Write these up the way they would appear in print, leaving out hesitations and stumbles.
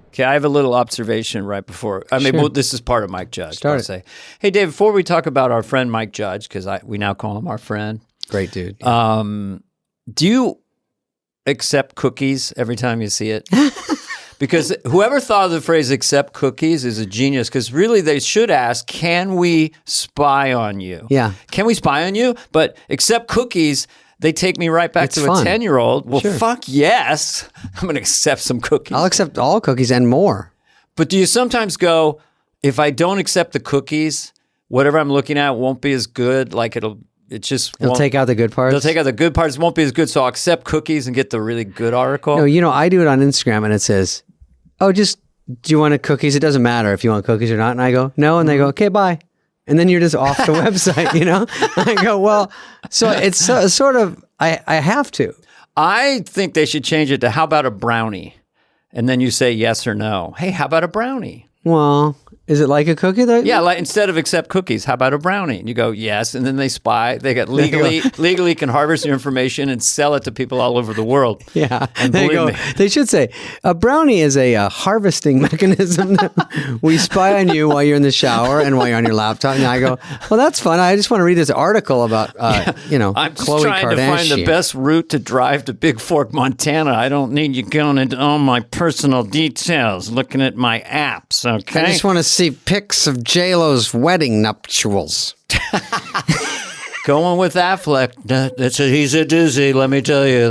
Okay, I have a little observation right before. I mean, well, this is part of Mike Judge. Start I'll say, hey, Dave, before we talk about our friend Mike Judge, because we now call him our friend. Great dude. Do you accept cookies every time you see it? Because whoever thought of the phrase accept cookies is a genius, because really they should ask, can we spy on you? Yeah. Can we spy on you? But accept cookies, they take me right back to fun. a 10-year-old. Well, Sure. fuck yes. I'm going to accept some cookies. I'll accept all cookies and more. But do you sometimes go, if I don't accept the cookies, whatever I'm looking at won't be as good, like it'll take out the good parts? They'll take out the good parts. It won't be as good, so I'll accept cookies and get the really good article. No, I do it on Instagram and it says, oh, do you want cookies? It doesn't matter if you want cookies or not. And I go, no. And they go, okay, bye. And then you're just off the website, I go, well, so it's sort of, I have to. I think they should change it to, how about a brownie? And then you say yes or no. Hey, how about a brownie? Well, is it like a cookie though? Yeah, like instead of accept cookies, how about a brownie? And you go, yes. And then they spy. They got legally can harvest your information and sell it to people all over the world. Yeah. And they should say, a brownie is a harvesting mechanism. We spy on you while you're in the shower and while you're on your laptop. And I go, well, that's fun. I just want to read this article about, I'm just Khloe trying Kardashian. to find the best route to drive to Big Fork, Montana. I don't need you going into all my personal details, looking at my apps, okay? I just want to see pics of J-Lo's wedding nuptials. Going with Affleck, he's a doozy. Let me tell you,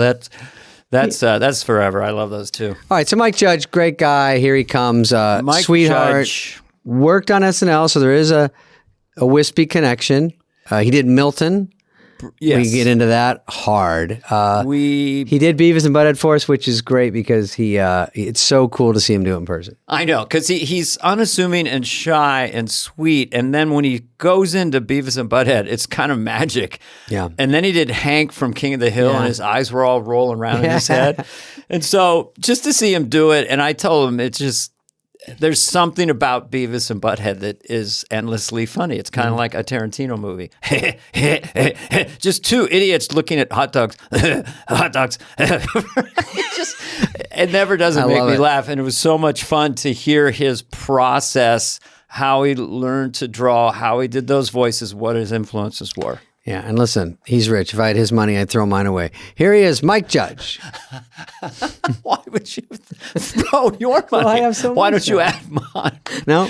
that's forever. I love those two. All right, so Mike Judge, great guy. Here he comes, Mike sweetheart. Judge. Worked on SNL, so there is a wispy connection. He did Milton. Yes. We get into that hard. He did Beavis and Butthead for us, which is great because it's so cool to see him do it in person. I know, because he's unassuming and shy and sweet, and then when he goes into Beavis and Butthead, it's kind of magic. Yeah. And then he did Hank from King of the Hill, and his eyes were all rolling around in his head. And so just to see him do it, and I told him there's something about Beavis and Butthead that is endlessly funny. It's kind of like a Tarantino movie. Just two idiots looking at hot dogs. Hot dogs. It never doesn't make me laugh. And it was so much fun to hear his process, how he learned to draw, how he did those voices, what his influences were. Yeah, and listen, he's rich. If I had his money, I'd throw mine away. Here he is, Mike Judge. Why would you throw your money? Well, I have so Why much don't you add mine? No,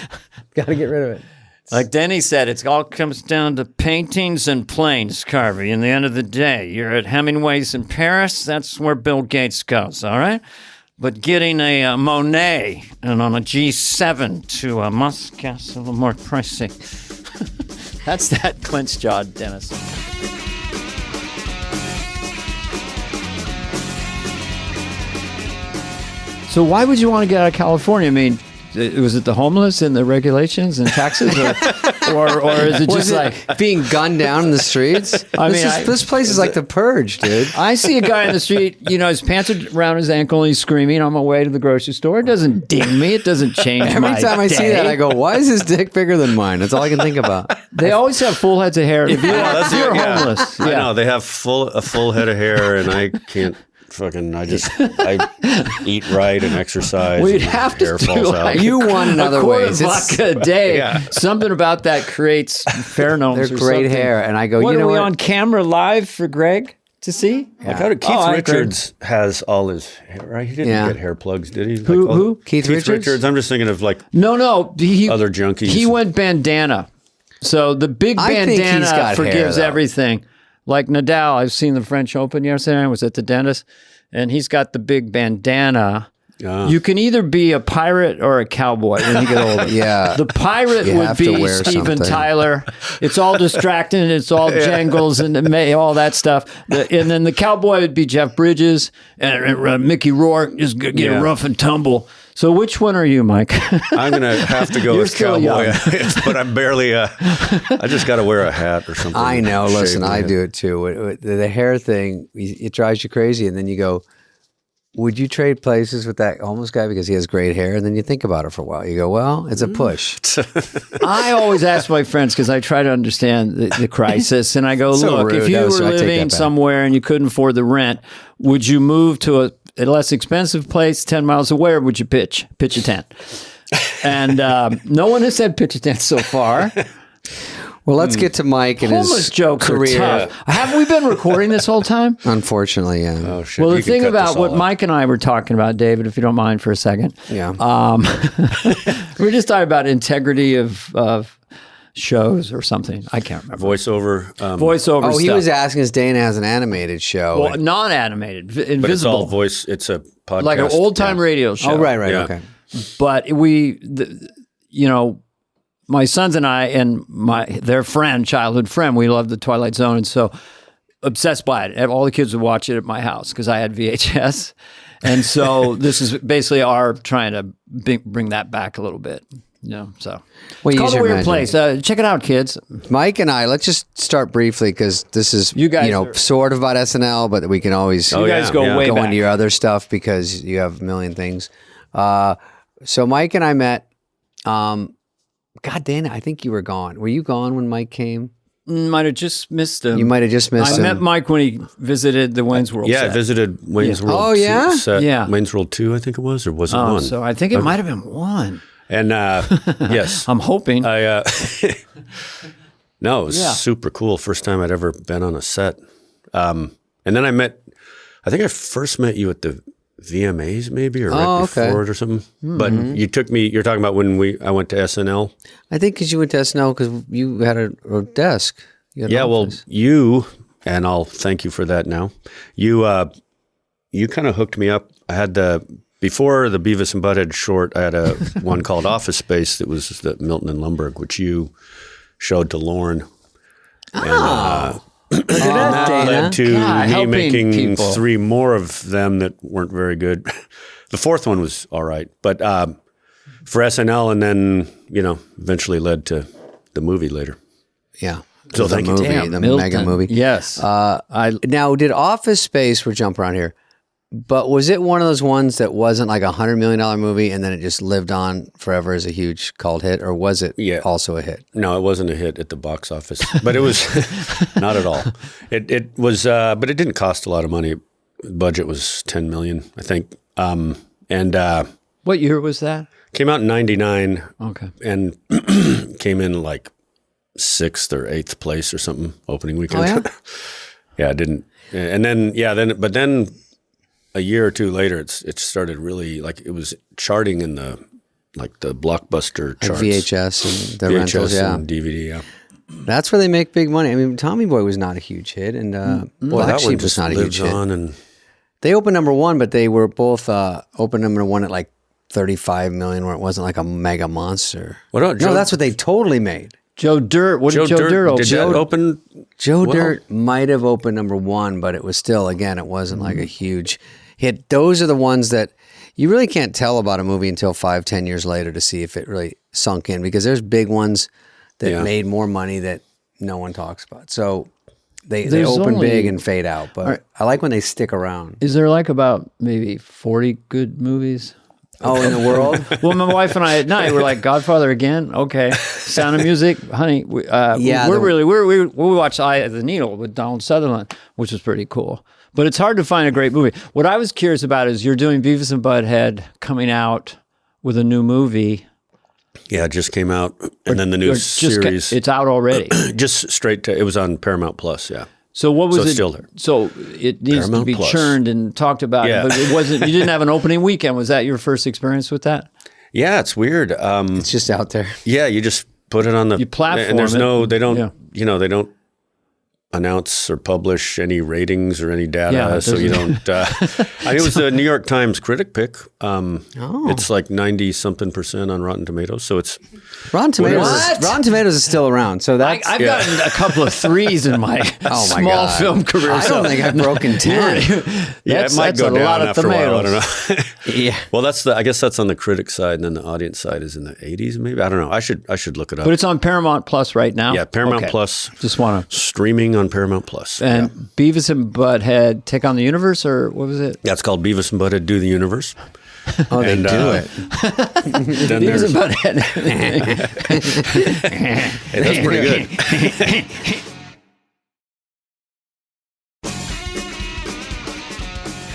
got to get rid of it. Like Denny said, it all comes down to paintings and planes, Carvey. In the end of the day, you're at Hemingway's in Paris. That's where Bill Gates goes, all right? But getting a Monet and on a G7 to Moscow's a little more pricey. That's that clenched jaw, Dennis. So why would you want to get out of California? I mean, was it the homeless and the regulations and taxes, or is it just like being gunned down in the streets? This place is like the Purge, dude. I see a guy in the street, his pants are around his ankle, and he's screaming on my way to the grocery store. It doesn't ding me. It doesn't change my Every time I see that, I go, why is his dick bigger than mine? That's all I can think about. They always have full heads of hair. If you're homeless. I know. They have a full head of hair, and I can't. I eat right and exercise. We'd have to do like you want in other ways. Vodka a day. Something about that creates pheromones. They're great something. Hair, and I go. What, you know are we what? on camera live for Greg to see? Yeah. Like how did Keith Richards has all his hair? Right? He didn't get hair plugs, did he? Who? Keith Richards? I'm just thinking of like no. Other junkies. He went bandana. So the big bandana forgives everything. Like Nadal, I've seen the French Open yesterday. I was at the dentist, and he's got the big bandana. You can either be a pirate or a cowboy when you get older. Yeah. The pirate would be Steven Tyler. It's all distracting. It's all jangles and all that stuff. And then the cowboy would be Jeff Bridges and Mickey Rourke. Just get a rough and tumble. So which one are you, Mike? I'm going to have to go with cowboy. But I'm barely, I just got to wear a hat or something. I know. Listen, I do it too. The hair thing, it drives you crazy. And then you go, would you trade places with that homeless guy because he has great hair? And then you think about it for a while. You go, well, it's a push. I always ask my friends because I try to understand the crisis. And I go, look, if you were living somewhere and you couldn't afford the rent, would you move to a less expensive place 10 miles away, or would you pitch a tent? And no one has said pitch a tent so far. Well, let's get to Mike and Homeless his jokes career. are tough. Have we been recording this whole time? Unfortunately, yeah. Oh, shit. Well, You the can thing cut about this all what out. Mike and I were talking about, David, if you don't mind for a second. Yeah. We were just talking about integrity of shows or something. I can't remember. Voiceover. Voiceover Oh, stuff. he was asking us. Dana has an animated show. Well, non-animated, invisible. but it's all voice. It's a podcast. like an old-time radio show. oh, right, Yeah. okay. But my sons and I and their childhood friend, we loved the Twilight Zone, and so obsessed by it. All the kids would watch it at my house because I had VHS, and so this is basically our trying to bring that back a little bit. So Well, it's use called A your Weird imagination. Place. Check it out, kids. Mike and I, let's just start briefly because this is, You guys are- sort of about SNL, but we can always You guys go way go back. into your other stuff because you have a million things. So Mike and I met. God, Dana, I think you were gone. Were you gone when Mike came? Might have just missed him. You might have just missed I him. met Mike when he visited the Wayne's World. Yeah, I set. visited Wayne's World. Oh, yeah? set. Yeah. Wayne's World 2, I think it was, or was it Oh, one? so I think it might have been one. And yes, I'm hoping. I. No, it was Yeah. super cool. First time I'd ever been on a set. And then I think I first met you at the VMAs maybe, or right okay. before it or something. But you took me, you're talking about when I went to SNL. I think because you went to SNL because you had a desk. You had an Yeah, well, office. you, and I'll thank you for that now. You kind of hooked me up. I had before the Beavis and Butthead short, I had a one called Office Space that was the Milton and Lumberg, which you showed to Lauren. And, that Dana. led to God, me helping making people. 3 more of them that weren't very good. The 4th one was all right, but for SNL, and then eventually led to the movie later. Yeah. So the thank you. movie, Damn, the Milton. mega movie. Yes. Now, did Office Space, we're jumping around here, but was it one of those ones that wasn't like $100 million movie and then it just lived on forever as a huge cult hit, or was it also a hit? No, it wasn't a hit at the box office, but it was not at all. It was, but it didn't cost a lot of money. Budget was $10 million, I think. And what year was that? came out in '99. Okay. And came in like 6th or 8th place or something opening weekend. Oh, yeah? Yeah, it didn't. And then then a year or two later, it started really, like, it was charting in the blockbuster Like charts. VHS and the VHS rentals, yeah. and DVD, yeah. That's where they make big money. I mean, Tommy Boy was not a huge hit, and Black Sheep was not a huge hit. And They opened number one, but they were both opened number one at like 35 million, where it wasn't like a mega monster. What about No, Joe- that's what they totally made. Joe Dirt. What did Joe Dirt open? Did that open? Joe well? Dirt might have opened number one, but it was still, again, it wasn't like a huge hit. Those are the ones that you really can't tell about a movie until 5-10 years later to see if it really sunk in, because there's big ones that made more money that no one talks about. So they open only- big and fade out, but I like when they stick around. Is there like about maybe 40 good movies? Oh, in the world? Well, my wife and I at night were like, Godfather again? Okay. Sound of Music? Honey, we watched Eye of the Needle with Donald Sutherland, which was pretty cool. But it's hard to find a great movie. What I was curious about is you're doing Beavis and Butthead coming out with a new movie. Yeah, it just came out. And then the new series. It's out already. Just straight to, it was on Paramount Plus, yeah. So what was So it? it's still there. So it needs Paramount to be Plus. churned and talked about. Yeah. But it wasn't. You didn't have an opening weekend. Was that your first experience with that? Yeah, it's weird. It's just out there. Yeah, you just put it on the... You platform and there's it. no... They don't... Yeah. They don't announce or publish any ratings or any data, Yeah, so you don't... it was the New York Times critic pick. It's like 90-something% on Rotten Tomatoes, so it's... Rotten Tomatoes, What? Rotten Tomatoes is still around, so that's... I've gotten a couple of threes in my Oh my small God. film career. I don't think I've broken 10. Yeah, it might that's go a down lot of after a while. I don't tomatoes. know. Yeah. Well, I guess that's on the critic side, and then the audience side is in the 80s, maybe. I don't know. I should look it up. But it's on Paramount Plus right now. Yeah, Paramount Okay. Plus. Just want to. Streaming on Paramount Plus. And Beavis and Butthead Take on the Universe, or what was it? Yeah, it's called Beavis and Butthead Do the Universe. Oh, they And, do it. Then Beavis there's, and Butthead. hey, that's pretty good.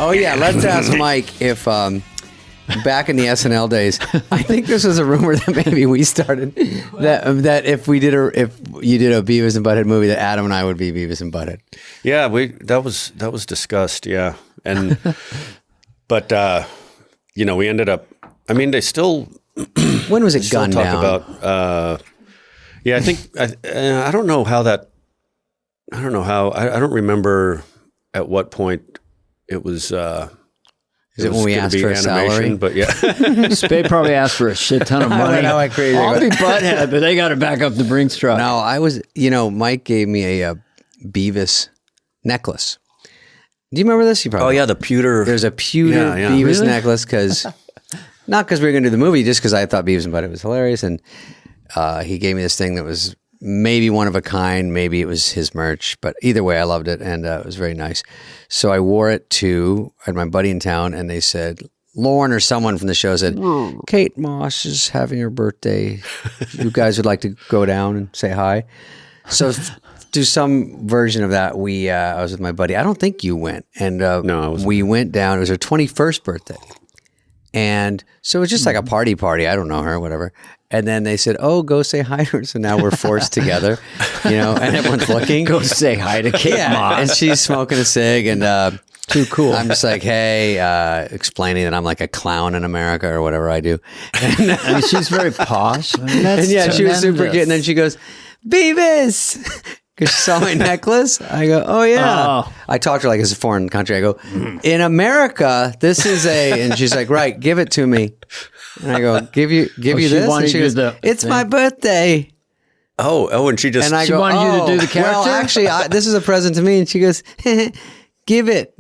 Oh yeah, let's ask Mike if back in the SNL days, I think this was a rumor that maybe we started that if you did a Beavis and Butthead movie, that Adam and I would be Beavis and Butthead. Yeah, that was discussed. Yeah, and but we ended up. I mean, they still. When was it still gunned talk down? About. Yeah, I think I don't know how that. I don't know how. I don't remember at what point it was. Is it when we asked for a salary? But yeah. Spade probably asked for a shit ton of money. I know how crazy. I'll be Butthead, but they got to back up the Brinks truck. No, I was. Mike gave me a Beavis necklace. Do you remember this? You probably. Oh yeah, the pewter. There's a pewter Beavis Really? necklace not because we were going to do the movie, just because I thought Beavis and Butthead was hilarious, and he gave me this thing that was maybe one of a kind, maybe it was his merch, but either way, I loved it, and it was very nice. So I wore it I had my buddy in town, and they said, Lauren or someone from the show said, Kate Moss is having her birthday. You guys would like to go down and say hi. So do some version of that. I was with my buddy. I don't think you went. And No, I wasn't. We went down. It was her 21st birthday. And so it was just like a party. I don't know her, whatever. And then they said, oh, go say hi to her. So now we're forced together, and everyone's looking. Go say hi to Kate Moss. And she's smoking a cig, and Too cool. I'm just like, hey, explaining that I'm like a clown in America or whatever I do. And she's very posh. I mean, that's And yeah, she was super tremendous. cute. And then she goes, Beavis, because she saw my necklace. I go, oh yeah. Oh. I talked to her like it's a foreign country. I go, in America, this is and she's like, right, give it to me. And I go, give you she this? wanted And she you goes, to- it's my birthday. Oh, and she just. And I She go, wanted you to do the character? Well, actually, this is a present to me. And she goes, give it.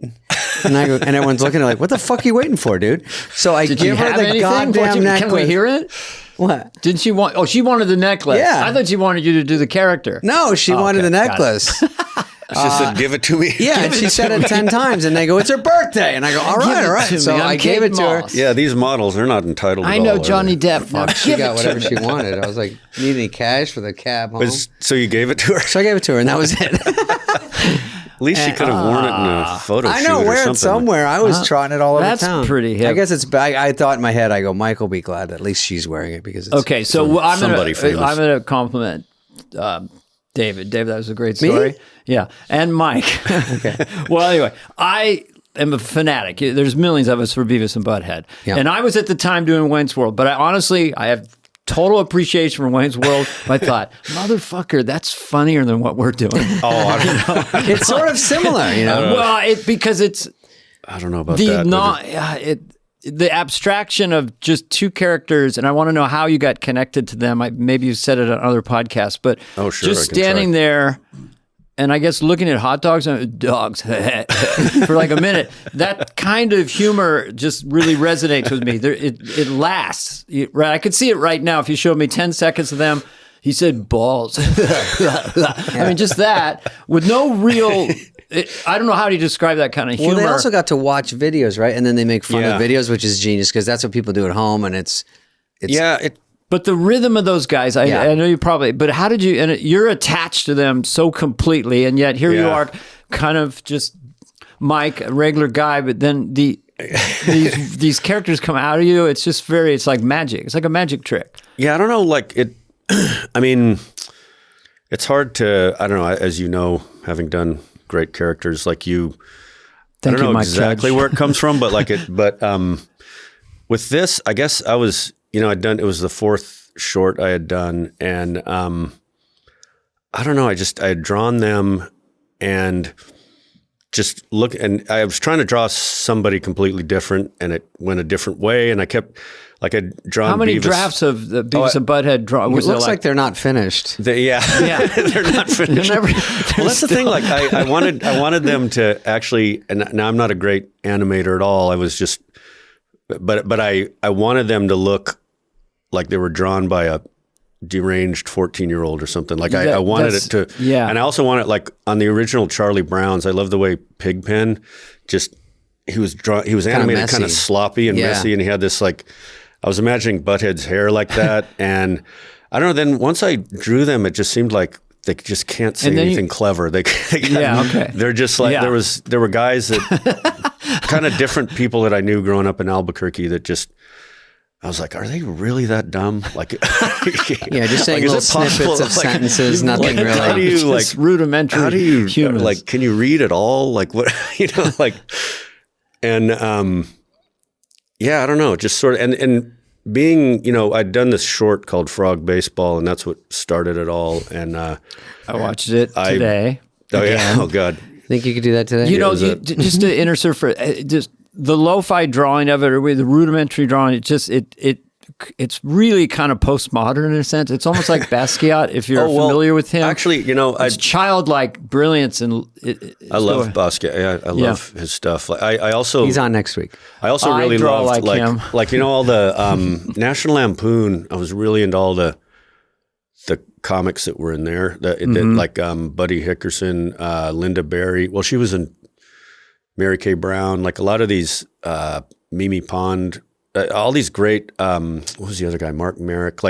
And I go, and everyone's looking at her like, what the fuck are you waiting for, dude? So I Did you give her have the anything? goddamn necklace. Can we hear it? What? Didn't she want? Oh, she wanted the necklace. Yeah. I thought she wanted you to do the character. No, she wanted okay, the got it. necklace. She said, "Give it to me." Yeah, and she said it 10 times, and they go, "It's her birthday," and I go, "All Give right, it all right." to So me. I'm I gave Kate it to her. Moss. Yeah, these models, they're not entitled. I at know all, Johnny are they? Depp. Now She give got it whatever to she me. wanted. I was like, "Need any cash for the cab home?" So you gave it to her. So I gave it to her, and that was it. At least she could have worn it in a photo I shoot know, or wear something. it somewhere. I was trotting it all over that's town. pretty hip. I guess it's bad. I thought in my head, I go, Mike will be glad that at least she's wearing it because it's Okay, so I'm somebody famous. gonna compliment David. David, that was a great story. Me? Yeah, and Mike. Okay. Well, anyway, I am a fanatic. There's millions of us for Beavis and Butthead, Yeah. and I was at the time doing Wayne's World, but I have total appreciation for Wayne's World. I thought, motherfucker, that's funnier than what we're doing. It's sort of similar, Well, because it's I don't know about the that. the abstraction of just two characters, and I want to know how you got connected to them. Maybe you said it on other podcasts, but Oh, sure, just I can standing try. there, and I guess looking at hot dogs for like a minute, that kind of humor just really resonates with me. It lasts. Right, I could see it right now if you showed me 10 seconds of them. He said balls. I mean, just that with no real. I don't know how to describe that kind of humor. Well, they also got to watch videos, right? And then they make fun Yeah. of videos, which is genius because that's what people do at home, and it's But the rhythm of those guys, I Yeah. know you probably, but how did you, and you're attached to them so completely, and yet here you Yeah. are kind of just Mike, a regular guy, but then these characters come out of you. It's just it's like magic. It's like a magic trick. Yeah, I don't know. Like it, I mean, it's hard to. I don't know. As you know, having done great characters like you, Thank I don't you, know Mike exactly Judge. where it comes from, but with this, I guess I was. I'd done. It was the fourth short I had done, and I don't know. I had drawn them, and just look. And I was trying to draw somebody completely different, and it went a different way, and I kept. Like I'd drawn How many Beavis. drafts of the Beavis and Butthead draw? it Was looks there like they're not finished. Yeah, they're not finished. They're never- Well, that's the thing. Like I wanted them to actually. And now I'm not a great animator at all. I was just, but I wanted them to look like they were drawn by a deranged 14-year-old or something. Like I wanted it to. Yeah. And I also wanted like on the original Charlie Brown's. I love the way Pigpen just he was animated kind of messy. sloppy and Yeah. messy, and he had this like. I was imagining Butthead's hair like that, and I don't know. Then once I drew them, it just seemed like they just can't say anything clever. They're just like there were guys that kind of different people that I knew growing up in Albuquerque that just. I was like, are they really that dumb? Like, just saying little snippets of sentences, nothing really. How do you just rudimentary? How do you humans. like? Can you read at all? Like what? And I don't know. Just sort of and being, I'd done this short called Frog Baseball, and that's what started it all. And I watched it today. Oh God. Think you could do that today? Just to insert for just. The lo-fi drawing of it, or the rudimentary drawing, it's really kind of postmodern in a sense. It's almost like Basquiat, if you're familiar with him. Actually, it's childlike brilliance, and I love Basquiat. I love his stuff. I also he's on next week. I also really loved him. All the National Lampoon. I was really into all the comics that were in there. Like Buddy Hickerson, Linda Barry. Well, she was in Mary Kay Brown, like a lot of these, Mimi Pond, all these great, what was the other guy? Mark Merrick,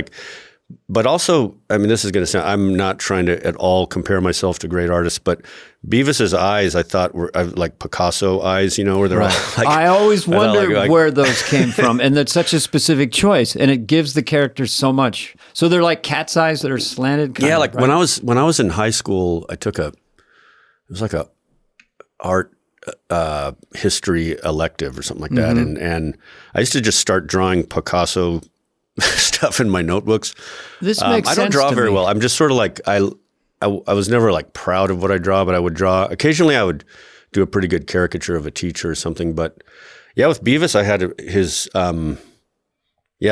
but also, I mean, this is going to sound, I'm not trying to at all compare myself to great artists, but Beavis's eyes, I thought were like Picasso eyes, where they're all like. I always wondered where those came from, and that's such a specific choice, and it gives the characters so much. So they're like cat's eyes that are slanted. Right? when I was in high school, I took it was like a art history elective or something like that. And I used to just start drawing Picasso stuff in my notebooks. This makes sense. I don't draw to very me. well. I'm just sort of like, I was never like proud of what I draw, but I would draw, occasionally I would do a pretty good caricature of a teacher or something. But yeah, with Beavis, I had his, I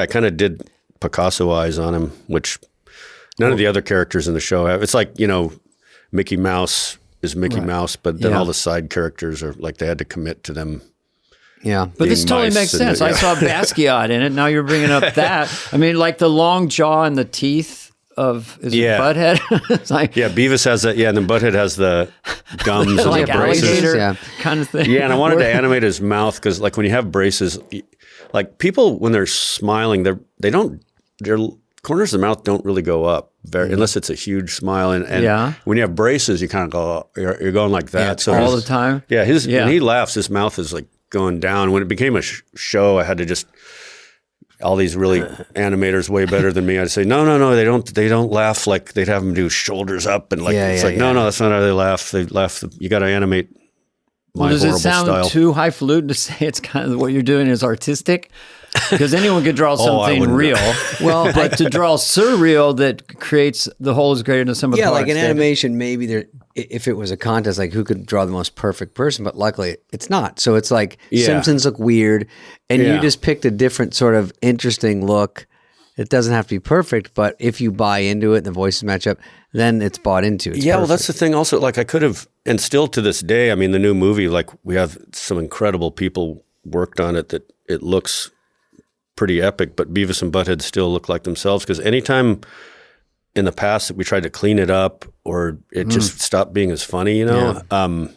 kind of did Picasso eyes on him, which none of the other characters in the show have. It's like, Mickey Mouse is Mickey Mouse, but then all the side characters are like they had to commit to them. Yeah. But this totally makes sense. I saw Basquiat in it. Now you're bringing up that. I mean, like the long jaw and the teeth of it Butthead? It's like, Beavis has that. Yeah, and then Butthead has the gums and like the braces. Alligator kind of thing. Yeah, and I wanted to animate his mouth because like when you have braces, like people when they're smiling, their corners of the mouth don't really go up unless it's a huge smile. And when you have braces, you kind of go, you're going like that. So all the time. Yeah, when he laughs, his mouth is like going down. When it became a show, I had to just all these really animators way better than me. I'd say no, they don't laugh like they'd have them do shoulders up and like no, that's not how they laugh. They laugh. You got to animate. Does it sound too highfalutin to say it's kind of what you're doing is artistic? Because anyone could draw something real. Well, but to draw surreal that creates the whole is greater than some of the parts. Yeah, like in animation, maybe if it was a contest, like who could draw the most perfect person, but luckily it's not. So it's like Simpsons look weird, and you just picked a different sort of interesting look. It doesn't have to be perfect, but if you buy into it and the voices match up, then it's bought into. It's well, that's the thing also. Like I could have, and still to this day, I mean, the new movie, like we have some incredible people worked on it that it looks pretty epic, but Beavis and Butthead still look like themselves because anytime in the past that we tried to clean it up or it just stopped being as funny, I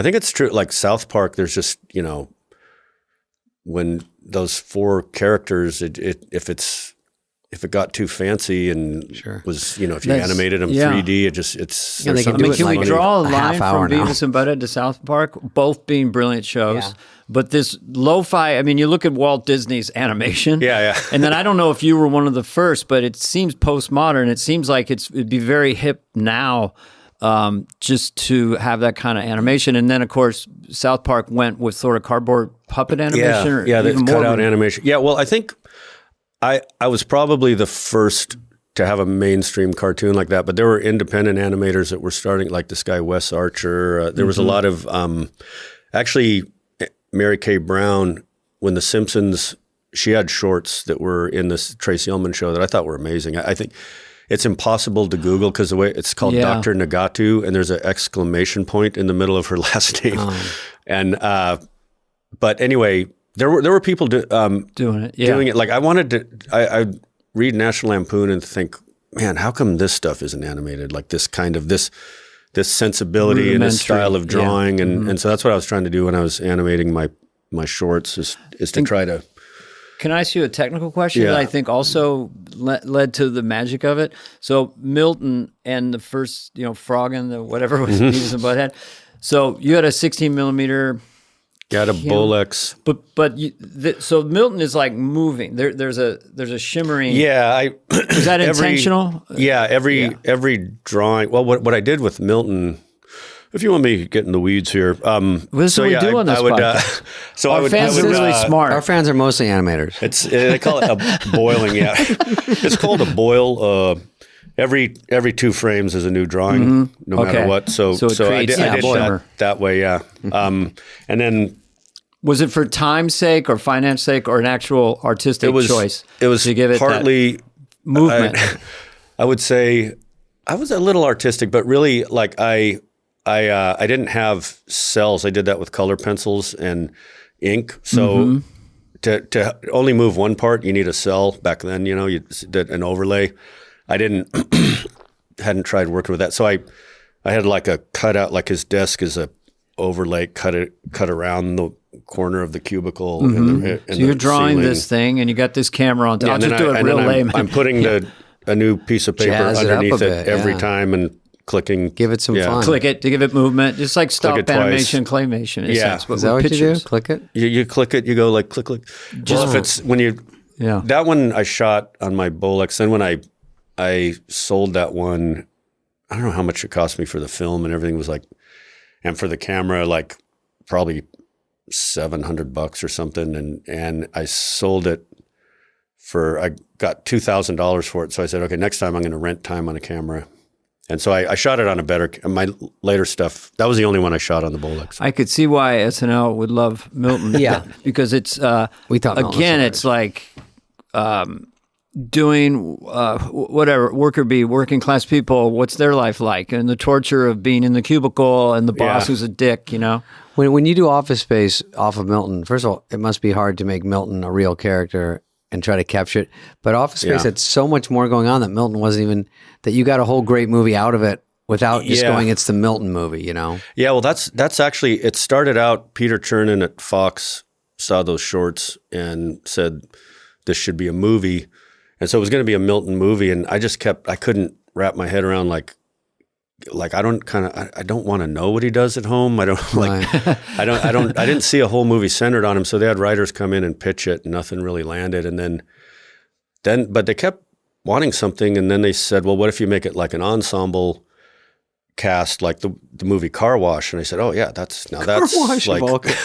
think it's true. Like South Park, there's just, when those four characters, if it got too fancy and was, if you animated them 3D, can we draw a line from Beavis and Butthead to South Park, both being brilliant shows? Yeah. But this lo-fi, I mean, you look at Walt Disney's animation. Yeah. And then I don't know if you were one of the first, but it seems postmodern. It seems like it'd be very hip now just to have that kind of animation. And then, of course, South Park went with sort of cardboard puppet animation. Yeah, the cutout animation. Yeah, well, I think I was probably the first to have a mainstream cartoon like that, but there were independent animators that were starting, like this guy, Wes Archer. There was a lot of, actually, Mary Kay Brown, when The Simpsons, she had shorts that were in this Tracy Ullman show that I thought were amazing. I think it's impossible to Google because the way it's called Dr. Nagatu, and there's an exclamation point in the middle of her last name. And but anyway, there were people doing it. Like I wanted to, I read National Lampoon and think, man, how come this stuff isn't animated? Like this kind of this sensibility and this style of drawing, and so that's what I was trying to do when I was animating my shorts is to try to. Can I ask you a technical question that I think also led to the magic of it. So Milton and the first, Frog and the whatever was Beavis and Butthead. So you had a 16 millimeter. Got a Bolex. So Milton is like moving. There's a shimmering. Yeah, Was that intentional? Every drawing. Well, what I did with Milton, if you want me to get in the weeds here, This is what we do on this podcast. So Our fans are really smart. Our fans are mostly animators. They call it a boiling. Yeah, it's called a boil. Every 2 frames is a new drawing, no matter what. So I did that way. Yeah. And then was it for time's sake or finance sake or an actual artistic choice? It was to give it partly that movement. I would say I was a little artistic, but really like I didn't have cells. I did that with color pencils and ink. So to only move one part, you need a cell. Back then, you did an overlay. I hadn't tried working with that. So I had like a cutout, like his desk is a overlay, cut around the corner of the cubicle. So you're drawing this thing and you got this camera on top. I'll just do it real lame. I'm putting a new piece of paper underneath it every time and clicking. Give it some fun. Click it to give it movement. Just like stop animation, claymation. Is that what you do? Click it? You click it, you go like click. Just if it's when you, that one I shot on my Bolex. Then when I sold that one, I don't know how much it cost me for the film and everything was like, and for the camera, like probably $700 or something. And I sold it I got $2,000 for it. So I said, okay, next time I'm going to rent time on a camera. And so I shot it on my later stuff. That was the only one I shot on the Bolex. I could see why SNL would love Milton. Yeah. Because it's, we thought again, it's like, doing whatever, working class people, what's their life like? And the torture of being in the cubicle and the boss who's a dick, When you do Office Space off of Milton, first of all, it must be hard to make Milton a real character and try to capture it. But Office Space had so much more going on that Milton wasn't even, that you got a whole great movie out of it without just going, it's the Milton movie, Yeah, well, that's actually, it started out, Peter Chernin at Fox saw those shorts and said, this should be a movie. And so it was going to be a Milton movie, and I couldn't wrap my head around like I don't want to know what he does at home. I didn't see a whole movie centered on him. So they had writers come in and pitch it, and nothing really landed. And but they kept wanting something, and then they said, well, what if you make it like an ensemble cast, like the movie Car Wash? And I said, oh yeah, that's like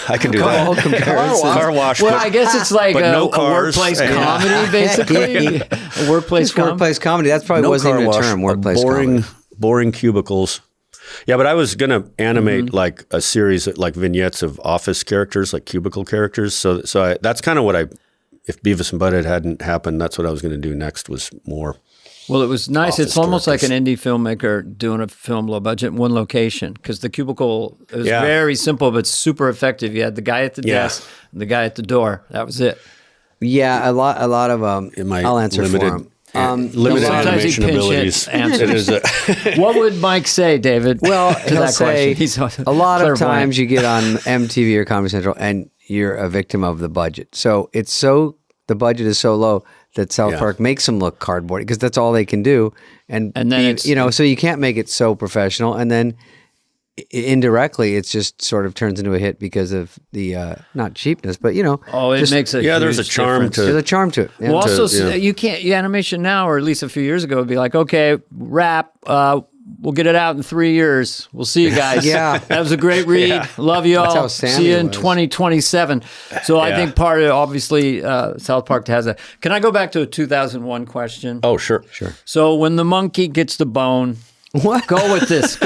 I can do that. Car Wash. Well, I guess it's like no a workplace comedy, basically. A workplace comedy. That's probably wasn't even a term. Workplace comedy. Boring cubicles. Yeah, but I was gonna animate like a series of like vignettes of office characters, like cubicle characters. So that's kind of what if Beavis and Butthead hadn't happened, that's what I was going to do next. Was more. Well, it was nice. It's almost like an indie filmmaker doing a film low budget in one location, because the cubicle was very simple but super effective. You had the guy at the desk and the guy at the door. That was it. Yeah, a lot of I'll answer for him. Limited animation abilities. What would Mike say, David? Well, he'll say a lot of clairvoyant. times you get on MTV or Comedy Central and you're a victim of the budget. So the budget is so low that South Park makes them look cardboard because that's all they can do. And then so you can't make it so professional. And then indirectly, it just sort of turns into a hit because of the not cheapness, but it makes a there's a charm difference. to there's a charm to it. Yeah. Well, also you can't animation now, or at least a few years ago, would be like, okay, wrap. We'll get it out in 3 years. We'll see you guys. That was a great read. Love you all. See you in 2027. So I think part of it, obviously, South Park has a. Can I go back to a 2001 question? Oh, sure. So when the monkey gets the bone. What? Go with this,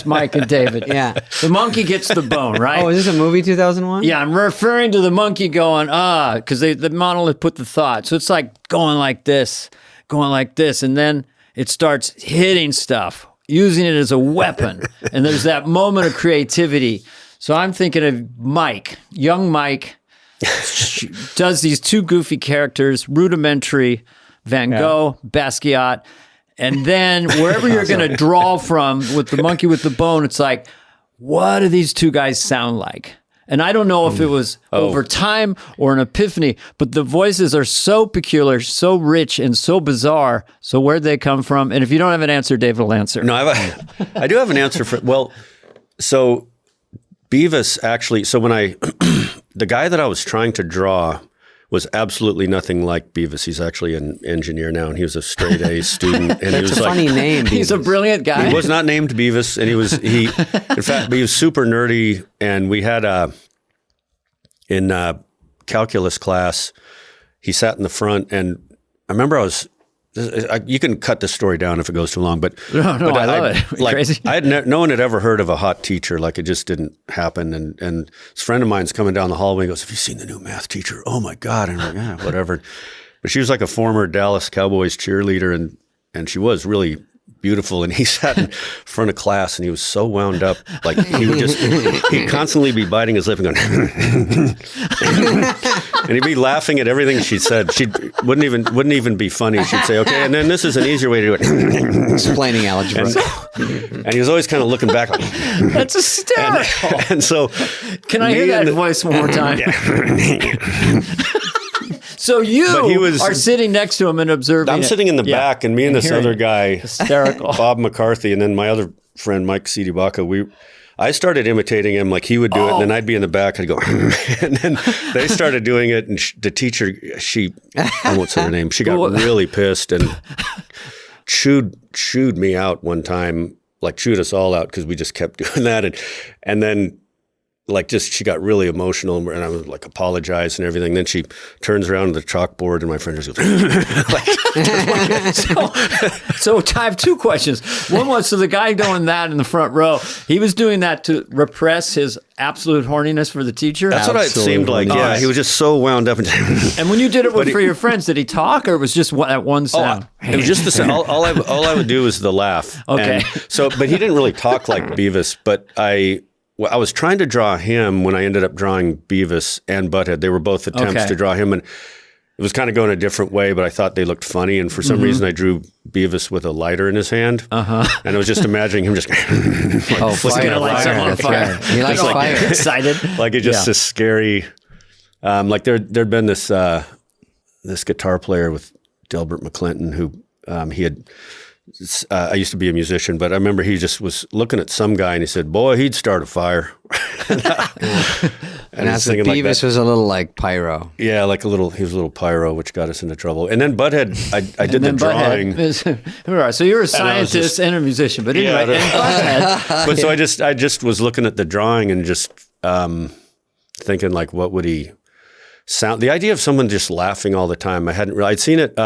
Mike and David. Yeah. The monkey gets the bone, right? Oh, is this a movie 2001? Yeah, I'm referring to the monkey going, because the monolith put the thought. So it's like going like this, and then it starts hitting stuff, using it as a weapon. And there's that moment of creativity. So I'm thinking of Mike, young Mike, does these two goofy characters, rudimentary, Van Gogh, Basquiat. And then wherever you're going to draw from with the monkey with the bone, it's like, what do these two guys sound like? And I don't know if it was over time or an epiphany, but the voices are so peculiar, so rich, and so bizarre. So where'd they come from? And if you don't have an answer, David will answer. No, I do have an answer for, well, so Beavis actually, so when the guy that I was trying to draw was absolutely nothing like Beavis. He's actually an engineer now, and he was a straight A student. And he was a funny name. Beavis. He's a brilliant guy. He was not named Beavis, and in fact, he was super nerdy. And we had in calculus class, he sat in the front, and I remember you can cut this story down if it goes too long, but no, I love it. Like, Crazy. No one had ever heard of a hot teacher. Like, it just didn't happen. And this friend of mine's coming down the hallway and goes, "Have you seen the new math teacher? Oh my God!" And I'm like, "Yeah, whatever." But she was like a former Dallas Cowboys cheerleader, and she was really beautiful. And he sat in front of class, and he was so wound up. Like, he'd constantly be biting his lip and going, and he'd be laughing at everything she said. She wouldn't even be funny. She'd say, "Okay, and then this is an easier way to do it." Explaining algebra. And he was always kind of looking back like, That's hysterical. and so can I hear that voice one more time? So you are sitting next to him and observing. I'm sitting in the back, and me and this other guy, hysterical, Bob McCarthy, and then my other friend, Mike Sidibaka, I started imitating him like he would do it, and then I'd be in the back, I'd go, and then they started doing it, and the teacher, I won't say her name, she got really pissed and chewed me out one time, like chewed us all out because we just kept doing that, and then like she got really emotional, and I was like apologized and everything. Then she turns around to the chalkboard, and my friend just goes. So I have two questions. One was, so the guy doing that in the front row, he was doing that to repress his absolute horniness for the teacher? That's what it seemed like. Yeah, he was just so wound up. And when you did it for your friends, did he talk, or it was just that one sound? It was just the sound. All I would do was the laugh. Okay. And but he didn't really talk like Beavis, but I was trying to draw him when I ended up drawing Beavis and Butthead. They were both attempts to draw him, and it was kind of going a different way, but I thought they looked funny. And for some reason, I drew Beavis with a lighter in his hand. And I was just imagining him just fire, like someone on fire. He likes fire. Excited. Like it's just this scary, like there'd been this guitar player with Delbert McClinton who he had, I used to be a musician, but I remember he just was looking at some guy and he said, "Boy, he'd start a fire." And I was thinking Beavis was a little like pyro. Yeah, he was a little pyro, which got us into trouble. And then Butthead, I did the drawing. So you're a scientist and a musician, but anyway, Butthead. But so I just was looking at the drawing and just thinking like, what would he sound? The idea of someone just laughing all the time, I'd seen it.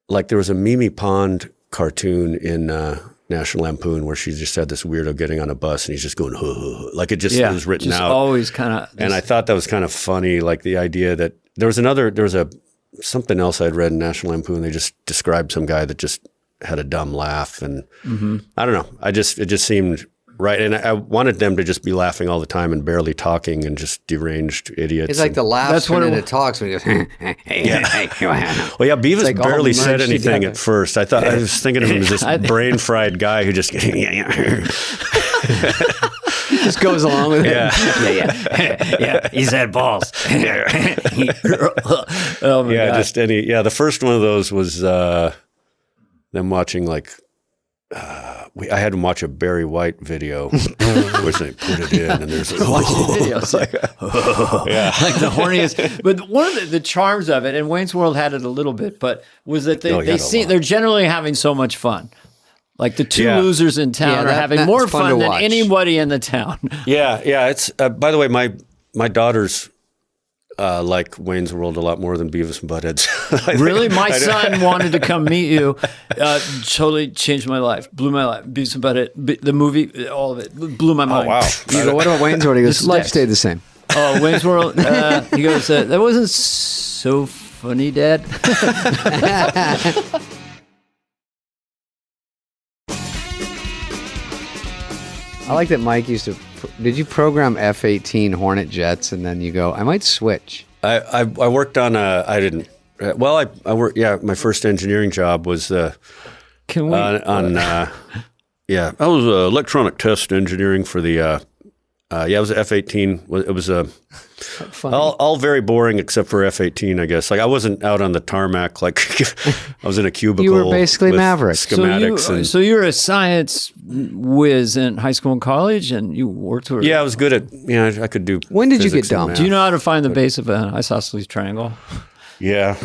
Like there was a Mimi Pond cartoon in National Lampoon where she just had this weirdo getting on a bus and he's just going, huh. Like it just was written out. Always kind of. And I thought that was kind of funny, like the idea that there was something else I'd read in National Lampoon. They just described some guy that just had a dumb laugh, and I don't know. It just seemed right, and I wanted them to just be laughing all the time and barely talking and just deranged idiots. It's like the laughs when it talks when he goes, Well, yeah, Beavis like barely said anything at first. I was thinking of him as this brain fried guy who just just goes along with it. Yeah. He's had balls. Oh my God. The first one of those was them watching like. I had to watch a Barry White video, which they put it in, and there's like the horniest. But one of the charms of it, and Wayne's World had it a little bit, but was that they're generally having so much fun. Like the two losers in town are having more fun than anybody in the town. Yeah. It's by the way, my daughters like Wayne's World a lot more than Beavis and Butthead. Really? My son wanted to come meet you. Totally changed my life. Blew my life. Beavis and Butthead, the movie, all of it. Blew my mind. Oh, wow. You go, what about Wayne's World? He goes, life stayed the same. Oh, Wayne's World. He goes, that wasn't so funny, Dad. I like that Mike used to. Did you program F-18 Hornet jets and then you go, I might switch? I worked on I didn't. Well, I worked. Yeah, my first engineering job was I was electronic test engineering for the Yeah, it was a F-18. It was Funny. all very boring except for F-18, I guess. Like I wasn't out on the tarmac. Like I was in a cubicle. You were basically with Maverick. schematics. So you're a science whiz in high school and college, and you worked with. Yeah, I was good at. Yeah, I could do. When did you physics get and dumped? math. Do you know how to find the base of an isosceles triangle? Yeah.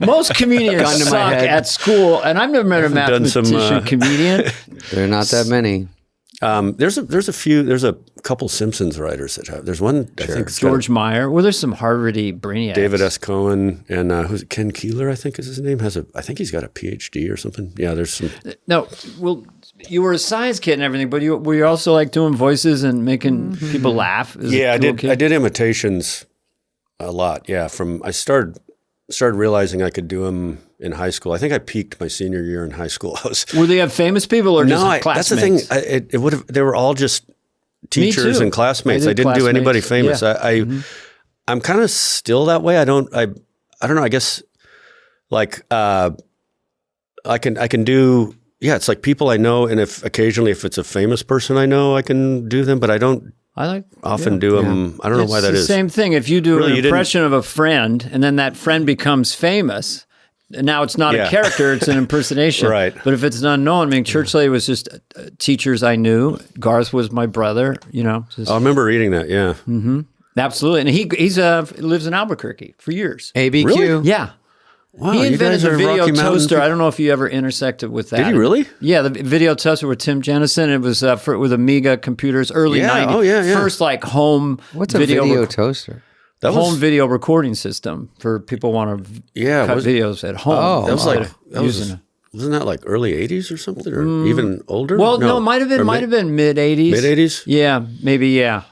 Most comedians Gun to my suck head. at school, and I've never met a done some, mathematician comedian. There are not that many. There's a couple Simpsons writers that have. There's one I think it's got George Meyer. Well, there's some Harvard-y brainiacs. David S. Cohen and who's it? Ken Keeler, I think is his name. I think he's got a PhD or something. Yeah, there's some. No, well, you were a science kid and everything, but were you also like doing voices and making people laugh? Yeah, I did. I did imitations a lot. Yeah, I started realizing I could do them in high school. I think I peaked my senior year in high school. Were they have famous people or just that's the classmates? thing. It would have. They were all just teachers too. and classmates. I I did didn't do anybody classmates. famous. I'm kind of still that way. I don't know. I guess like I can do. Yeah, it's like people I know, and if occasionally if it's a famous person I know, I can do them, but I don't often do them. I don't know why that It's is. the same thing. If you do Really, an you didn't- impression of a friend and then that friend becomes famous, and now it's not a Yeah. character, it's an impersonation. Right. But if it's an unknown, I mean, Church Lady was just teachers I knew. Garth was my brother, just, I remember reading that. Yeah. absolutely. And he's lives in Albuquerque for years. ABQ. Really? Yeah. Wow, He you invented guys the are video Rocky Mountain toaster. people. I don't know if you ever intersected with that. Did he really? Yeah, the video toaster with Tim Jennison. It was with Amiga computers, early Yeah. 90s. Oh, yeah. First like home What's a video rec- toaster? That home was video recording system for people want to cut was- videos at home. Oh, That was like using wasn't that like early '80s or something, or even older? Well, no, it might have been mid 80s. Mid 80s. Yeah, maybe. Yeah,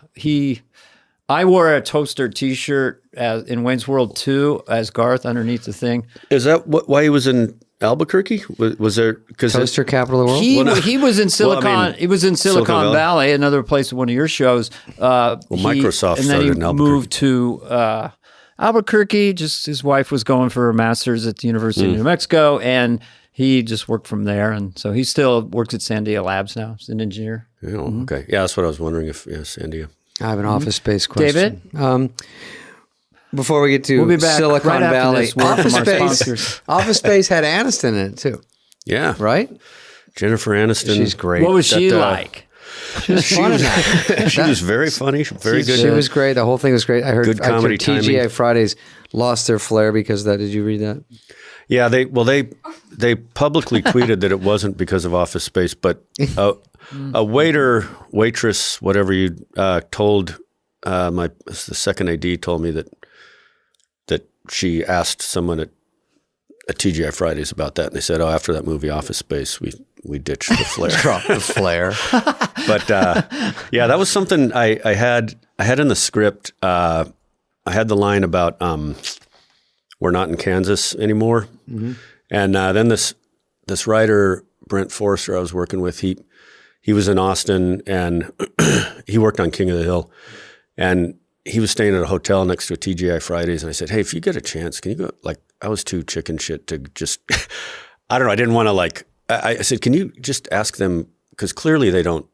I wore a toaster T-shirt in Wayne's World 2 as Garth underneath the thing. Is that why he was in Albuquerque? Was there because Toaster capital of the world? He was in Silicon. He was in Silicon Silicon Valley, another place in one of your shows. Microsoft and then he started in Albuquerque. moved to Albuquerque. Just his wife was going for her master's at the University of New Mexico, and he just worked from there. And so he still works at Sandia Labs now. He's an engineer. Oh, okay. Yeah, that's what I was wondering if Sandia. I have an office space question. David? Before we get to We'll be back Silicon right after Valley, this word Office from our Space, sponsors. Office Space had Aniston in it too, Yeah, right? Jennifer Aniston. She's great. What was she That, like? She was fun in that. She was very funny, very good. She was great. The whole thing was great. I heard Good comedy TGI timing. Fridays lost their flair because of that. Did you read that? Yeah, they publicly tweeted that it wasn't because of Office Space, but a waiter, waitress, whatever you told the second AD told me that she asked someone at TGI Fridays about that, and they said, "Oh, after that movie Office Space, we ditched the flair." Drop the flair. But yeah, that was something I had in the script. I had the line about we're not in Kansas anymore, and then this writer Brent Forster I was working with, he was in Austin and he worked on King of the Hill, and he was staying at a hotel next to a TGI Fridays, and I said, "Hey, if you get a chance, can you go?" Like I was too chicken shit to just, I don't know, I didn't want to I said, "Can you just ask them?" Because clearly they don't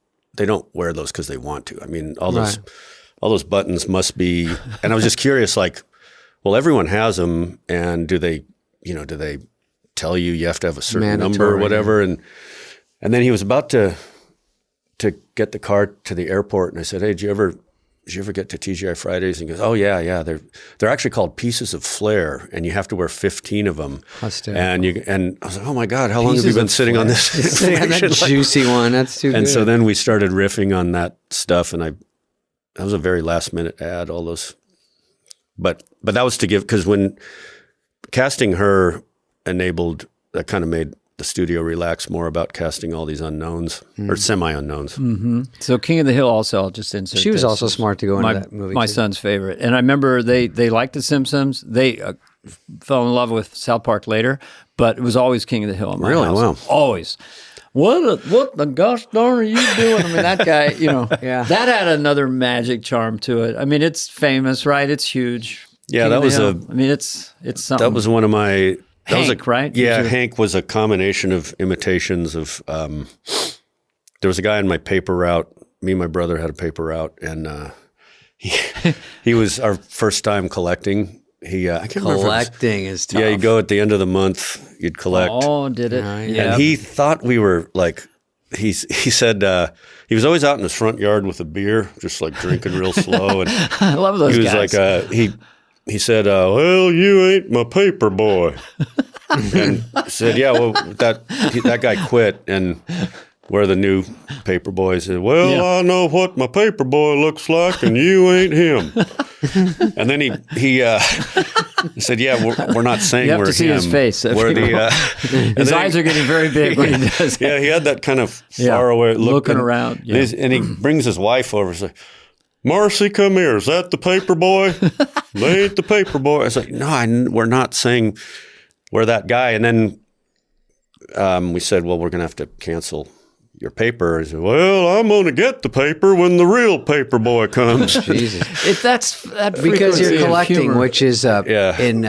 wear those because they want to. I mean, all those buttons must be. And I was just curious, well, everyone has them, and do they tell you have to have a certain number or whatever? And then he was about to get the car to the airport, and I said, "Hey, did you ever get to TGI Fridays?" And he goes, "Oh yeah. They're actually called pieces of flair, and you have to wear 15 of them." And I was like, "Oh my God, how long have you been sitting on this?" That juicy one. That's too good. And so then we started riffing on that stuff, and that was a very last minute ad. All those, but that was to give, because when casting her enabled, that kind of made the studio relax more about casting all these unknowns or semi-unknowns. So King of the Hill also, I'll just insert She was this. also smart to go into that movie. My too. son's favorite. And I remember they liked The Simpsons. They fell in love with South Park later, but it was always King of the Hill in my Really? house. Wow. Always. What the gosh darn are you doing? I mean, that guy, Yeah. that had another magic charm to it. I mean, it's famous, right? It's huge. Yeah, King that of the was Hill. I mean, it's something. That was one of my. That was Hank, right? Yeah, Did you- Hank was a combination of imitations of. There was a guy in my paper route me and my brother had a paper route, and he was our first time collecting. I can't remember. Collecting is tough. Yeah, you go at the end of the month, you'd collect. Oh, did it? And he thought we were like, he said he was always out in his front yard with a beer, just like drinking real slow. And I love those he was guys. like, he said, well, you ain't my paper boy. And said, yeah, well, that guy quit, and we're the new paper boys. Said, well, I know what my paper boy looks like, and you ain't him. And then he said, yeah, we're not saying You have we're to see him. his face. We're the, His eyes are getting very big when he does. yeah, he had that kind of far away looking around. Yeah. And he brings his wife over and says, Marcy, come here. Is that the paper boy? They ain't the paper boy. I was like, no, we're not saying we're that guy. And then we said, well, we're going to have to cancel your paper. He said, well, I'm going to get the paper when the real paper boy comes. Jesus. That's that Because frequency you're of collecting, humor. which is Yeah. in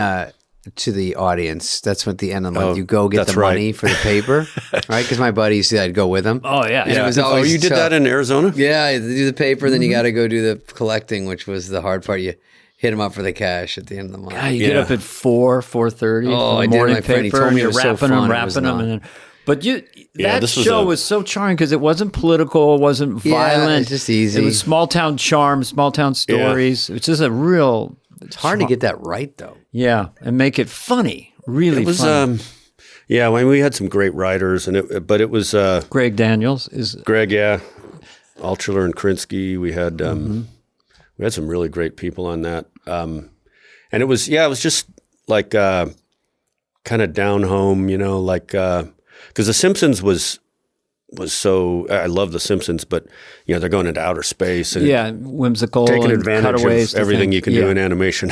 to the audience. That's what the end of the month. Oh, You go get that's the money right. for the paper, right? Because my buddy used to, I'd go with him. Oh yeah, And it was Oh, always you did tough. that in Arizona? Yeah, you do the paper, then you got to go do the collecting, which was the hard part. You hit them up for the cash at the end of the month. Yeah, you get up at 4:30 Oh, for I the did. morning My friend, he paper, told and me it you're was so wrapping fun. them, It was and not. then. But that this was show was so charming because it wasn't political, it wasn't Yeah, violent. it's just easy. It was small town charm, small town stories. It's just a real. It's hard to get that right, though. Yeah, and make it funny, really It was, funny. yeah, I mean, we had some great writers, but it was Greg Daniels is Greg, yeah, Altschuler and Krinsky. We had some really great people on that, and it was just like kind of down home, like because The Simpsons was so. I love The Simpsons, but they're going into outer space and whimsical, taking and advantage cutaways of to everything things. you can do in animation.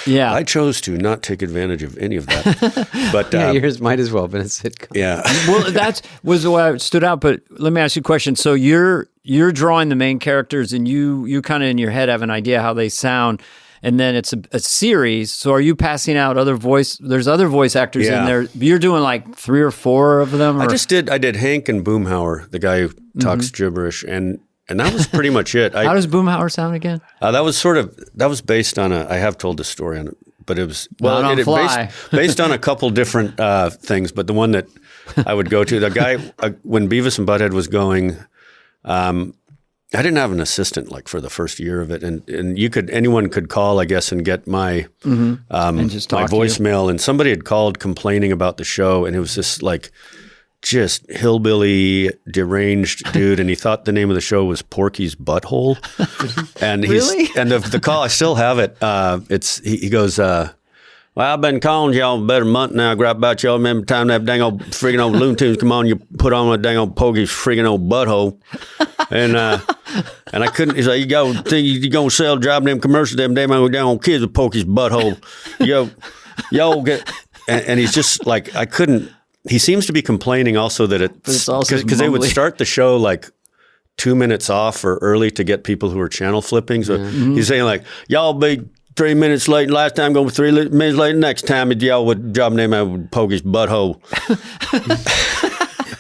Yeah. I chose to not take advantage of any of that, but Yeah, yours might as well have been a sitcom. yeah. Well, that was the way it stood out. But let me ask you a question. So you're drawing the main characters, and you kind of in your head have an idea how they sound, and then it's a series. So are you passing out other voice? There's other voice actors in there. You're doing like 3 or 4 of them. Or? I did Hank and Boomhauer, the guy who talks gibberish, and that was pretty much it. How does Boomhauer sound again? That was based on I have told this story on it, but it was Not on fly. based on a couple different things. But the one that I would go to, the guy when Beavis and Butthead was going, I didn't have an assistant like for the first year of it, and anyone could call, I guess, and get my And just my talk to you. voicemail. And somebody had called complaining about the show, and it was just hillbilly deranged dude, and he thought the name of the show was Porky's Butthole. And Really? and the call, I still have it. He goes, well, I've been calling y'all about a month now. Grab about y'all. Remember the time that dang old friggin' old Looney Tunes come on, you put on a dang old Porky's friggin' old butthole. And I couldn't. He's like, you gonna sell, driving them commercials, them damn old kids with Porky's butthole. Y'all get, and he's just like, I couldn't. He seems to be complaining also that it's also because they would mumbly. start the show like 2 minutes off or early to get people who are channel flipping. So he's saying like, y'all be 3 minutes late last time, go 3 minutes late next time, and y'all would drop name out with Porky's butthole.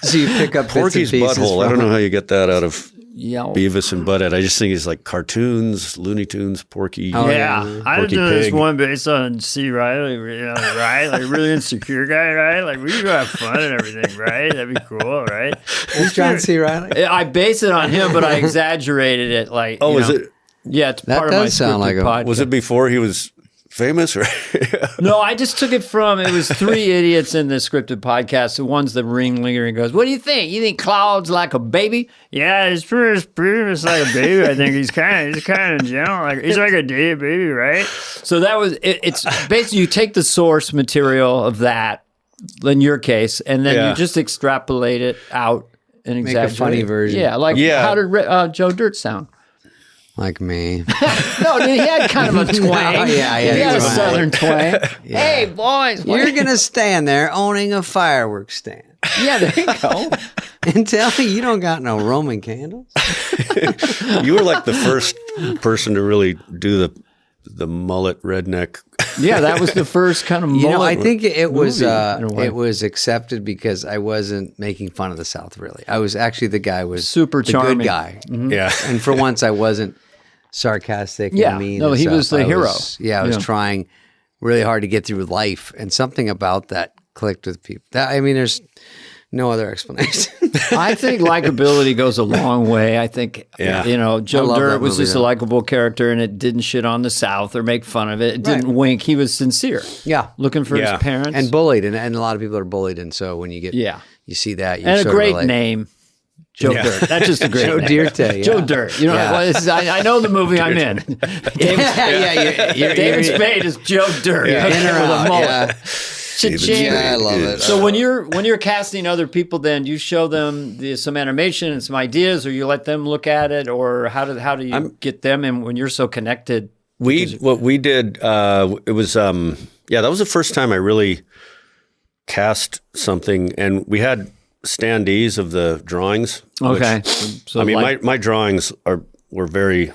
So you pick up Porky's bits and pieces butthole. I from don't know it. how you get that out of Yeah. Beavis and Butthead. I just think it's like cartoons, Looney Tunes, Porky. Oh, Yeah, I Porky did this Pig. one based on C. Riley, right? Like really insecure guy, right? Like we could have fun and everything, right? That'd be cool, right? Who's John C. Reilly? I base it on him, but I exaggerated it. Like, Oh, you is know. it? Yeah, it's That part of my does sound like scripted podcast. Was it before he was famous? Or No, I just took it from, it was 3 idiots in the scripted podcast. The one's the ringleader and goes, what do you think? You think Claude's like a baby? Yeah, he's pretty much like a baby. I think he's kind of gentle. Like, he's like a dead baby, right? So that was, it's basically you take the source material of that, in your case, and then Yeah. you just extrapolate it out and Make a exaggerate. funny version. Yeah, like Yeah. how did Joe Dirt sound? Like me. No, he had kind of a twang. yeah, he had a twang. southern twang. Hey, boys. You're going to stand there owning a fireworks stand Yeah, there you go. and tell me you don't got no Roman candles? you were like the first person to really do the mullet redneck Yeah, that was the first kind of You know, mullet I think it was movie, in a way. it was accepted because I wasn't making fun of the South. Really, I was actually the guy was Super the charming. good guy, Yeah. and for once I wasn't sarcastic Yeah. and mean. No, and he was stuff. the hero. I was Yeah. trying really hard to get through life, and something about that clicked with people. I mean, there's no other explanation. I think likability goes a long way. I think, Yeah. you know, I Joe love Dirt that was movie, just a though. likable character, and it didn't shit on the South or make fun of it. It didn't Right. wink. He was sincere. Yeah. Looking for Yeah. his parents. And bullied, and a lot of people are bullied, and so when you get Yeah. you see that, you And a sort of great relate. name. Joe Yeah. Dirt. That's just a great Joe name. Dirt, yeah. Joe Dirt. You know, Yeah. well, this is, I know the movie I'm in. David Spade is Joe Dirt. Yeah, Okay, in or with a out, mullet. yeah. Cha-ching. Yeah, I love it. So when you're casting other people, then you show them some animation and some ideas, or you let them look at it, or how do you get them? And when you're so connected, What we did, it was that was the first time I really cast something, and we had standees of the drawings. okay. Which, So I mean, like, my drawings were very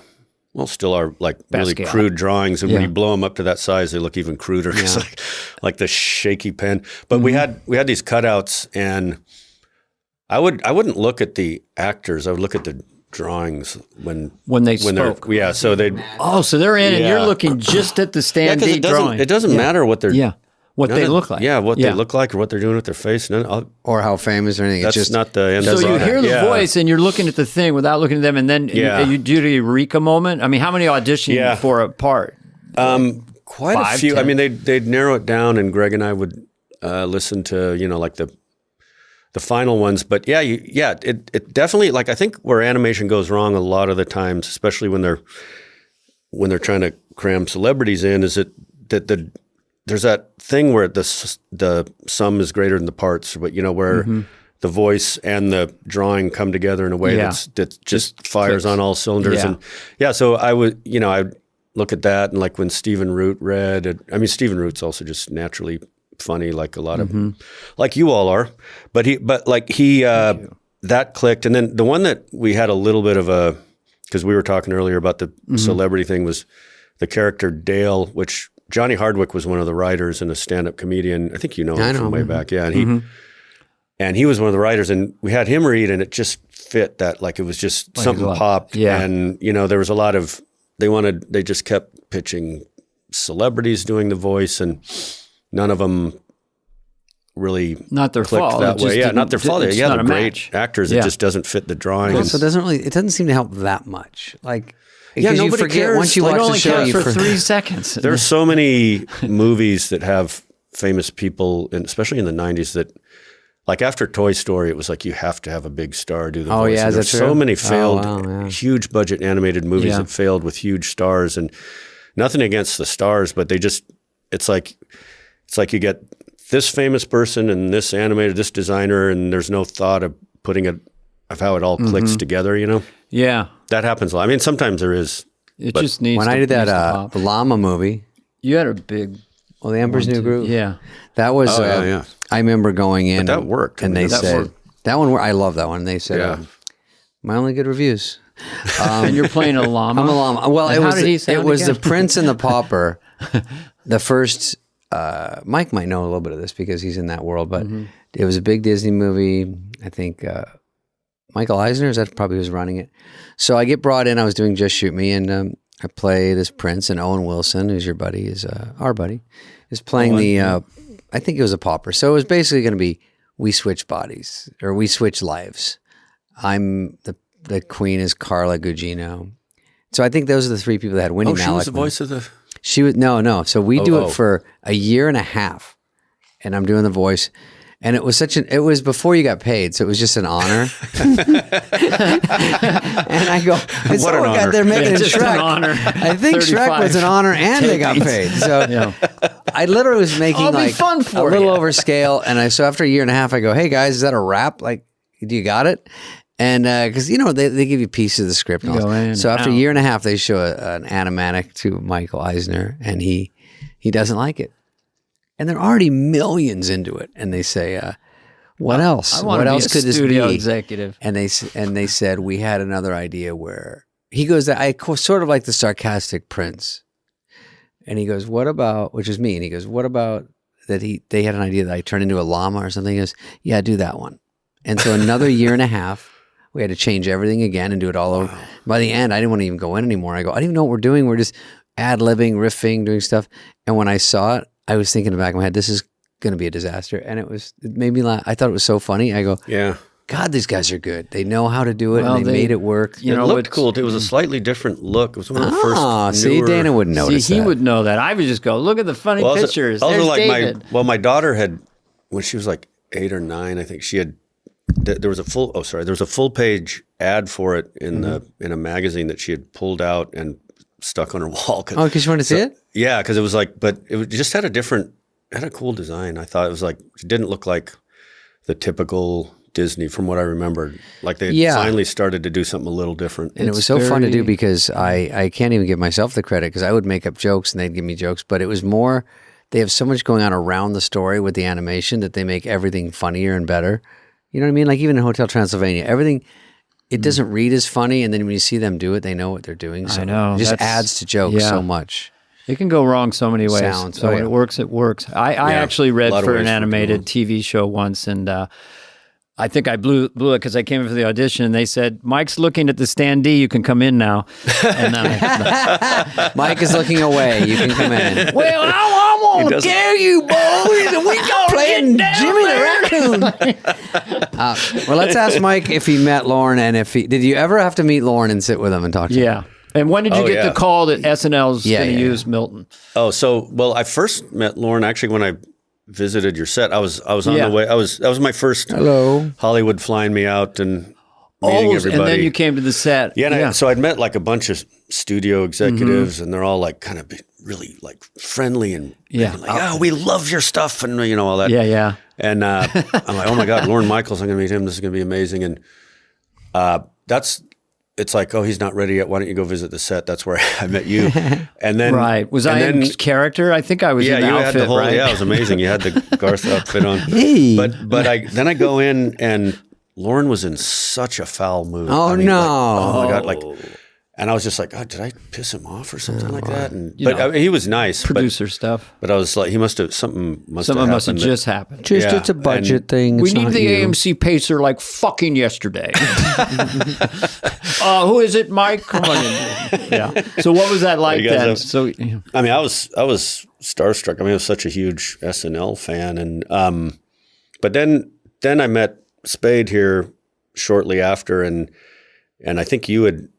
still are like really Basquiat. crude drawings, and when Yeah. you blow them up to that size, they look even cruder. It's like the shaky pen. But we had these cutouts, and I wouldn't look at the actors. I would look at the drawings when they they're spoke. so they so they're in, and you're Yeah. looking just at the because standee drawing. it doesn't matter what they're What none they of- look like. what they look like or what they're doing with their face. Or how famous or anything. That's It's just not the end. So of you it. hear the Yeah. voice, and you're looking at the thing without looking at them, and then Yeah. you do the eureka moment. I mean, how many audition Yeah. for a part? Quite a 5, few. 10? I mean, they'd narrow it down, and Greg and I would listen to like the final ones. But it definitely, like, I think where animation goes wrong a lot of the times, especially when they're trying to cram celebrities in, is that there's that thing where the sum is greater than the parts, but where the voice and the drawing come together in a way that just fires clicks. on all cylinders. Yeah. And so I would, I'd look at that, and like when Stephen Root read, Stephen Root's also just naturally funny, like a lot of, like you all are, but he that clicked. And then the one that we had a little bit of because we were talking earlier about the celebrity thing, was the character Dale, which Johnny Hardwick was one of the writers and a stand-up comedian. I think you know him from way back. Yeah. And he was one of the writers, and we had him read, and it just fit that, like, it was just Like something a lot. popped. Yeah. And, there was a lot of, they just kept pitching celebrities doing the voice, and none of them really Not their clicked fault. that It just way. Yeah, didn't- not their fault. it's Yeah, not they're a great match. actors. Yeah. It just doesn't fit the drawing. Also, it doesn't seem to help that much. Like, Yeah, because you nobody forget cares. once you Like, watch It the only show. counts You for for- 3 seconds. There's so many movies that have famous people, and especially in the 90s, that, like, after Toy Story, it was like you have to have a big star do the Oh, voice. yeah, And is there's that so true? many Oh, failed, wow, yeah. huge budget animated movies Yeah. that failed with huge stars, and nothing against the stars, but it's like you get this famous person and this animator, this designer, and there's no thought of of how it all clicks together. Yeah. That happens a lot. I mean, sometimes there is. It just needs when to, I did needs to that pop. llama movie, You had a big well, the Emperor's New Groove. Yeah. That was. Oh, yeah. I remember going in. But that worked. and I mean, they that said worked. that one. I love that one. They said, Yeah. "My only good reviews." And you're playing a llama. I'm a llama. Well, And it how was did he it sound was again? the Prince and the Pauper. The first. Mike might know a little bit of this because he's in that world, but it was a big Disney movie. I think Michael Eisner, is that probably who's running it? So I get brought in. I was doing Just Shoot Me, and I play this Prince, and Owen Wilson, who's your buddy, is our buddy, is playing I think it was a pauper. So it was basically going to be we switch bodies or we switch lives. I'm the queen is Carla Gugino. So I think those are the three people that had Winnie Oh, Malick. she was the voice of the. She was no. So we do oh. it for a year and a half, and I'm doing the voice, and it was it was before you got paid, so it was just an honor. And I go, it's What an God, honor. they're making Just Shrek. an honor. I think Shrek was an honor, and they got paid. So Yeah. I literally was making I'll be like fun a for little you. over scale, and so after a year and a half, I go, hey guys, is that a wrap? Like, do you got it? And because they give you pieces of the script. And all Go that. in, So after a out. year and a half, they show an animatic to Michael Eisner, and he doesn't like it. And there are already millions into it, and they say, "What else? I want What to be else a could this studio be?" executive. And they said we had another idea where he goes, "I sort of like the sarcastic Prince." And he goes, what about, which is me. And he goes, what about that they had an idea that I turn into a llama or something. He goes, yeah, do that one. And so another year and a half, we had to change everything again and do it all over. By the end, I didn't want to even go in anymore. I go, I don't even know what we're doing. We're just ad-libbing, riffing, doing stuff. And when I saw it, I was thinking in the back of my head, this is going to be a disaster. And it made me laugh. I thought it was so funny. I go, yeah. God, these guys are good. They know how to do it, and they made it work. It looked cool. It was a slightly different look. It was one of the first newer... See, Dana wouldn't notice he would know that. I would just go, look at the funny pictures. Also, There's like David. my daughter had, when she was like 8 or 9, I think she had, there was a full page ad for it in a magazine that she had pulled out and stuck on her wall. Because you wanted to see it? Yeah, because it was like, but it just had a cool design. I thought it was like, it didn't look like the typical Disney from what I remembered. Like they finally started to do something a little different. And it was so fun to do because I can't even give myself the credit because I would make up jokes and they'd give me jokes, but it was more, they have so much going on around the story with the animation that they make everything funnier and better. You know what I mean? Like even in Hotel Transylvania, everything, it doesn't read as funny, and then when you see them do it, they know what they're doing. So I know. It just adds to jokes so much. It can go wrong so many ways. So when it works, it works. I actually read for an animated TV show once, and I think I blew it because I came in for the audition, and they said, Mike's looking at the standee, you can come in now. And Mike is looking away, you can come in. Well, I won't tell you, boys, we gotta playing get down Jimmy there. the Raccoon. Well, let's ask Mike if he met Lauren, and did you ever have to meet Lauren and sit with him and talk to him? Yeah. And when did you get the call that SNL's going to use Milton? Oh, well, I first met Lauren actually when I visited your set. I was on the way. That was my first Hollywood flying me out and meeting everybody. And then you came to the set. Yeah, so I'd met like a bunch of studio executives, and they're all like kind of really like friendly and like, oh, we love your stuff and all that. Yeah. And I'm like, oh my God, Lorne Michaels, I'm going to meet him. This is going to be amazing. And it's like, oh, he's not ready yet. Why don't you go visit the set? That's where I met you. And then was I in character? I think I was in the outfit, had the whole, right? Yeah, it was amazing. You had the Garth outfit on. Hey. But I go in and Lauren was in such a foul mood. Oh, no. Oh my God. And I was just like, oh, did I piss him off or something like that? And he was nice. Producer stuff. But I was like, something must have just happened. It's a budget thing. We need the AMC pacer like fucking yesterday. Who is it, Mike? Come on in. Yeah. So what was that like then? I mean, I was starstruck. I mean, I was such a huge SNL fan, and but then I met Spade here shortly after, and I think you had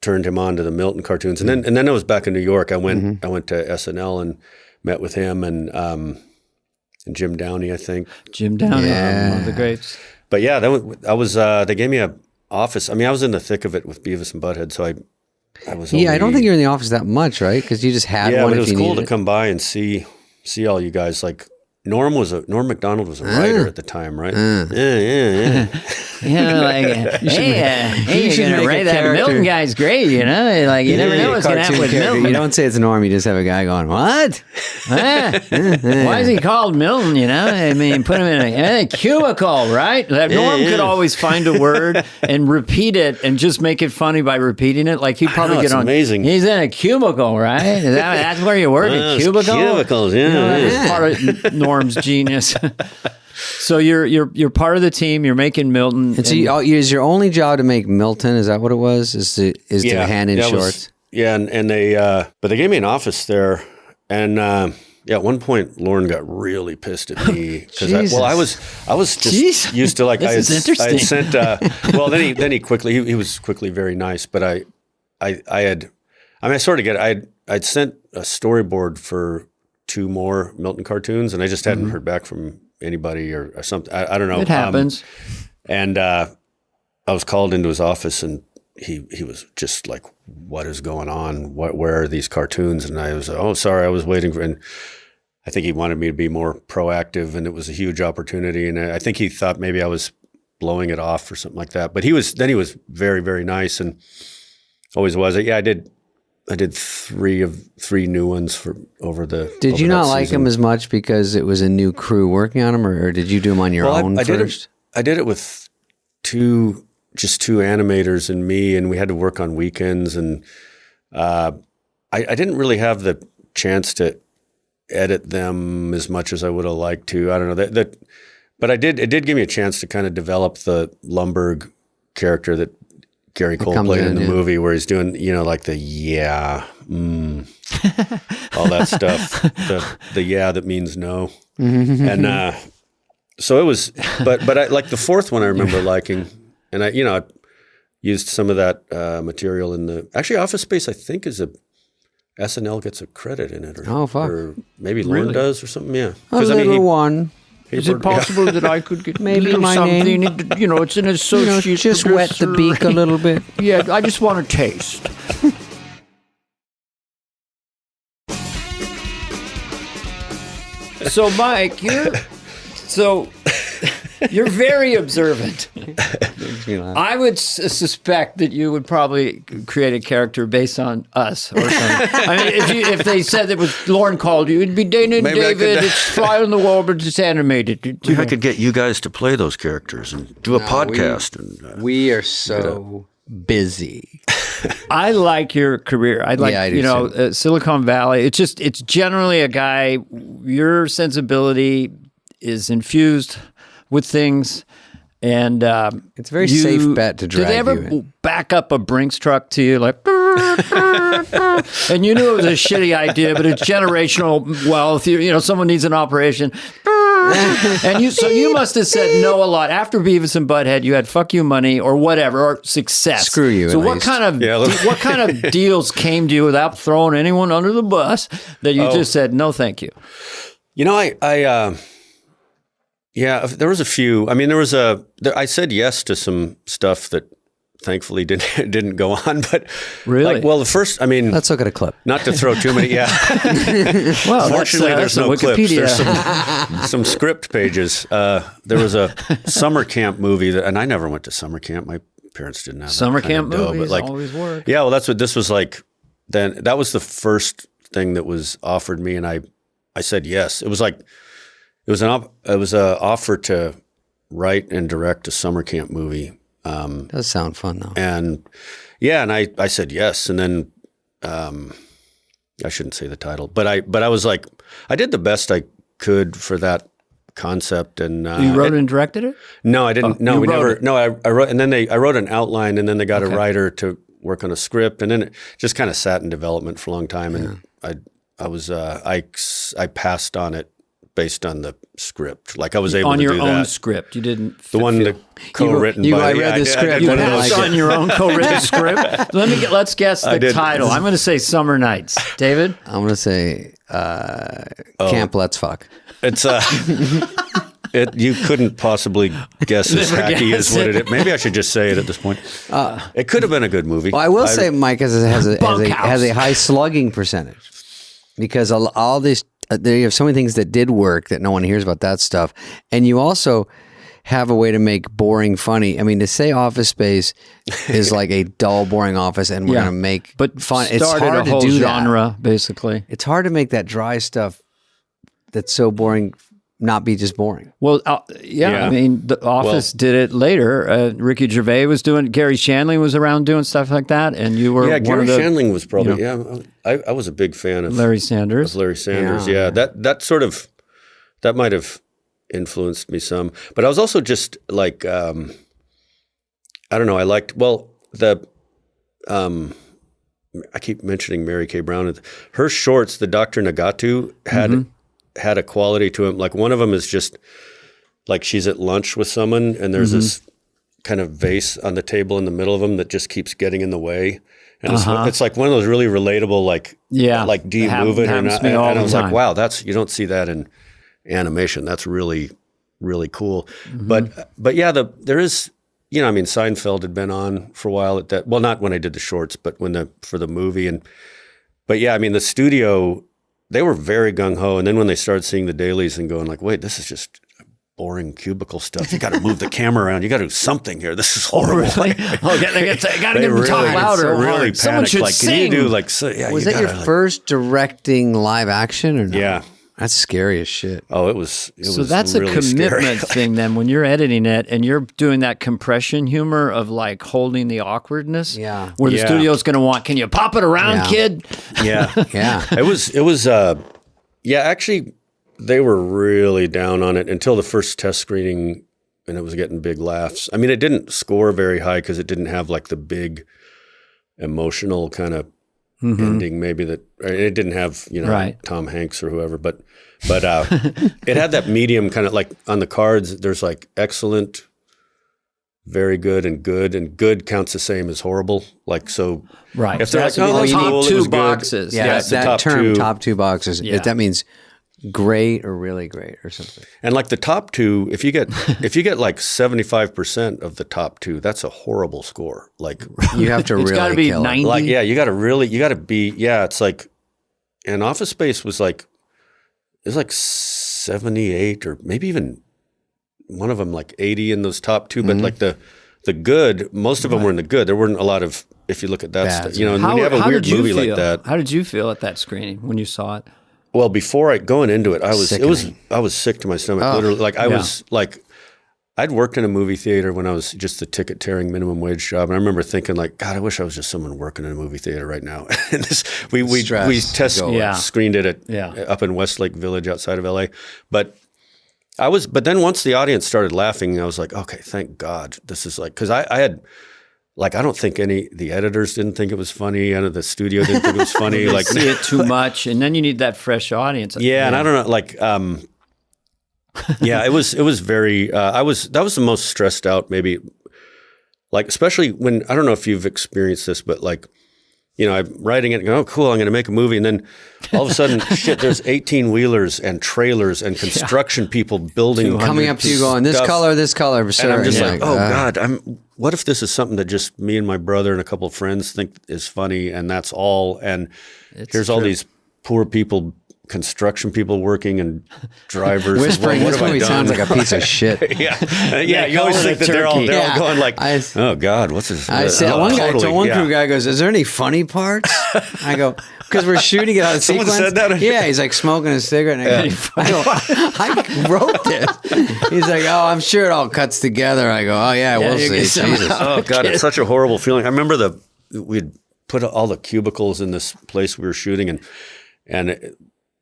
turned him on to the Milton cartoons, and then I was back in New York. I went to SNL and met with him and Jim Downey, I think. Jim Downey, one of the greats. But yeah, I was. They gave me an office. I mean, I was in the thick of it with Beavis and Butthead, so I was. I don't think you're in the office that much, right? Because you just had one. Yeah, but it was cool to come by and see all you guys. Like Norm Macdonald was a writer at the time, right? Yeah. Hey, you're gonna write that Milton guy's great, Like you never know what's gonna happen with Milton. You don't say it's Norm. You just have a guy going, "What? Why is he called Milton?" I mean, put him in a cubicle, right? Norm could always find a word and repeat it and just make it funny by repeating it. Like he'd probably get on. Amazing. He's in a cubicle, right? That's where you work, a cubicle. Cubicles, That's part of Norm's genius. So you're part of the team. You're making Milton. And so is your only job to make Milton? Is that what it was? Is to hand in shorts? And they but they gave me an office there, and at one point Lauren got really pissed at me because I was just used to like this is interesting. I had sent then he was quickly very nice, but I sort of get it. I'd sent a storyboard for 2 more Milton cartoons, and I just hadn't heard back from anybody or something. I don't know. It happens. And I was called into his office, and he was just like, "What is going on? Where are these cartoons?" And I was, "Oh, sorry, I was waiting for." And I think he wanted me to be more proactive, and it was a huge opportunity. And I think he thought maybe I was blowing it off or something like that. But he was very, very nice, and always was. Yeah, I did 3 new ones for over the. Did you not like them as much because it was a new crew working on them, or did you do them on your own first? I did it with just two animators and me, and we had to work on weekends, and I didn't really have the chance to edit them as much as I would have liked to. I don't know but it did give me a chance to kind of develop the Lumbergh character that Gary Cole played in the movie, where he's doing, like the all that stuff, the that means no. And so it was, but I like the fourth one I remember liking, and I used some of that material in actually Office Space, I think, is SNL gets a credit in it, or maybe Lorne does or something. Yeah, a little one. Is it possible that I could get maybe my something? name? It's an associate. Just wet the beak a little bit. Yeah, I just want a taste. So, Mike, you're very observant. I would suspect that you would probably create a character based on us or something. I mean, if they said that was Lorne called you, it'd be Dana and David. It's fly on the wall, but it's animated. I could get you guys to play those characters and do a podcast. We are so busy. I like your career. I like, Silicon Valley. It's generally a guy, your sensibility is infused with things, and it's a very safe bet to drag you. Did they ever back up a Brinks truck to you, like, and you knew it was a shitty idea, but it's generational wealth. Someone needs an operation. And you must have said no a lot. After Beavis and Butthead, you had fuck you money or whatever, or success. Screw you. So what kind of deals came to you without throwing anyone under the bus that you just said no, thank you? There was a few. I mean, I said yes to some stuff that thankfully didn't go on, but really, the first, I mean, let's look at a clip. Not to throw too many. Yeah. Well, fortunately, there's no clips. There's some script pages. There was a summer camp movie and I never went to summer camp. My parents didn't have summer camp movies. Always work. Yeah, well, that's what this was like. Then that was the first thing that was offered me, and I said yes. It was like it was an offer to write and direct a summer camp movie. Does sound fun though. And I said yes, and then I shouldn't say the title, but I was like, I did the best I could for that concept. And you wrote and directed it? No, I didn't. No, we never. It. No, I wrote, and then I wrote an outline, and then they got a writer to work on a script, and then it just kind of sat in development for a long time. And I passed on it based on the script. Like I was able to do that. On your own script. You didn't. The one that co-written by me. I read the script. You passed on your own co-written script. Let's guess the title. I'm going to say Summer Nights. David? I'm going to say Camp Let's Fuck. It's you couldn't possibly guess as hacky as what it is. Maybe I should just say it at this point. It could have been a good movie. Well, I will say Mike has a high slugging percentage because all this. You have so many things that did work that no one hears about that stuff. And you also have a way to make boring funny. I mean, to say Office Space is like a dull, boring office and we're going to make fun. It's hard to do genre, basically. It's hard to make that dry stuff that's so boring not be just boring. Well, I mean, The Office did it later. Ricky Gervais was doing it. Gary Shandling was around doing stuff like that, and you were Gary Shandling was probably I was a big fan of Larry Sanders. That sort of that might have influenced me some, but I was also just like I don't know. I liked I keep mentioning Mary Kay Brown. Her shorts, the Dr. Nagatu had a quality to him. Like one of them is just like she's at lunch with someone and there's this kind of vase on the table in the middle of them that just keeps getting in the way. And it's like one of those really relatable, like do you move it or not? And I was like, wow, you don't see that in animation. That's really, really cool. But yeah, there is, I mean, Seinfeld had been on for a while at that. Well, not when I did the shorts, but for the movie. But yeah, I mean, the studio, they were very gung-ho. And then when they started seeing the dailies and going like, wait, this is just boring cubicle stuff. You got to move the camera around. You got to do something here. This is horrible. Really? Got to get them to talk louder. Really Someone panicked. should like, sing. Can you do like? So, yeah, was that your first directing live action or not? Yeah. That's scary as shit. Oh, it was. So that's really a commitment scary. thing then when you're editing it and you're doing that compression humor of like holding the awkwardness. Yeah. Where the Yeah. studio's going to want, can you pop it around, Yeah. kid? Yeah, Yeah. it was. Yeah, actually, they were really down on it until the first test screening, and it was getting big laughs. I mean, it didn't score very high because it didn't have like the big emotional kind of ending. Maybe that it didn't have Right. Tom Hanks or whoever, but it had that medium kind of like on the cards. There's like excellent, very good, and good counts the same as horrible. Like so, Right. if they're like, So oh, the that's cool, top it two was good. boxes. Yeah, it's the that top term, two. top two boxes. Yeah. That means great or really great or something. And like the top two, if you get like 75% of the top two, that's a horrible score. Like You have to It's really got to be kill 90. it. like you got to be it's like, and Office Space was like, it was like 78 or maybe even one of them like 80 in those top two, but like the good, most of them were in the good. There weren't a lot of, if you look at that Bad. stuff, and when you have a weird did you movie feel? like that. How did you feel at that screening when you saw it? Well, before going into it, I was Sickening. I was sick to my stomach. Literally, like I was like, I'd worked in a movie theater when I was just the ticket tearing minimum wage job, and I remember thinking like, God, I wish I was just someone working in a movie theater right now. And we Stress test going. Yeah. screened it up in Westlake Village outside of LA, but then once the audience started laughing, I was like, okay, thank God, this is like because I had. Like, I don't think the editors didn't think it was funny. The studio didn't think it was funny. You Like, see it too much, and then you need that fresh audience. yeah, and I don't know, like, yeah, it was very. That was the most stressed out, maybe. Like, especially when I don't know if you've experienced this, but like, I'm writing it and going, oh, cool, I'm going to make a movie, and then all of a sudden, shit, there's 18-wheelers and trailers and construction people building, Coming up to you going, this stuff. color, sir. And I'm just you're like, oh God, what if this is something that just me and my brother and a couple of friends think is funny, and that's all? And here's all these poor people, construction people working, and drivers. Whispering, What this have I movie done? sounds like a piece of shit. yeah. You always call think it a that they're all turkey. all going like, oh God, what's this? I said, Oh, one guy totally, told one yeah. crew guy goes, is there any funny parts? I go, because we're shooting it out of Someone sequence. said that? Yeah, he's like smoking a cigarette. And I go, I wrote this. He's like, oh, I'm sure it all cuts together. I go, oh yeah, we'll you see. get Jesus. Oh God, it's such a horrible feeling. I remember we'd put all the cubicles in this place we were shooting, and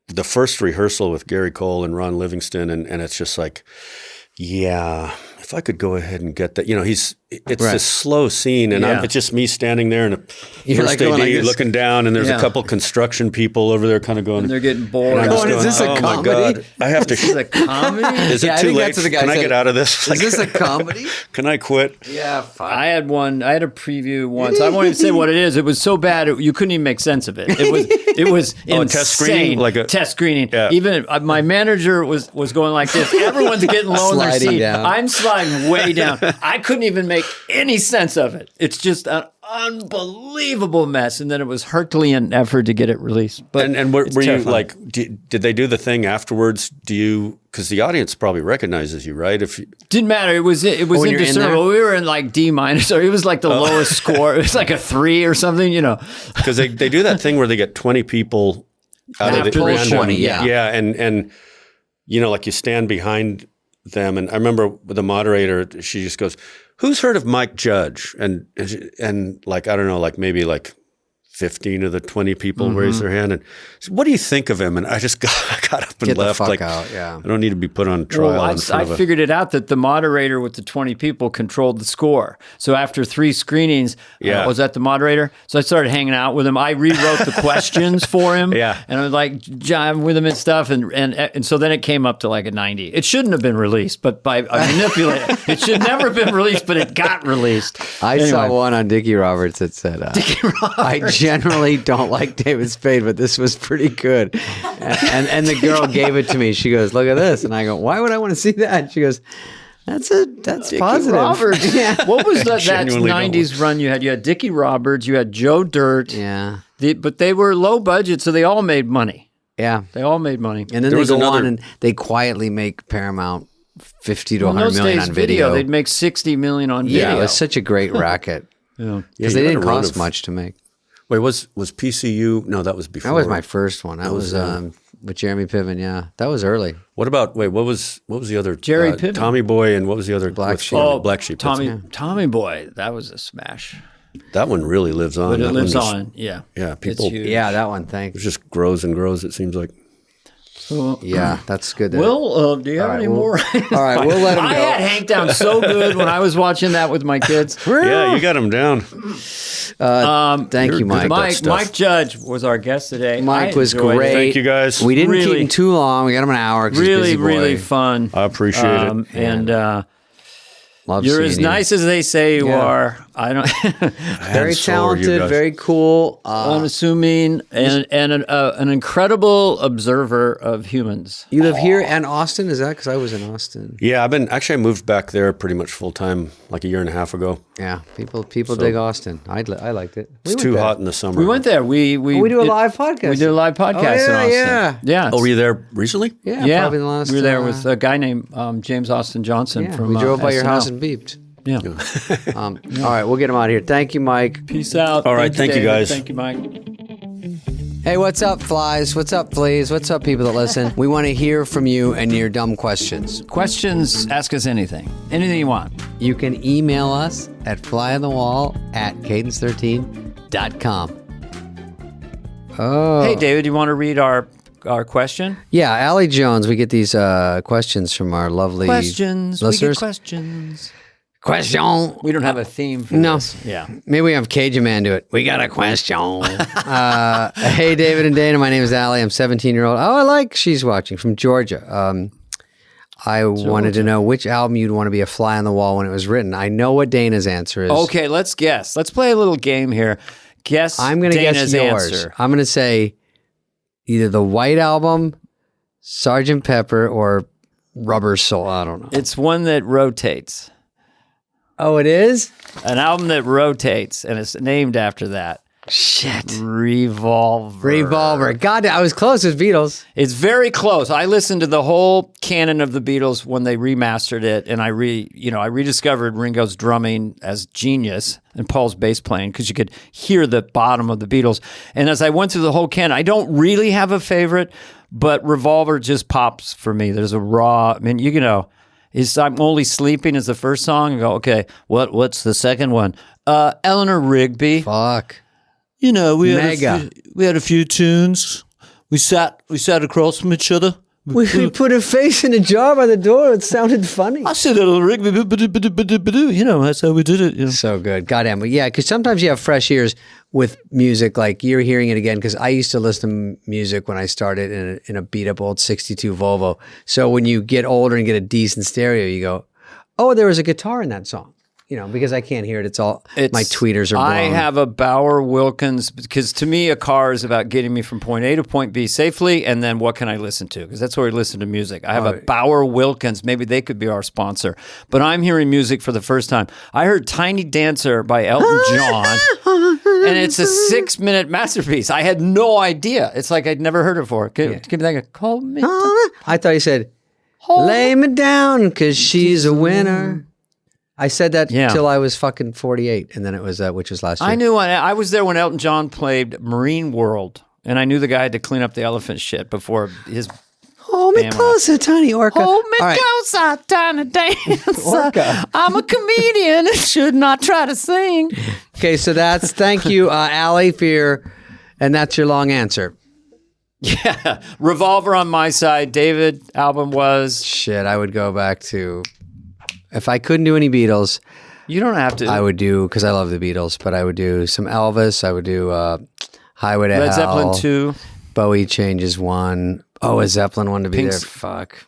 the first rehearsal with Gary Cole and Ron Livingston, and it's just like, yeah, if I could go ahead and get that, it's Right. this slow scene, and Yeah. it's just me standing there and a You're first like going AD like this. looking down, and there's Yeah. a couple construction people over there kind of going, And they're getting bored. and I'm just Going, is this a oh comedy? my God, I have to. This is a comedy? Is it Yeah, I too think late? that's what the guy Can I said. get out of this? Is this a comedy? Can I quit? Yeah, fine. I had a preview once. I won't even say what it is. It was so bad you couldn't even make sense of it. It was Oh, a insane. test screening? Like a- test screening. Yeah. Even my manager was going like this. Everyone's getting low in their Sliding seat. down. I'm sliding way down. I couldn't even make any sense of it. It's just an unbelievable mess. And then it was Herculean effort to get it released. But And were it's you terrifying. like, did they do the thing afterwards? Because the audience probably recognizes you, right? If you, Didn't matter. It was when you're in indiscernible. We were in like D minus, or it was like the lowest score. It was like a 3 or something. because they do that thing where they get 20 people out of After the the random, 20, yeah. and like you stand behind them, and I remember the moderator, she just goes, "Who's heard of Mike Judge?" And like, I don't know, like maybe like 15 of the 20 people raised their hand, and said, "What do you think of him?" And I just got up and Get the left. fuck like, out, yeah. I don't need to be put on trial Well, in front I of a. figured it out that the moderator with the 20 people controlled the score. So after 3 screenings, Yeah. was that the moderator? So I started hanging out with him. I rewrote the questions for him. Yeah. And I was like jiving with him and stuff. And so then it came up to like a 90. It shouldn't have been released, but I manipulated it. Should never have been released, but it got released. I saw Anyway. one on Dickie Roberts that said, I generally don't like David Spade, but this was pretty good. And the girl gave it to me. She goes, look at this. And I go, why would I want to see that? She goes, that's positive. Roberts. Yeah. What was that Genuinely don't 90s run you had? You had Dickie Roberts, you had Joe Dirt. Yeah. But they were low budget, so they all made money. Yeah. They all made money. And then There they was go another- on and they quietly make Paramount 50 to In 100 those million days, on video. they'd make 60 million on video. Yeah, it was such a great racket. Yeah. Because you they had didn't a run cost of- much to make. Wait, was PCU? No, that was before. That was my first one. That was with Jeremy Piven. Yeah, that was early. What about what was the other Jerry Piven. Tommy Boy, and what was the other Black Sheep. Oh, Black Sheep. Tommy Boy, that was a smash. That one really lives on. But it That lives one just- on. Yeah. Yeah, It's people. huge. Yeah, that one. It Thanks. just grows and grows. It seems like. Yeah, that's good. Will, do you have All right, any we'll- more? all right, we'll let him I go. had Hank down so good when I was watching that with my kids. Yeah, you got him down. Thank you, Mike. Mike Judge was our guest today. Mike I was enjoyed it. great. Thank you, guys. We didn't keep Really- him too long. We got him an hour. 'cause he's a Really, busy boy. really fun. I appreciate it. And Love you're seeing as you. nice as they say you Yeah. are. I don't. Very And so are you talented, guys. very cool. unassuming, and an incredible observer of humans. You live here and Austin? Is that because I was in Austin? Yeah, I moved back there pretty much full time like a year and a half ago. Yeah, people dig Austin. I liked it. It's too hot in the summer. We went there. We do a live podcast. We did a live podcast in Austin. Yeah. Oh, were you there recently? Yeah, Yeah, probably the last. we were there with a guy named James Austin Johnson Yeah, from. we drove by your SNL. house and beeped. Yeah. All right, we'll get him out of here. Thank you, Mike. Peace out. All right, thank you, David. guys. Thank you, Mike. Hey, what's up, flies? What's up, fleas? What's up, people that listen? We want to hear from you and your dumb questions. Questions? Ask us anything. Anything you want. You can email us at flyonthewall@cadence13.com. Oh. Hey, David, you want to read our question? Yeah, Allie Jones, we get these questions from our lovely Questions. We listeners. get questions. Question. We don't have a theme for No. this. Yeah. Maybe we have Cajun Man do it. We got a question. Hey, David and Dana. My name is Allie. I'm 17-year-old. Oh, I like she's watching from Georgia. I wanted to know which album you'd want to be a fly on the wall when it was written. I know what Dana's answer is. Okay, let's guess. Let's play a little game here. Guess I'm going to guess Dana's yours. answer. I'm going to say either the White Album, Sgt. Pepper, or Rubber Soul. I don't know. It's one that rotates. Oh, it is? An album that rotates, and it's named after that. Shit. Revolver. God, I was close. It was Beatles. It's very close. I listened to the whole canon of the Beatles when they remastered it, and I rediscovered Ringo's drumming as genius and Paul's bass playing because you could hear the bottom of the Beatles. And as I went through the whole canon, I don't really have a favorite, but Revolver just pops for me. There's a raw. I mean, is I'm Only Sleeping is the first song. I go, okay, what's the second one? Eleanor Rigby. Fuck. We Mega. had a few tunes. We sat across from each other. We put a face in a jar by the door. It sounded funny. I said Eleanor Rigby, that's how we did it. So good. Goddamn. But yeah, because sometimes you have fresh ears with music. Like you're hearing it again because I used to listen to music when I started in a beat up old 62 Volvo. So when you get older and get a decent stereo, you go, oh, there was a guitar in that song. Because I can't hear it. It's all my tweeters are blown. I have a Bauer Wilkins because to me a car is about getting me from point A to point B safely, and then what can I listen to? Because that's where we listen to music. I have a Bauer Wilkins. Maybe they could be our sponsor. But I'm hearing music for the first time. I heard Tiny Dancer by Elton John, and it's a 6-minute masterpiece. I had no idea. It's like I'd never heard it before. Give me that. Call me. I thought you said, lay me down because she's a winner. I said that till I was fucking 48, and then it was which was last year. I knew I was there when Elton John played Marine World, and I knew the guy had to clean up the elephant shit before his. Hold me closer, tiny orca. Hold me closer, tiny dancer. Orca. I'm a comedian and should not try to sing. Okay, so thank you, Allie, and that's your long answer. Yeah, Revolver on my side. David album was. Shit, I would go back to. If I couldn't do any Beatles, You don't have to. I would do, because I love the Beatles, but I would do some Elvis. I would do Highway to Hell. Led Zeppelin 2. Bowie Changes 1. Oh, a Zeppelin one to be Pink's- there. Fuck.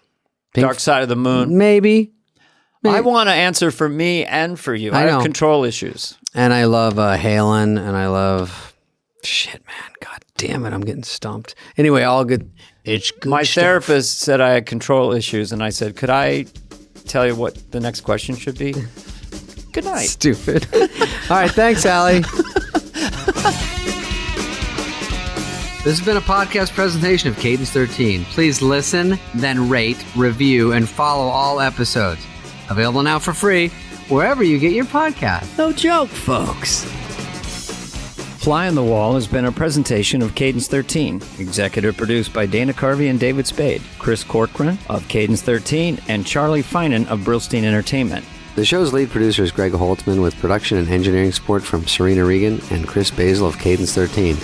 Dark Side of the Moon. Maybe. I want to answer for me and for you. I know. have control issues. And I love Halen, and I love... Shit, man. God damn it. I'm getting stumped. Anyway, all good. It's good My stuff. therapist said I had control issues, and I said, could I tell you what the next question should be? Good night. Stupid. All right. Thanks, Allie. This has been a podcast presentation of Cadence 13. Please listen, then rate, review, and follow all episodes. Available now for free wherever you get your podcast. No joke, folks. Fly on the Wall has been a presentation of Cadence 13, executive produced by Dana Carvey and David Spade, Chris Corcoran of Cadence 13, and Charlie Finan of Brillstein Entertainment. The show's lead producer is Greg Holtzman, with production and engineering support from Serena Regan and Chris Basil of Cadence 13.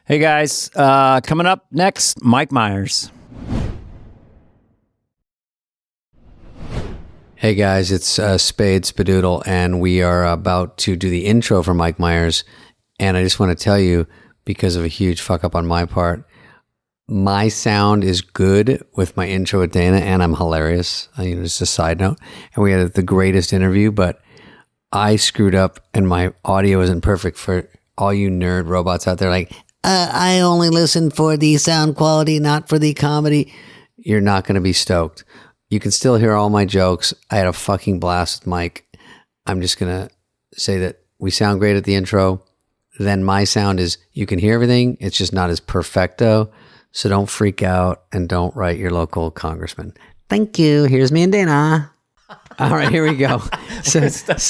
Hey guys, coming up next, Mike Myers. Hey guys, it's Spade Spadoodle, and we are about to do the intro for Mike Myers. And I just want to tell you, because of a huge fuck up on my part, my sound is good with my intro with Dana, and I'm hilarious. Just a side note. And we had the greatest interview, but I screwed up, and my audio isn't perfect. For all you nerd robots out there, like, I only listen for the sound quality, not for the comedy. You're not going to be stoked. You can still hear all my jokes. I had a fucking blast with Mike. I'm just going to say that we sound great at the intro. Then my sound is, you can hear everything. It's just not as perfecto. So don't freak out, and don't write your local congressman. Thank you. Here's me and Dana. All right, here we go. So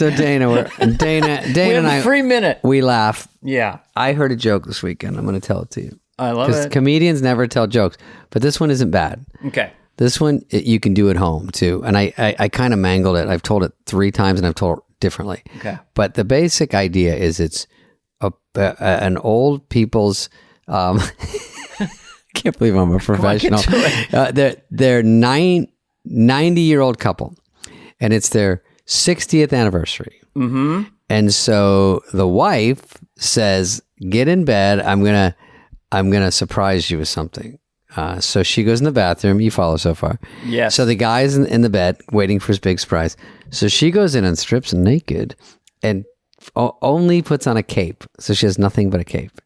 Dana and I, 3 minutes. we laugh. Yeah. I heard a joke this weekend. I'm going to tell it to you. I love Because it. comedians never tell jokes, but this one isn't bad. Okay. This one, you can do at home too. And I kind of mangled it. I've told it 3 times, and I've told it differently. Okay. But the basic idea is it's an old people's, can't believe I'm a professional. They're 90-year-old couple, and it's their 60th anniversary. Mm-hmm. And so the wife says, "Get in bed. I'm gonna surprise you with something." So she goes in the bathroom. You follow so far? Yes. So the guy's in the bed waiting for his big surprise. So she goes in and strips naked, and only puts on a cape. So she has nothing but a cape.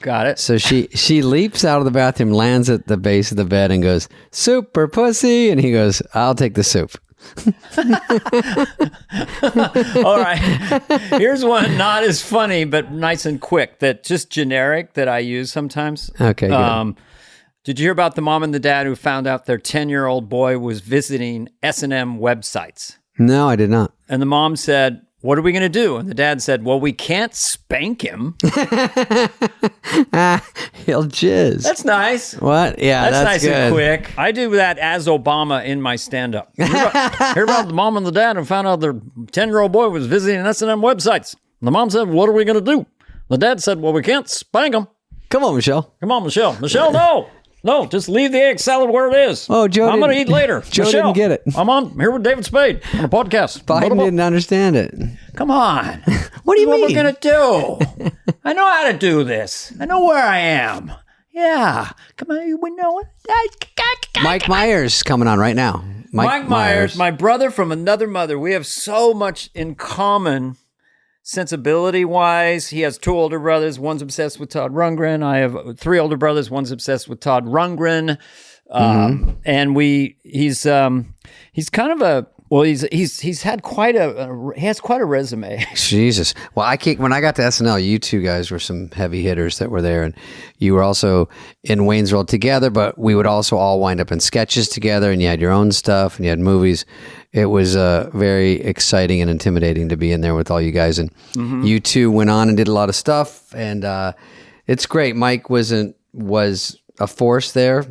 Got it. So she leaps out of the bathroom, lands at the base of the bed, and goes, "Super pussy." And he goes, "I'll take the soup." All right. Here's one not as funny, but nice and quick, that just generic, that I use sometimes. Okay, good. Did you hear about the mom and the dad who found out their 10-year-old boy was visiting S&M websites? No, I did not. And the mom said, "What are we going to do?" And the dad said, "Well, we can't spank him." He'll jizz. That's nice. What? Yeah, That's nice good. and quick. I do that as Obama in my stand-up. Hear about the mom and the dad who found out their 10-year-old boy was visiting S&M websites. And the mom said, "What are we going to do?" The dad said, "Well, we can't spank him." Come on, Michelle. Come on, Michelle. Michelle, no. No, just leave the egg salad where it is. Oh, Joe I'm going to didn't- eat later. Joe Michelle, didn't get it. I'm here with David Spade on a podcast. Biden didn't understand it. Come on. What do you What mean? we're going to do. I know how to do this. I know where I am. Yeah. Come on. We know it. Mike Myers coming on right now. Mike Myers, my brother from another mother. We have so much in common sensibility-wise. He has 2 older brothers. One's obsessed with Todd Rundgren. I have 3 older brothers. One's obsessed with Todd Rundgren. And he's kind of a, well, he's had quite he has quite a resume. Jesus. Well, when I got to SNL, you 2 guys were some heavy hitters that were there, and you were also in Wayne's World together, but we would also all wind up in sketches together, and you had your own stuff, and you had movies. It was very exciting and intimidating to be in there with all you guys, and you 2 went on and did a lot of stuff, and it's great. Mike was a force there,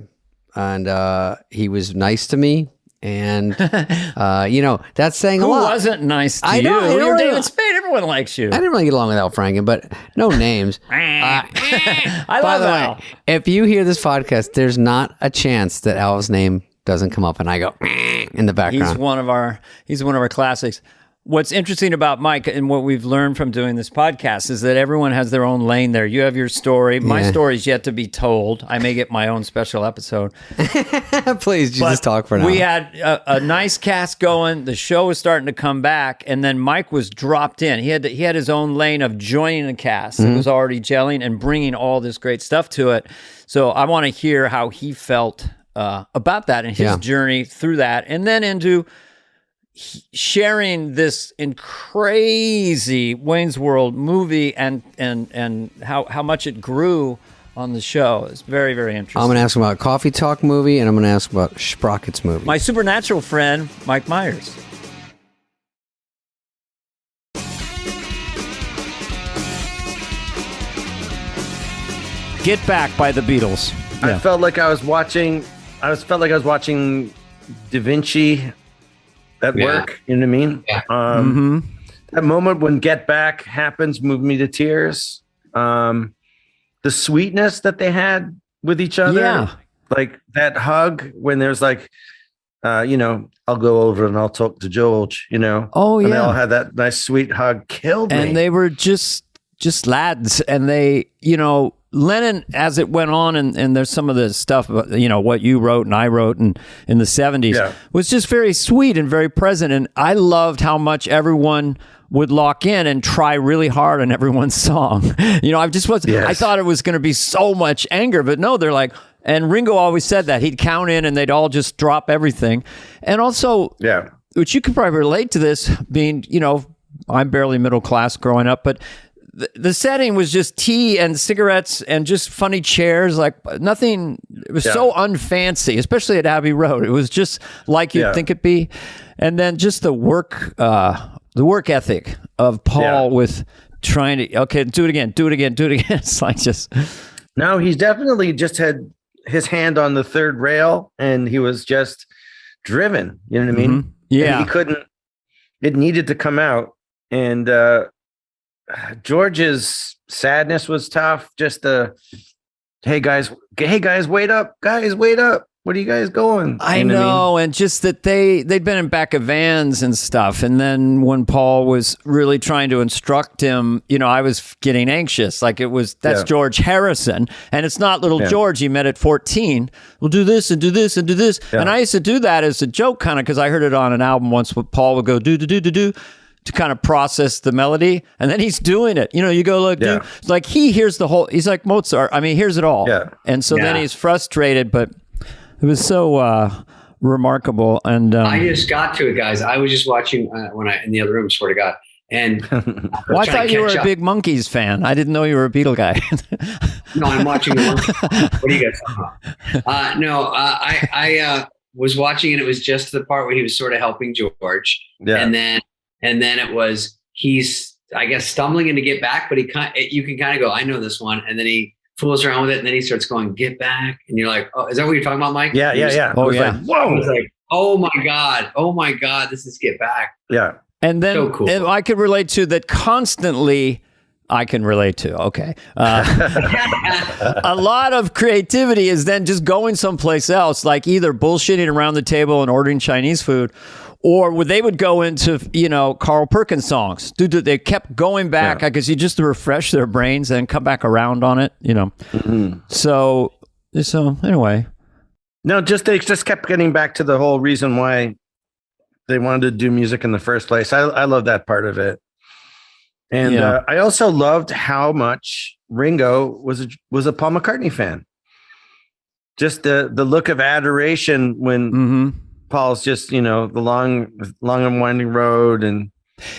and he was nice to me. And, that's saying a Who lot. wasn't nice to I you? know, You're I know. David Spade. Everyone likes you. I didn't really get along with Al Franken, but no names. I By love the Al. way, if you hear this podcast, there's not a chance that Al's name doesn't come up, and I go in the background. He's one of our classics. What's interesting about Mike and what we've learned from doing this podcast is that everyone has their own lane there. You have your story. My story's yet to be told. I may get my own special episode. Please, just talk for now. We had a nice cast going. The show was starting to come back, and then Mike was dropped in. He had his own lane of joining the cast. It was already gelling and bringing all this great stuff to it. So I want to hear how he felt about that and his journey through that, and then into sharing this crazy Wayne's World movie and how much it grew on the show. It's very, very interesting. I'm going to ask him about Coffee Talk movie, and I'm going to ask about Sprockets movie. My supernatural friend, Mike Myers. Get Back by the Beatles. I felt like I was watching. Da Vinci at work. You know what I mean? Yeah. That moment when Get Back happens moved me to tears. The sweetness that they had with each other, like that hug when there's like, I'll go over and I'll talk to George. Oh yeah, and they all had that nice sweet hug. Killed me. And they were just lads, and they, Lennon, as it went on, and there's some of the stuff, what you wrote and I wrote in the 70s, was just very sweet and very present. And I loved how much everyone would lock in and try really hard on everyone's song. I just wasn't, I thought it was going to be so much anger, but no, they're like, and Ringo always said that he'd count in and they'd all just drop everything. And also, which you could probably relate to this being, I'm barely middle class growing up, but the setting was just tea and cigarettes and just funny chairs, like nothing. It was so unfancy, especially at Abbey Road. It was just like you'd think it'd be. And then just the work ethic of Paul with trying to, do it again. It's like just. No, he's definitely just had his hand on the third rail and he was just driven. You know what I mean? Yeah. And he couldn't, it needed to come out. And, George's sadness was tough. Just hey guys, wait up, What are you guys going? I know, and just that they'd been in back of vans and stuff. And then when Paul was really trying to instruct him, I was getting anxious. Like that's George Harrison, and it's not little George he met at 14. We'll do this and do this and do this. And I used to do that as a joke, kind of, because I heard it on an album once. Where Paul would go do to kind of process the melody, and then he's doing it. You go look, dude. It's like he hears the whole. He's like Mozart. I mean, he hears it all. Yeah. And so then he's frustrated, but it was so remarkable. And I just got to it, guys. I was just watching when I in the other room. Swear to God. And I thought you were a big Monkees fan. I didn't know you were a Beatle guy. No, I'm watching the Monkees. What are you guys talking about? I was watching, and it was just the part where he was sort of helping George, and then it was he's, I guess, stumbling in to Get Back, but you can kind of go, I know this one, and then he fools around with it, and then he starts going Get Back, and you're like, oh, is that what you're talking about, Mike? Yeah. Oh yeah. Like, whoa! I was like, oh my god, this is Get Back. Yeah. And then so cool. And I could relate to that constantly. I can relate to. Okay. A lot of creativity is then just going someplace else, like either bullshitting around the table and ordering Chinese food, or they would go into, Carl Perkins songs. Dude, they kept going back because you just to refresh their brains and come back around on it, So anyway. No, they just kept getting back to the whole reason why they wanted to do music in the first place. I love that part of it. And I also loved how much Ringo was a Paul McCartney fan. Just the look of adoration when Paul's just, the long and winding road, and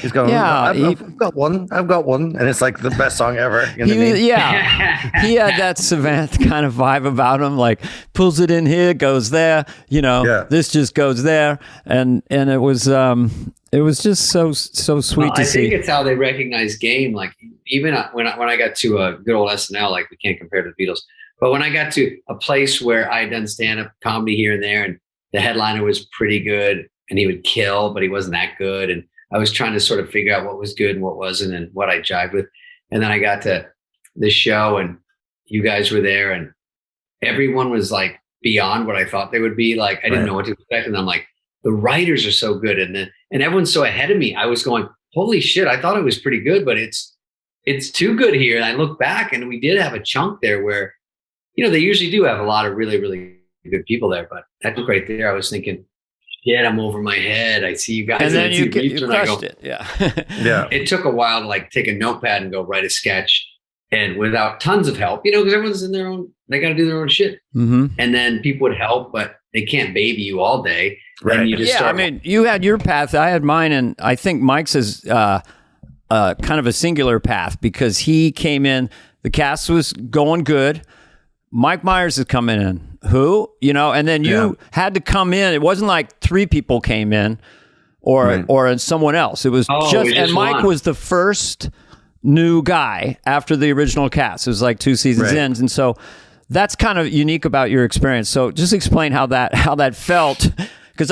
he's going, I've got one, and it's like the best song ever. You know what I mean? Yeah, he had that Savant kind of vibe about him, like pulls it in here, goes there, this just goes there, and it was just so sweet to see. I think it's how they recognize game. Like even when I got to a good old SNL, like we can't compare to the Beatles, but when I got to a place where I had done stand-up comedy here and there, and the headliner was pretty good, and he would kill, but he wasn't that good, and I was trying to sort of figure out what was good and what wasn't, and what I jived with. And then I got to the show, and you guys were there, and everyone was like beyond what I thought they would be. Like I didn't know what to expect, and I'm like, the writers are so good, and everyone's so ahead of me. I was going, holy shit! I thought it was pretty good, but it's too good here. And I look back, and we did have a chunk there where, they usually do have a lot of really, really good people there, but that look right there, I was thinking, shit, I'm over my head. I see you guys. And then you crushed it. Yeah. Yeah. It took a while to like take a notepad and go write a sketch, and without tons of help, because everyone's in their own, they got to do their own shit. Mm-hmm. And then people would help, but they can't baby you all day. Right. And you just start. I mean, you had your path, I had mine, and I think Mike's is kind of a singular path, because he came in, the cast was going good. Mike Myers is coming in. Who? And then you had to come in. It wasn't like 3 people came in or someone else. It was and Mike was the first new guy after the original cast. It was like 2 seasons in. And so that's kind of unique about your experience. So just explain how that felt. Because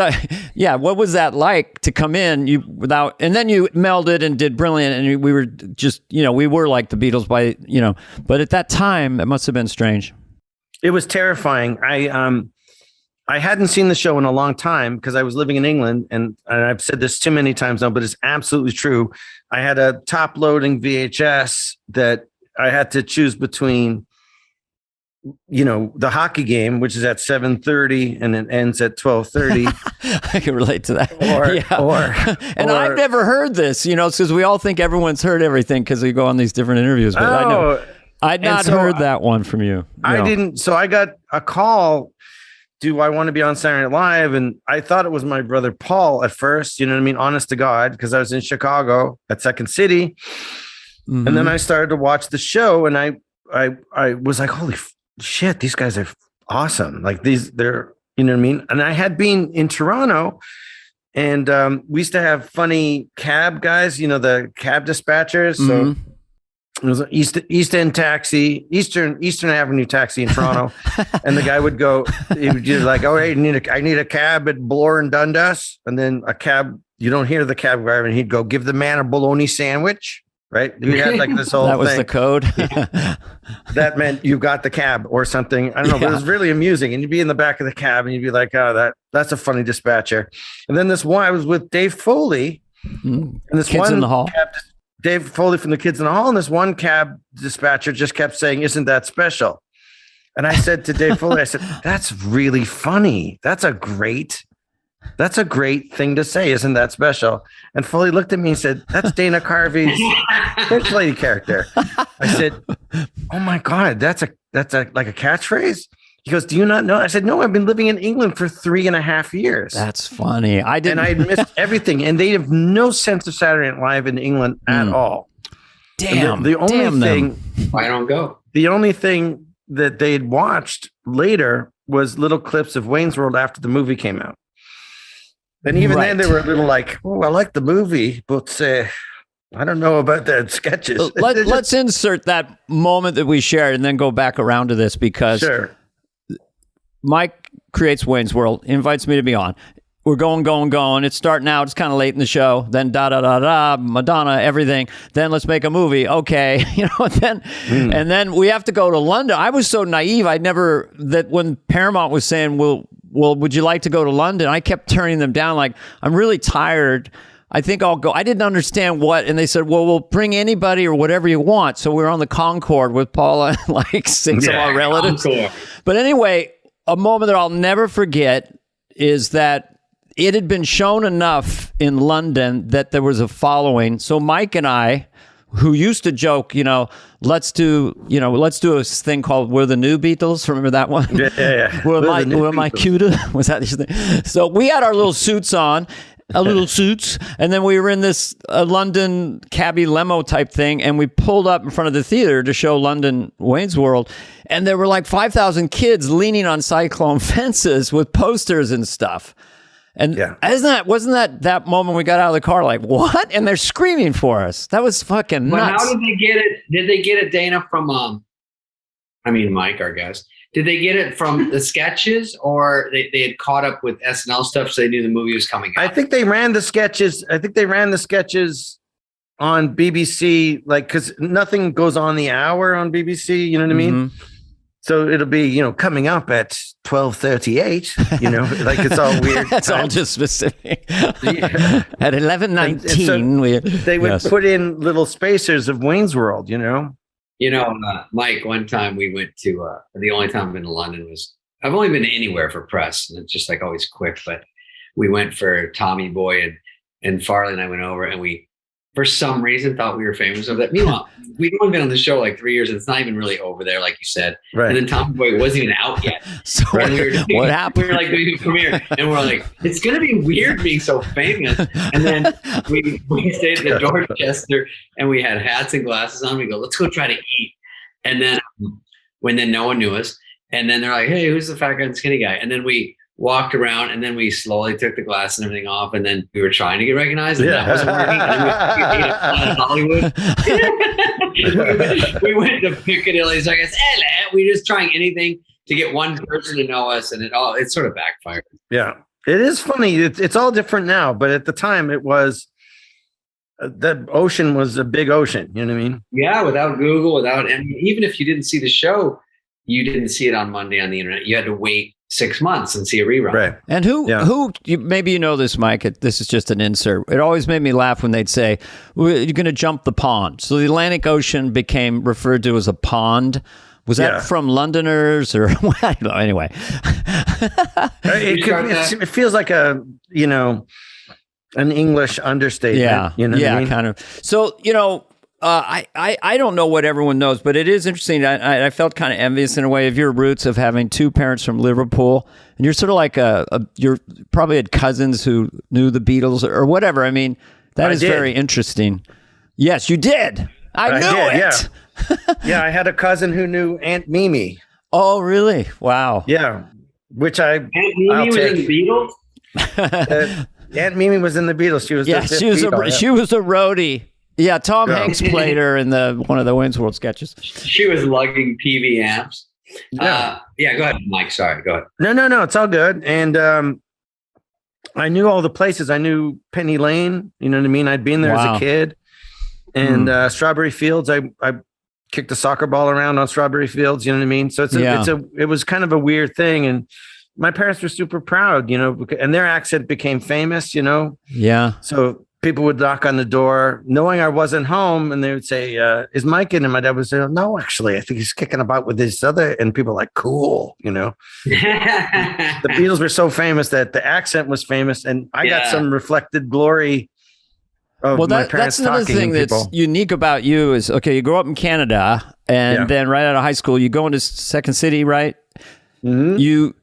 what was that like to come in and then you melded and did brilliant, and we were just, we were like the Beatles but at that time it must have been strange. It was terrifying. I hadn't seen the show in a long time because I was living in England, and I've said this too many times now, but it's absolutely true. I had a top loading VHS that I had to choose between the hockey game, which is at 7:30 and it ends at 12:30. I can relate to that. I've never heard this, because we all think everyone's heard everything because we go on these different interviews. But I'd not heard that one from you. I didn't. So I got a call. Do I want to be on Saturday Night Live? And I thought it was my brother Paul at first. You know what I mean? Honest to God, because I was in Chicago at Second City, and then I started to watch the show, and I was like, holy shit, these guys are awesome. Like they're, you know what I mean? And I had been in Toronto, and we used to have funny cab guys, the cab dispatchers. So it was an Eastern Avenue taxi in Toronto. And the guy would go, he would do like, oh, hey, I need a cab at Bloor and Dundas. And then a cab, you don't hear the cab driver, and he'd go, give the man a bologna sandwich. Right. We had like this whole that was thing. The code. That meant you got the cab or something. I don't know, but it was really amusing. And you'd be in the back of the cab and you'd be like, oh, that's a funny dispatcher. And then this one, I was with Dave Foley and this Kids one in the Hall. Dave Foley from the Kids in the Hall. And this one cab dispatcher just kept saying, isn't that special? And I said to Dave Foley, I said, that's really funny. That's a great thing to say. Isn't that special? And Foley looked at me and said, that's Dana Carvey's Fish Lady character. I said, oh my God, that's like a catchphrase. He goes, do you not know? I said, no, I've been living in England for 3.5 years. That's funny. I didn't. And I missed everything. And they have no sense of Saturday Night Live in England at all. Damn. The only thing. I don't go. The only thing that they'd watched later was little clips of Wayne's World after the movie came out. And even then they were a little like, oh, I like the movie, but I don't know about the sketches. Let's insert that moment that we shared and then go back around to this because Mike creates Wayne's World, invites me to be on. We're going. It's starting out. It's kind of late in the show. Then Madonna, everything. Then let's make a movie. Okay. And then we have to go to London. I was so naive. That when Paramount was saying, well, would you like to go to London? I kept turning them down. Like, I'm really tired. I think I'll go. I didn't understand what. And they said, well, we'll bring anybody or whatever you want. So we were on the Concorde with Paula and like 6 of our relatives. Encore. But anyway, a moment that I'll never forget is that it had been shown enough in London that there was a following. So Mike and I, who used to joke, let's do a thing called "We're the New Beatles." Remember that one? Yeah. We're my cuter. Was that the thing? So we had our little suits on, and then we were in this London cabbie limo type thing, and we pulled up in front of the theater to show London Wayne's World, and there were like 5,000 kids leaning on cyclone fences with posters and stuff. And wasn't that moment we got out of the car like, what? And they're screaming for us. That was fucking nuts. But how did they get it? Did they get it, Dana, from Mike, our guest? Did they get it from the sketches, or they had caught up with SNL stuff so they knew the movie was coming out? I think they ran the sketches on BBC, like, because nothing goes on the hour on BBC, you know what I mean? So it'll be, coming up at 12:38, like it's all weird. That's all just specific. At 11:19. So they would put in little spacers of Wayne's World, Mike, one time we went to, the only time I've been to London was, I've only been anywhere for press, and it's just like always quick, but we went for Tommy Boy and Farley and I went over, and we, for some reason, thought we were famous over that. Meanwhile, we've only been on the show like 3 years, and it's not even really over there, like you said. Right. And then Tommy Boy wasn't even out yet. So what happened? We were like doing a premiere, and we're like, it's going to be weird being so famous. And then we stayed at the Dorchester, and we had hats and glasses on. We go, let's go try to eat. And then when no one knew us, And then they're like, "Hey, who's the fat guy and skinny guy?" And then we walked around, and then we slowly took the glass and everything off, and then we were trying to get recognized, and that wasn't working. And we Hollywood. we went to Piccadilly Circus. We were just trying anything to get one person to know us, and it sort of backfired. Yeah, it is funny. It's all different now, but at the time, it was the ocean was a big ocean. You know what I mean? Yeah, without Google, and even if you didn't see the show, you didn't see it on Monday on the internet. You had to wait 6 months and see a rerun. Right. And maybe you know this, Mike, this is just an insert. It always made me laugh when they'd say, you're going to jump the pond. So the Atlantic Ocean became referred to as a pond. Was that from Londoners or anyway? It feels like an English understatement. Yeah. You know what I mean? Kind of. So, I don't know what everyone knows, but it is interesting. I felt kind of envious in a way of your roots of having two parents from Liverpool, and you're sort of like you're probably had cousins who knew the Beatles or whatever. I mean, that is very interesting. Yes, you did. I knew it. Yeah. Yeah, I had a cousin who knew Aunt Mimi. Oh, really? Wow. Yeah, which Aunt Mimi was in the Beatles. Aunt Mimi was in the Beatles. She was she was a roadie. Yeah, Tom Hanks played her in one of the Wayne's World sketches. She was lugging PV amps. Yeah. Go ahead, Mike. Sorry, go ahead. No, it's all good. And I knew all the places. I knew Penny Lane. You know what I mean? I'd been there as a kid. And Strawberry Fields. I kicked a soccer ball around on Strawberry Fields. You know what I mean? So it was kind of a weird thing. And my parents were super proud, and their accent became famous. Yeah. So people would knock on the door knowing I wasn't home, and they would say, is Mike in? And my dad would say, no, actually, I think he's kicking about with his other. And people were like, cool, The Beatles were so famous that the accent was famous, and I got some reflected glory of my parents. That's another thing that's unique about you is, okay, you grow up in Canada, and then right out of high school, you go into Second City, right? Mm-hmm.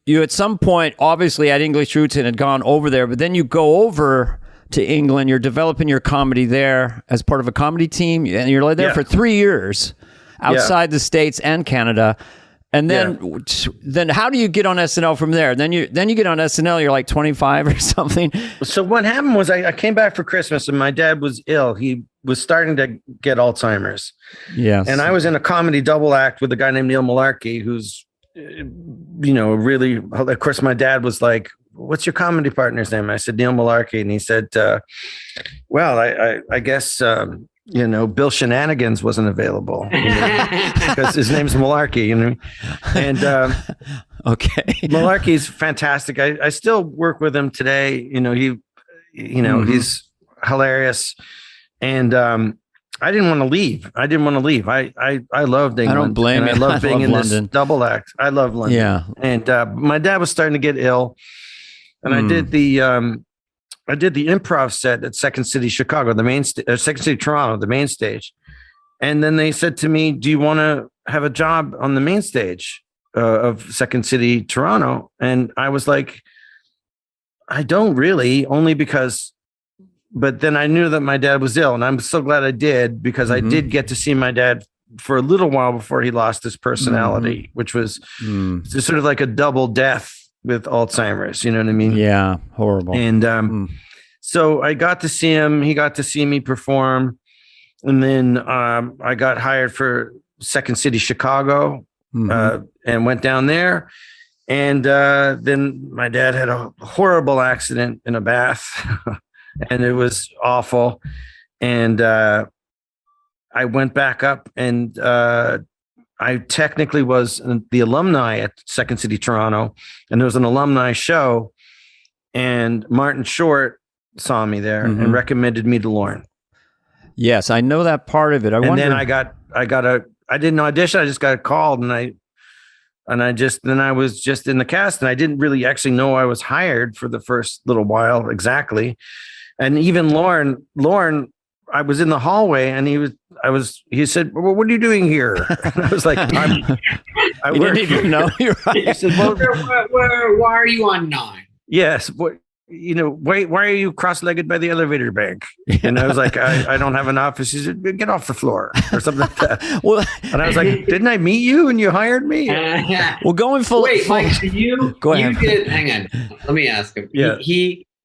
You at some point obviously had English roots and had gone over there, but then you go over to England. You're developing your comedy there as part of a comedy team, and you're there for 3 years outside the States and Canada. And then how do you get on SNL from there? Then you get on SNL. You're like 25 or something. So what happened was I came back for Christmas, and my dad was ill. He was starting to get Alzheimer's. Yes. And I was in a comedy double act with a guy named Neil Malarkey, who's really, of course, my dad was like, what's your comedy partner's name? I said, Neil Malarkey. And he said, well, I guess, Bill Shenanigans wasn't available because his name's Malarkey, and okay. Malarkey's fantastic. I still work with him today. He's hilarious. And, I didn't want to leave. I loved England. I don't blame you. I love being in London. this double act. I love London. Yeah. And my dad was starting to get ill, and I did the improv set at Second City Chicago, Second City Toronto, the main stage. And then they said to me, "Do you want to have a job on the main stage of Second City Toronto?" And I was like, "I don't really, only because." But then I knew that my dad was ill, and I'm so glad I did, because I did get to see my dad for a little while before he lost his personality, which was just sort of like a double death with Alzheimer's. You know what I mean? Yeah, horrible. And so I got to see him. He got to see me perform, and then I got hired for Second City Chicago and went down there. And then my dad had a horrible accident in a bath. And it was awful. And I went back up, and I technically was the alumni at Second City Toronto. And there was an alumni show. And Martin Short saw me there and recommended me to Lorne. Yes, I know that part of it. Then I didn't audition. I just got called, and I was just in the cast, and I didn't really actually know I was hired for the first little while exactly. And even Lorne, I was in the hallway, and he said, "Well, what are you doing here?" And I was like, I didn't even know. You're right. He said, "Well, why are you on 9?" Yes. why are you cross-legged by the elevator bank? And I was like, I don't have an office. He said, get off the floor or something like that. Well, and I was like, didn't I meet you and you hired me? well, going full. Wait, Mike, so Go ahead. you did. Hang on, let me ask him. Yeah.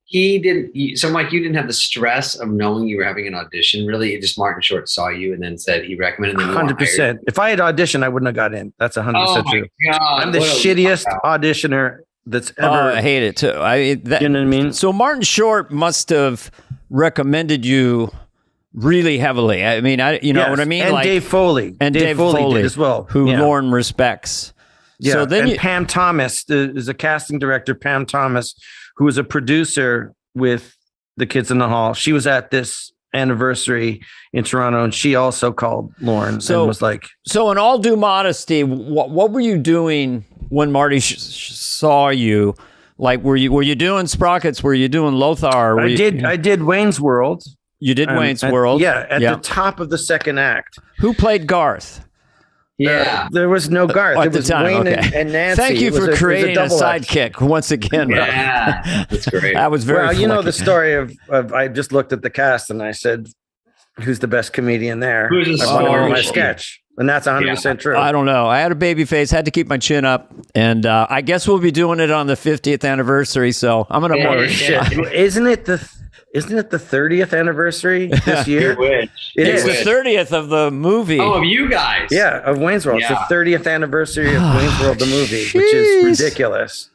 He didn't. So, Mike, you didn't have the stress of knowing you were having an audition. Really, just Martin Short saw you and then said he recommended. 100%. If I had auditioned, I wouldn't have got in. That's 100% Oh my true. God, I'm the what a shittiest walkout. auditioner that's Oh, ever. I hate it too. You know what I mean? So Martin Short must have recommended you really heavily. I mean, you know Yes. what I mean? And like, Dave Foley. and Dave Foley did as well. who Yeah. Lorne respects. Yeah. So then and Pam Thomas is a casting director, Pam Thomas, who was a producer with The Kids in the Hall. She was at this anniversary in Toronto, and she also called Lorne and was like, So in all due modesty, what were you doing when Marty saw you? Like, were you doing Sprockets? Were you doing Lothar? I did Wayne's World. You did Wayne's At- World? Yeah, at the top of the second act. Who played Garth? Yeah. There was no Garth. At It the was time, Wayne okay. and Nancy. Thank you It was for it was creating a double act. sidekick once again. Yeah, that's great. That was very Well, you know lucky. the story of I just looked at the cast and I said, who's the best comedian there? Who's the I want him in my star? sketch. And that's 100% true. I don't know. I had a baby face, had to keep my chin up, and I guess we'll be doing it on the 50th anniversary. So I'm gonna. Yeah, Shit. Isn't it the 30th anniversary this year? Which It It's is. the 30th of the movie. Oh, of you guys. Yeah, of Wayne's World. Yeah. It's the 30th anniversary of Wayne's World, the movie, which is Jeez. ridiculous.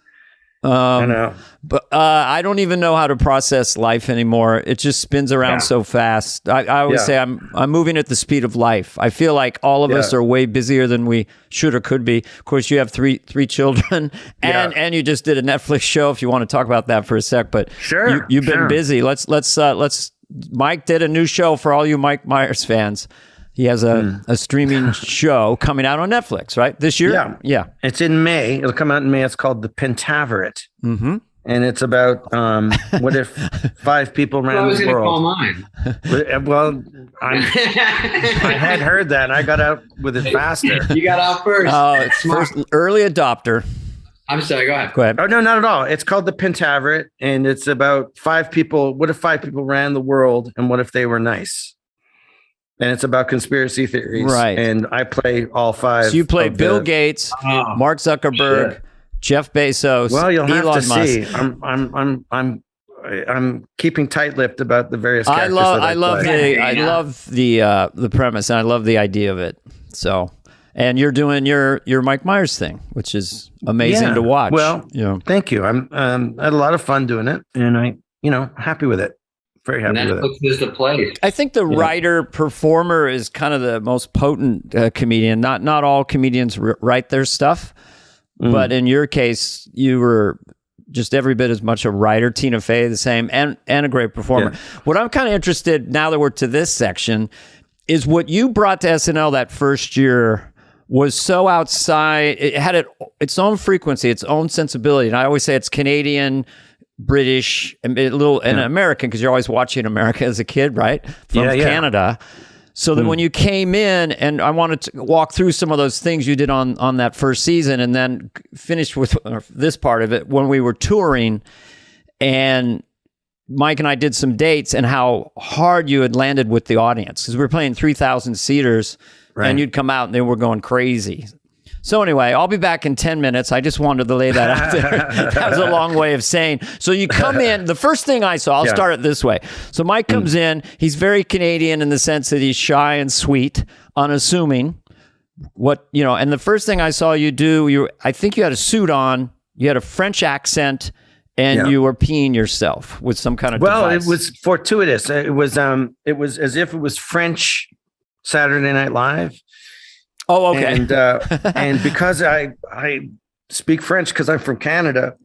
I know. But I don't even know how to process life anymore. It just spins around so fast. I always Yeah. say I'm moving at the speed of life. I feel like all of us Yeah. are way busier than we should or could be. Of course, you have three children, and you just did a Netflix show. If you want to talk about that for a sec, but Sure, you've been sure. busy. Let's. Mike did a new show for all you Mike Myers fans. He has a streaming show coming out on Netflix, right? This year? Yeah. Yeah. It's in May. It'll come out in May. It's called The Pentaveret. Mm-hmm. And it's about what if 5 people Well, I ran was the going to call world. mine. Well, I had heard that and I got out with it faster. You got out first. Oh, it's Smart. first early adopter. I'm sorry. Go ahead. Go ahead. Oh, no, not at all. It's called The Pentaveret, and it's about 5 people. What if 5 people ran the world, and what if they were nice? And it's about conspiracy theories. Right. And I play all 5. So you play of Bill the- Gates, Oh, Mark Zuckerberg, shit. Jeff Bezos. Well, you'll have Elon to Musk. see. I'm keeping tight-lipped about the various characters that I love play. the premise, and I love the idea of it. So, and you're doing your Mike Myers thing, which is amazing Yeah. to watch. Well, yeah. Thank you. I had a lot of fun doing it, and I, happy with it. Very happy with it. Netflix is the place. I think the writer performer is kind of the most potent comedian. Not all comedians write their stuff, but in your case, you were just every bit as much a writer. Tina Fey, the same, and a great performer. Yeah. What I'm kind of interested now that we're to this section is what you brought to SNL that first year was so outside. It had its own frequency, its own sensibility, and I always say it's Canadian, British, and American, because you're always watching America as a kid, right? From Canada. So that when you came in, and I wanted to walk through some of those things you did on that first season, and then finished with this part of it when we were touring, and Mike and I did some dates, and how hard you had landed with the audience, because we were playing 3,000 seaters, and you'd come out and they were going crazy. So anyway, I'll be back in 10 minutes. I just wanted to lay that out there. That was a long way of saying. So you come in, the first thing I saw, I'll start it this way. So Mike comes in, he's very Canadian in the sense that he's shy and sweet, unassuming. And the first thing I saw you do, I think you had a suit on, you had a French accent, and you were peeing yourself with some kind of device. It was fortuitous. It was as if it was French Saturday Night Live. Oh, okay. And because I speak French because I'm from Canada.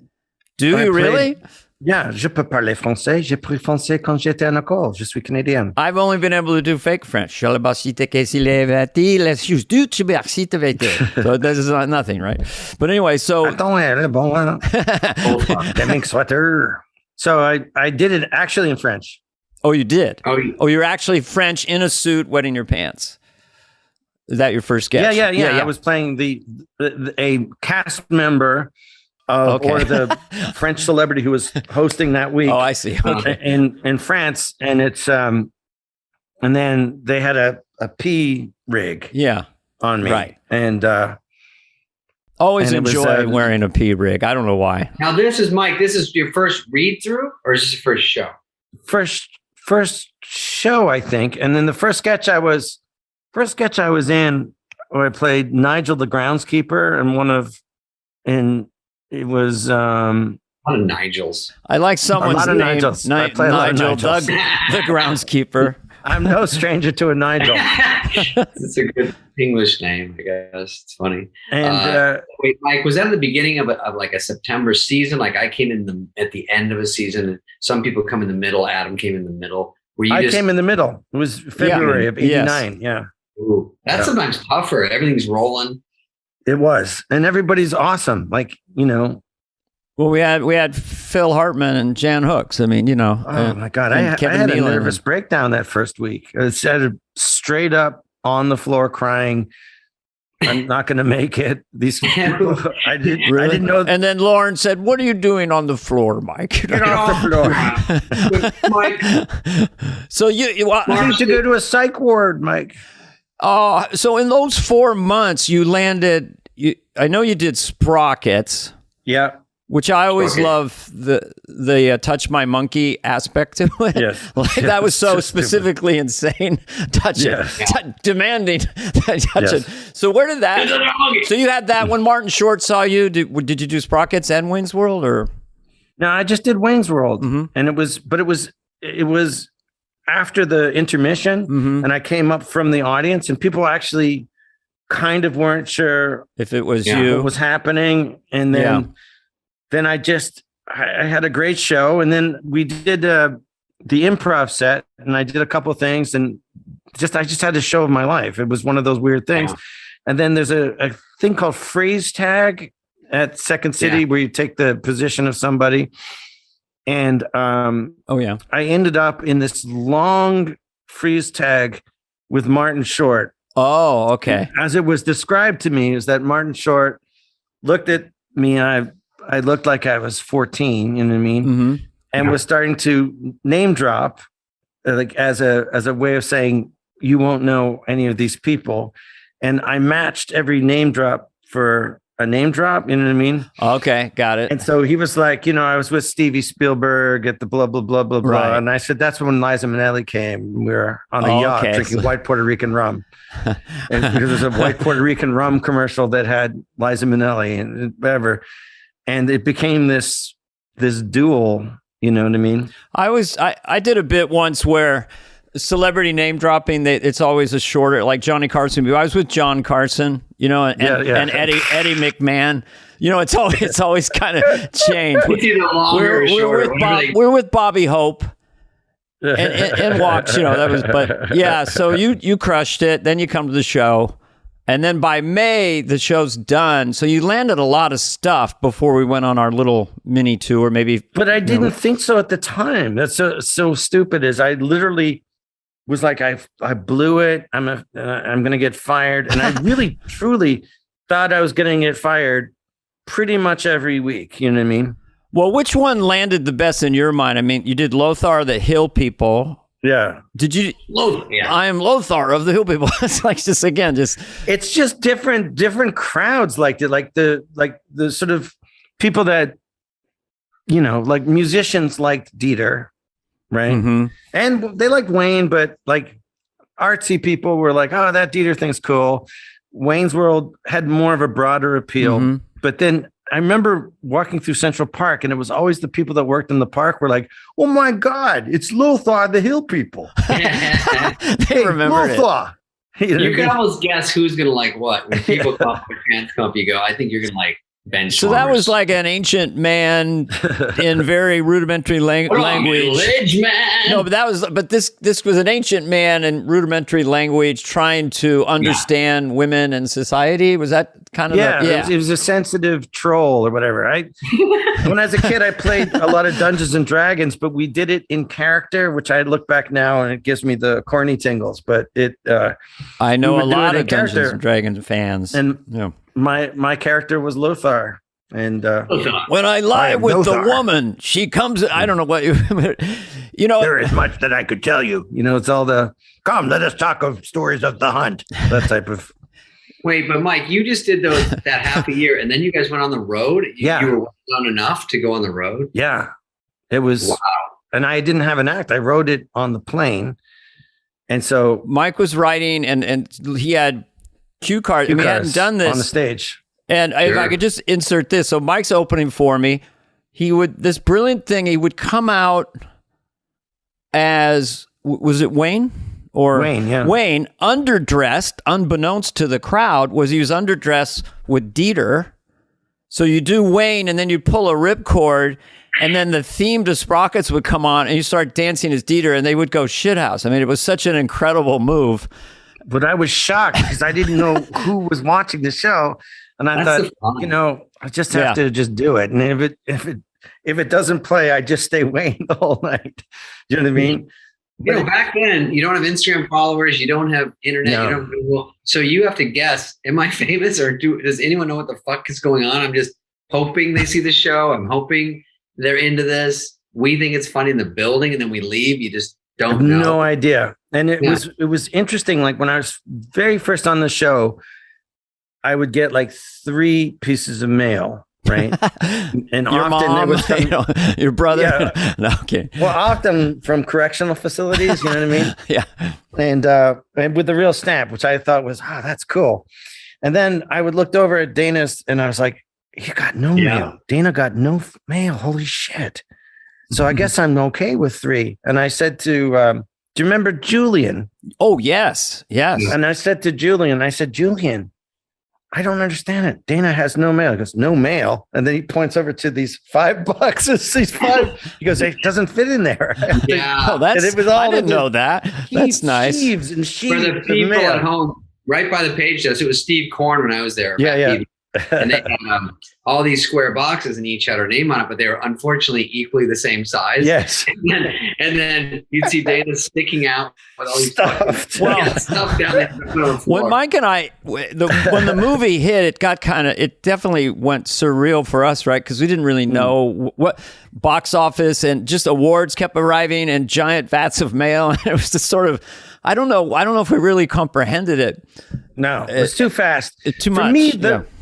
Do you really? Yeah, je peux parler français. J'ai pris français quand j'étais en école. Je suis Canadien. I've only been able to do fake French. So this is not nothing, right? But anyway, so So I did it actually in French. Oh, you did? Oh, You're actually French in a suit, wetting your pants. Is that your first sketch? Yeah. I was playing a cast member Okay. or the French celebrity who was hosting that week. Oh, I see. Okay. in France, and it's and then they had a pee rig Yeah. on me, Right. and Always And it was, enjoy wearing a pea rig. I don't know why. Now, this is Mike. This is your first read through, or is this your first show? first show, I think, and then the first sketch I was in, where I played Nigel the groundskeeper, and it was A lot of Nigels. I like someone's lot of name. Nigels. I play a lot of Nigel, Nigels. the groundskeeper. I'm no stranger to a Nigel. It's a good English name, I guess. It's funny. And Wait, Mike, was that the beginning of like a September season? Like I came in at the end of a season, and some people come in the middle. Adam came in the middle. Were you I came in the middle. It was February of '89. Yes. Yeah, Ooh, that's Yeah. sometimes tougher. Everything's rolling. it was, and everybody's awesome. Like, Well, we had Phil Hartman and Jan Hooks. I mean, oh my God, I and had Kevin a Nealon nervous breakdown that first week. I said straight up on the floor crying, "I'm not going to make it." These people, I didn't know. And then Lauren said, "What are you doing on the floor, Mike?" Get off the floor. Mike, So you You need to go to a psych ward, Mike. so in those 4 months, you landed. I know you did Sprockets, Yeah. which I always Okay. love the touch my monkey aspect to it. Yes. Like, that was so It's stupid. specifically insane. Touch Yes. it, demanding touch Yes. it. So where did that? So you had that when Martin Short saw you. Did you do Sprockets and Wayne's World or? No, I just did Wayne's World, Mhm. and it was after the intermission, Mhm. and I came up from the audience, and people actually kind of weren't sure If it was Yeah. you, what was happening, and then I had a great show, and then we did the improv set, and I did a couple of things, and I just had the show of my life. It was one of those weird things. Yeah. And then there's a thing called freeze tag at Second City, Yeah. where you take the position of somebody. And oh yeah, I ended up in this long freeze tag with Martin Short. oh okay, As it was described to me, is that Martin Short looked at me, and I looked like I was 14, you know what I mean? hmm And was starting to name drop, like as a way of saying, you won't know any of these people. And I matched every name drop for a name drop, you know what I mean? okay, got it. And so he was like, I was with Stevie Spielberg at the blah, blah, blah, blah, blah. Right. And I said, that's when Liza Minnelli came. We were on a Oh, yacht okay. drinking white Puerto Rican rum. And because there's a white Puerto Rican rum commercial that had Liza Minnelli and whatever. And it became this duel, you know what I mean? I did a bit once where celebrity name dropping, it's always a shorter, like Johnny Carson. I was with John Carson, and Yeah. and Eddie McMahon. It's always kind of changed. It's either longer or shorter. We're with Bobby Hope and Walks. That was, but yeah. So you crushed it. Then you come to the show, and then by May the show's done. So you landed a lot of stuff before we went on our little mini tour. Maybe, But I didn't think so at the time. That's so stupid. Is I literally was like, I blew it. I'm going to get fired. And I really, truly thought I was going to get fired pretty much every week. You know what I mean? well, which one landed the best in your mind? I mean, you did Lothar, the Hill People. Yeah. Did you? Yeah. I am Lothar of the Hill People. It's like It's just different crowds liked it. Like the sort of people that, like musicians liked Dieter. Right. Mhm. And they liked Wayne, but like artsy people were like, oh, that Dieter thing's cool. Wayne's World had more of a broader appeal. Mhm. But then I remember walking through Central Park, and it was always the people that worked in the park were like, oh my God, it's Lothar, the Hill People. They remembered it. Lothar. You can almost guess who's going to like what. When people come up with trans comp, you go, I think you're going to like bench. So that was like an ancient man in very rudimentary language. Village man. No, but this was an ancient man in rudimentary language trying to understand women and society. Was that kind of It was a sensitive troll or whatever. When I was a kid, I played a lot of Dungeons and Dragons, but we did it in character, which I look back now and it gives me the corny tingles. But I know we a would do lot it in of Dungeons character. and Dragons fans. And yeah. my character was Lothar. And When I lie am with the Lothar. woman, she comes. I don't know what there is much that I could tell you. It's all the come. Let us talk of stories of the hunt. That type of. Wait, but Mike, you just did that half a year, and then you guys went on the road. Yeah. You were well done enough to go on the road. Yeah, it was. Wow. And I didn't have an act. I wrote it on the plane, and so Mike was writing, and he had cue cards. cue We cards hadn't done this on the stage. And if I could just insert this. So Mike's opening for me. This brilliant thing, he would come out as, was it Wayne? Or Wayne, yeah. Wayne, underdressed, unbeknownst to the crowd, he was underdressed with Dieter. So you do Wayne, and then you pull a ripcord, and then the theme to Sprockets would come on, and you start dancing as Dieter, and they would go shithouse. I mean, it was such an incredible move. But I was shocked because I didn't know who was watching the show. And I thought, I just have to just do it. And if it doesn't play, I just stay Wayne the whole night. You know what I mean? Back then, you don't have Instagram followers, you don't have internet, you don't have Google. So you have to guess, am I famous or does anyone know what the fuck is going on? I'm just hoping they see the show. I'm hoping they're into this. We think it's funny in the building, and then we leave. You just don't know. No idea. And it was interesting. Like when I was very first on the show, I would get like 3 pieces of mail, right? And Your often mom, it was from, your brother. Yeah. No, okay. Well, often from correctional facilities, you know what I mean? Yeah. And with the real stamp, which I thought was, that's cool. And then I would look over at Dana's, and I was like, you got no mail. Dana got no mail. Holy shit. So I guess I'm okay with 3. And I said to, do you remember Julian? Oh, yes. And I said to Julian, Julian, I don't understand it. Dana has no mail. He goes, no mail. And then he points over to these $5. These 5. He goes, it doesn't fit in there. Yeah. Oh, that's, it was all I didn't know that. That's nice. Sheaves and sheaves For the of people mail. at home, right by the page desk, it was Steve Korn when I was there. Yeah. And they had all these square boxes, and each had her name on it, but they were unfortunately equally the same size. Yes. And then you'd see Dana sticking out with all these Stuffed. stuff down the floor. When Mike and I, when the movie hit, it definitely went surreal for us, right? Because we didn't really know what box office, and just awards kept arriving and giant vats of mail. And it was just sort of, I don't know if we really comprehended it. No, it was too fast. Too much. For me,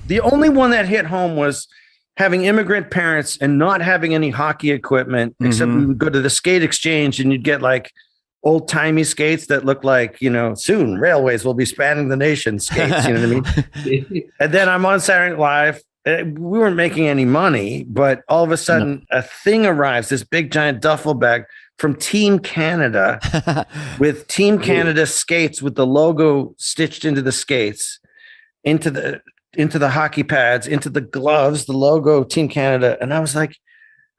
the only one that hit home was having immigrant parents and not having any hockey equipment, except we would go to the skate exchange and you'd get like old timey skates that look like, soon railways will be spanning the nation skates. You know what I mean? And then I'm on Saturday Night Live. We weren't making any money, but all of a sudden a thing arrives, this big giant duffel bag from Team Canada with Team Canada skates with the logo stitched into the skates, into the hockey pads, into the gloves, the logo Team Canada. And I was like,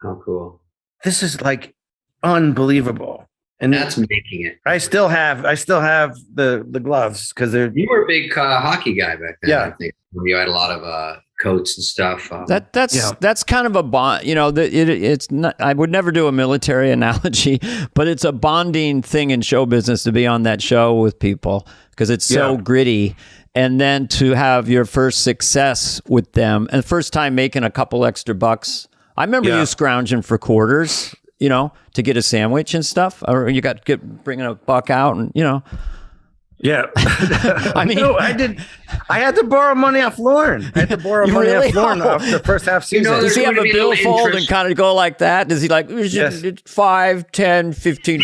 how cool. This is like unbelievable. And that's making it. I still have the gloves because you were a big hockey guy back then. Yeah. I think you had a lot of coats and stuff. That's kind of a bond. It's not. I would never do a military analogy, but it's a bonding thing in show business to be on that show with people because it's so gritty. And then to have your first success with them and first time making a couple extra bucks. I remember you scrounging for quarters, to get a sandwich and stuff, or you got bringing a buck out and, Yeah. I mean, no, I did. I had to borrow money off Lauren. I had to borrow money off Lauren off the first half season. Does he have a billfold and kind of go like that? Does he like, Yes. 5, 10, 15?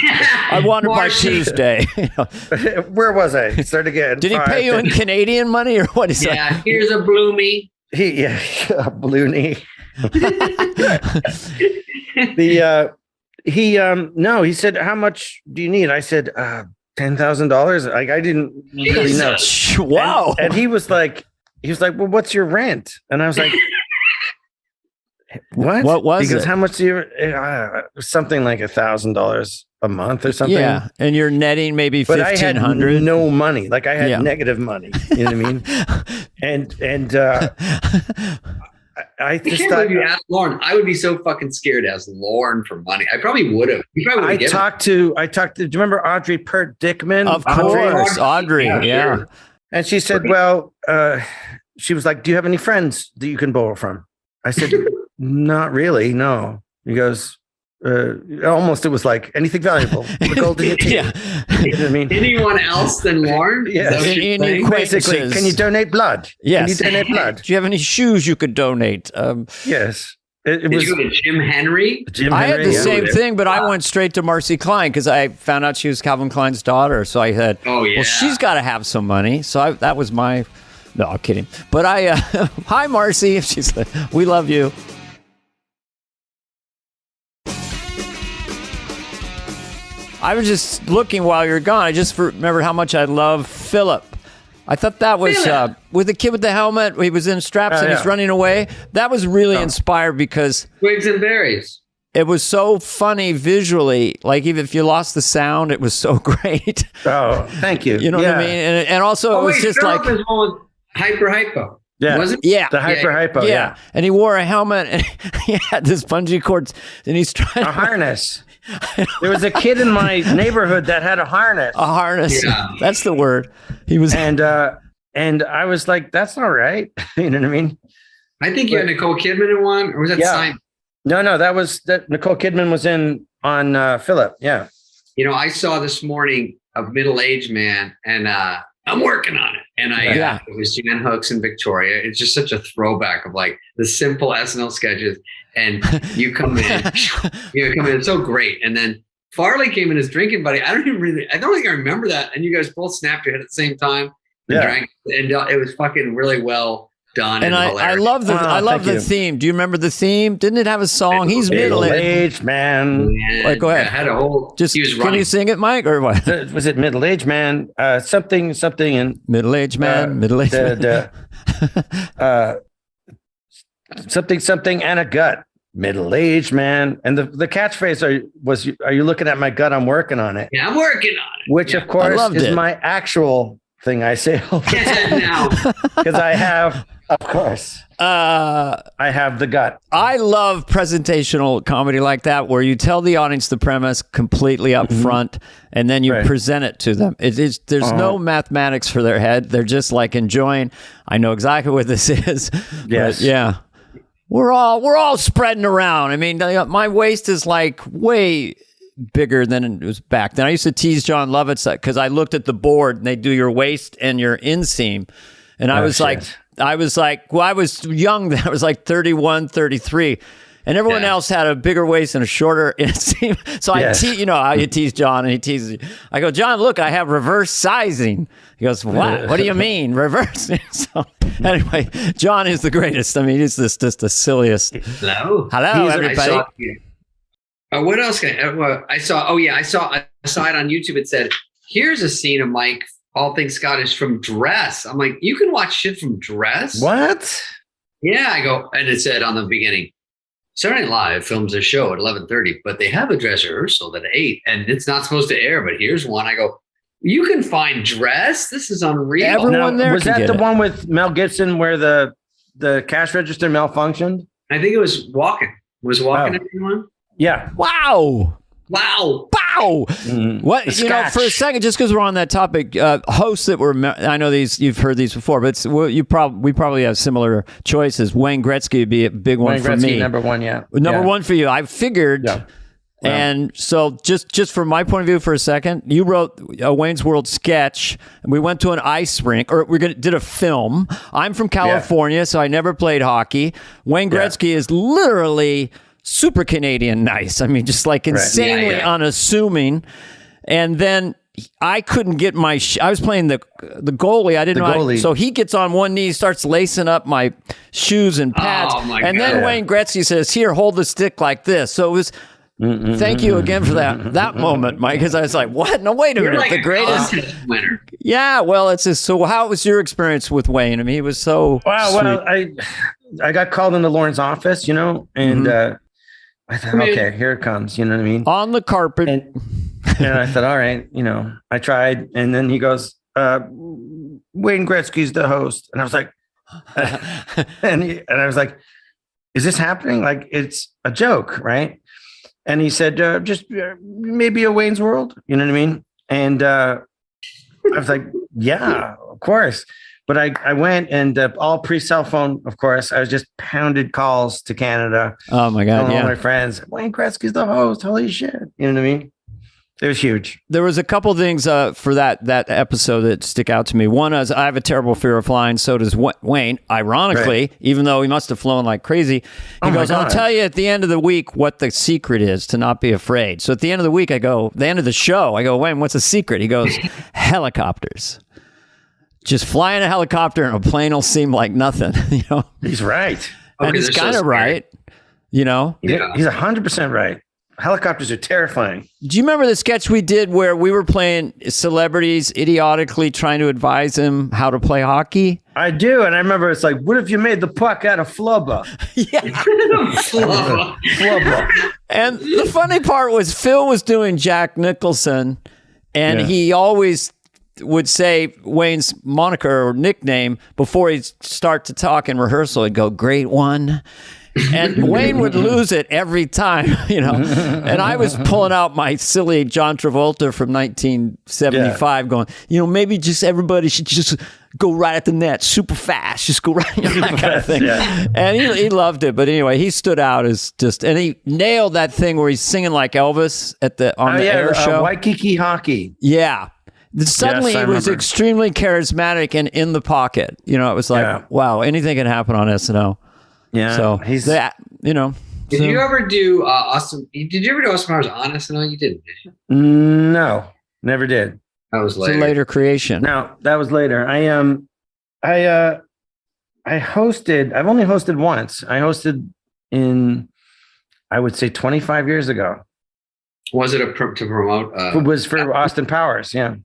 I want it by Tuesday. Where was I? Start again. Did he pay you in Canadian money or what is that? Yeah, here's a Bloomy. Balloony. No, he said, how much do you need? I said, $10,000. Like I didn't really know. Wow. And he was like, well, what's your rent? And I was like, what? What was because it? How much do you, something like $1,000 a month or something. Yeah. And you're netting maybe but I had $1,500. no money. Like I had negative money. You know what I mean? And I just can't thought believe you asked Lauren. I would be so fucking scared to ask Lauren for money. I probably would have. I talked to, do you remember Audrey Pert Dickman? Of course, Audrey. Yeah. Sure. And she said, well, she was like, do you have any friends that you can borrow from? I said, not really. No. He goes, almost, it was like anything valuable. The gold in your teeth. Yeah. You know what I mean? Anyone else than Lauren? Yes. Is that what you're Any saying? Basically, acquaintances. can you donate blood? Yes. Can you donate blood? Do you have any shoes you could donate? Yes. It Did was you go to Jim Henry? Jim I had Henry, the yeah. same thing, but I went straight to Marcy Klein because I found out she was Calvin Klein's daughter. So I said, Oh, yeah. well, she's got to have some money. So that was my. No, I'm kidding. But hi, Marcy. She's like, we love you. I was just looking while you're gone. I just remembered how much I love Philip. I thought that was with the kid with the helmet. He was in straps and he's running away. That was really inspired because Twigs and Berries. it was so funny visually. Like even if you lost the sound, it was so great. Oh, thank you. You know what I mean? And also it was just Philip like is one with Hyper Hypo. Yeah. Was it? yeah. The hypo. Yeah. And he wore a helmet and he had this bungee cord and he's trying A harness. There was a kid in my neighborhood that had a harness. a harness. Yeah. That's the word. He was And I was like, that's not right. You know what I mean? I think you had Nicole Kidman in one, or was that Yeah. Simon? No, that Nicole Kidman was on Philip. Yeah. You know, I saw this morning a middle-aged man, and I'm working on it. And Yeah. it was Jan Hooks and Victoria. It's just such a throwback of like the simple SNL sketches. And you come in, it's so great. And then Farley came in as drinking buddy. I don't think I remember that. And you guys both snapped your head at the same time and drank. And it was fucking really well done. and I hilarious. love thank the you. theme. Do you remember the theme? Didn't it have a song? He's middle-aged. Middle-aged man. And Wait, go ahead. I had a whole. Just he was can running. you sing it, Mike, or what? Was it middle-aged man? Something and Middle-aged man, middle-aged man. something and a gut. Middle-aged man. And the catchphrase are you looking at my gut? I'm working on it. Yeah, I'm working on it. Which of course loved is it. my actual thing I say all the time. Yeah, now. Because I have, of course, I have the gut. I love presentational comedy like that, where you tell the audience the premise completely up front, and then you Right. present it to them. There's no mathematics for their head. They're just like enjoying. I know exactly what this is. Yes. But yeah. We're all spreading around. I mean, my waist is like way bigger than it was back then. I used to tease John Lovitz because I looked at the board and they do your waist and your inseam. And I was like, I was young then. I was like 31, 33. And everyone else had a bigger waist and a shorter inseam. So you know how you tease John and he teases you. I go, John, look, I have reverse sizing. He goes, what? What do you mean? Reverse? So anyway, John is the greatest. I mean, he's just the silliest. Hello. Hello, everybody. What else? I saw a side on YouTube. It said, here's a scene of Mike, all things Scottish, from Dress. I'm like, you can watch shit from Dress? What? Yeah, I go, and it said on the beginning, Saturday Night Live films a show at 11:30, but they have a dress rehearsal at 8, and it's not supposed to air, but here's one. I go, you can find Dress? This is unreal. Everyone there was can that get the it. one with Mel Gibson where the cash register malfunctioned? I think it was Walking. Was Walking Oh. everyone? Yeah. Wow. Wow. Wow. What, The you know, scotch. for a second, just because we're on that topic, hosts that were, I know these, you've heard these before, but we probably have similar choices. Wayne Gretzky would be a big one Wayne for Gretzky, me. number one, yeah. Number Yeah. one for you. I figured. Yeah. Wow. And so just from my point of view for a second, you wrote a Wayne's World sketch and we went to an ice rink, or did a film. I'm from California, so I never played hockey. Wayne Gretzky is literally super Canadian nice. I mean, just like insanely unassuming. And then I couldn't get my, I was playing the goalie. I didn't know. goalie. So he gets on one knee, starts lacing up my shoes and pads. Oh, my and then God. Wayne Gretzky says, here, hold the stick like this. So it was, thank you again for that moment, Mike, because I was like, what? No, wait a You're minute. like The a greatest. contest winner. Yeah, well, it's just, so how was your experience with Wayne? I mean, he was so Wow. sweet. Well, I got called into Lauren's office, you know, and I thought, Come in. okay, here it comes. You know what I mean? on the carpet. And I thought, all right, you know, I tried. And then he goes, Wayne Gretzky's the host. And I was like, and I was like, is this happening? Like, it's a joke, right? And he said, just maybe a Wayne's World. You know what I mean? And I was like, yeah, of course. But I went and all pre-cell phone, of course. I was just pounded calls to Canada. Oh my God! Telling Yeah, all my friends, Wayne Gretzky's the host. Holy shit! You know what I mean? It was huge. there was a couple things for that episode that stick out to me. One is I have a terrible fear of flying. So does Wayne. Ironically, even though he must have flown like crazy, he goes, "I'll tell you at the end of the week what the secret is to not be afraid." So at the end of the week, the end of the show, I go, "Wayne, what's the secret?" He goes, "Helicopters. Just flying a helicopter and a plane will seem like nothing." You know, He's right. and he's kind of right. You know, Yeah. He's 100% right. Helicopters are terrifying. do you remember the sketch we did where we were playing celebrities idiotically trying to advise him how to play hockey? I do. And I remember it's like, what if you made the puck out of flubber? Flubber. And the funny part was Phil was doing Jack Nicholson, and he always would say Wayne's moniker or nickname before he'd start to talk in rehearsal. He'd go, "Great one." And Wayne would lose it every time, you know. And I was pulling out my silly John Travolta from 1975 going, you know, maybe just everybody should just go right at the net super fast. Just go right, you know, that kind of thing. Yeah. And he loved it. But anyway, he stood out as just, and he nailed that thing where he's singing like Elvis on the air show. Waikiki hockey. Yeah. Suddenly Yes, I he was remember. extremely charismatic and in the pocket. You know, it was like, wow, anything can happen on SNL. Yeah. So he's that, you know. Did you ever do Austin? Did you ever do Austin Powers on SNL? You didn't, did you? no, never did. That was It's a later. later creation. No, that was later. I hosted. I've only hosted once. I hosted in, I would say, 25 years ago. Was it to promote? It was for Austin Powers. Yeah.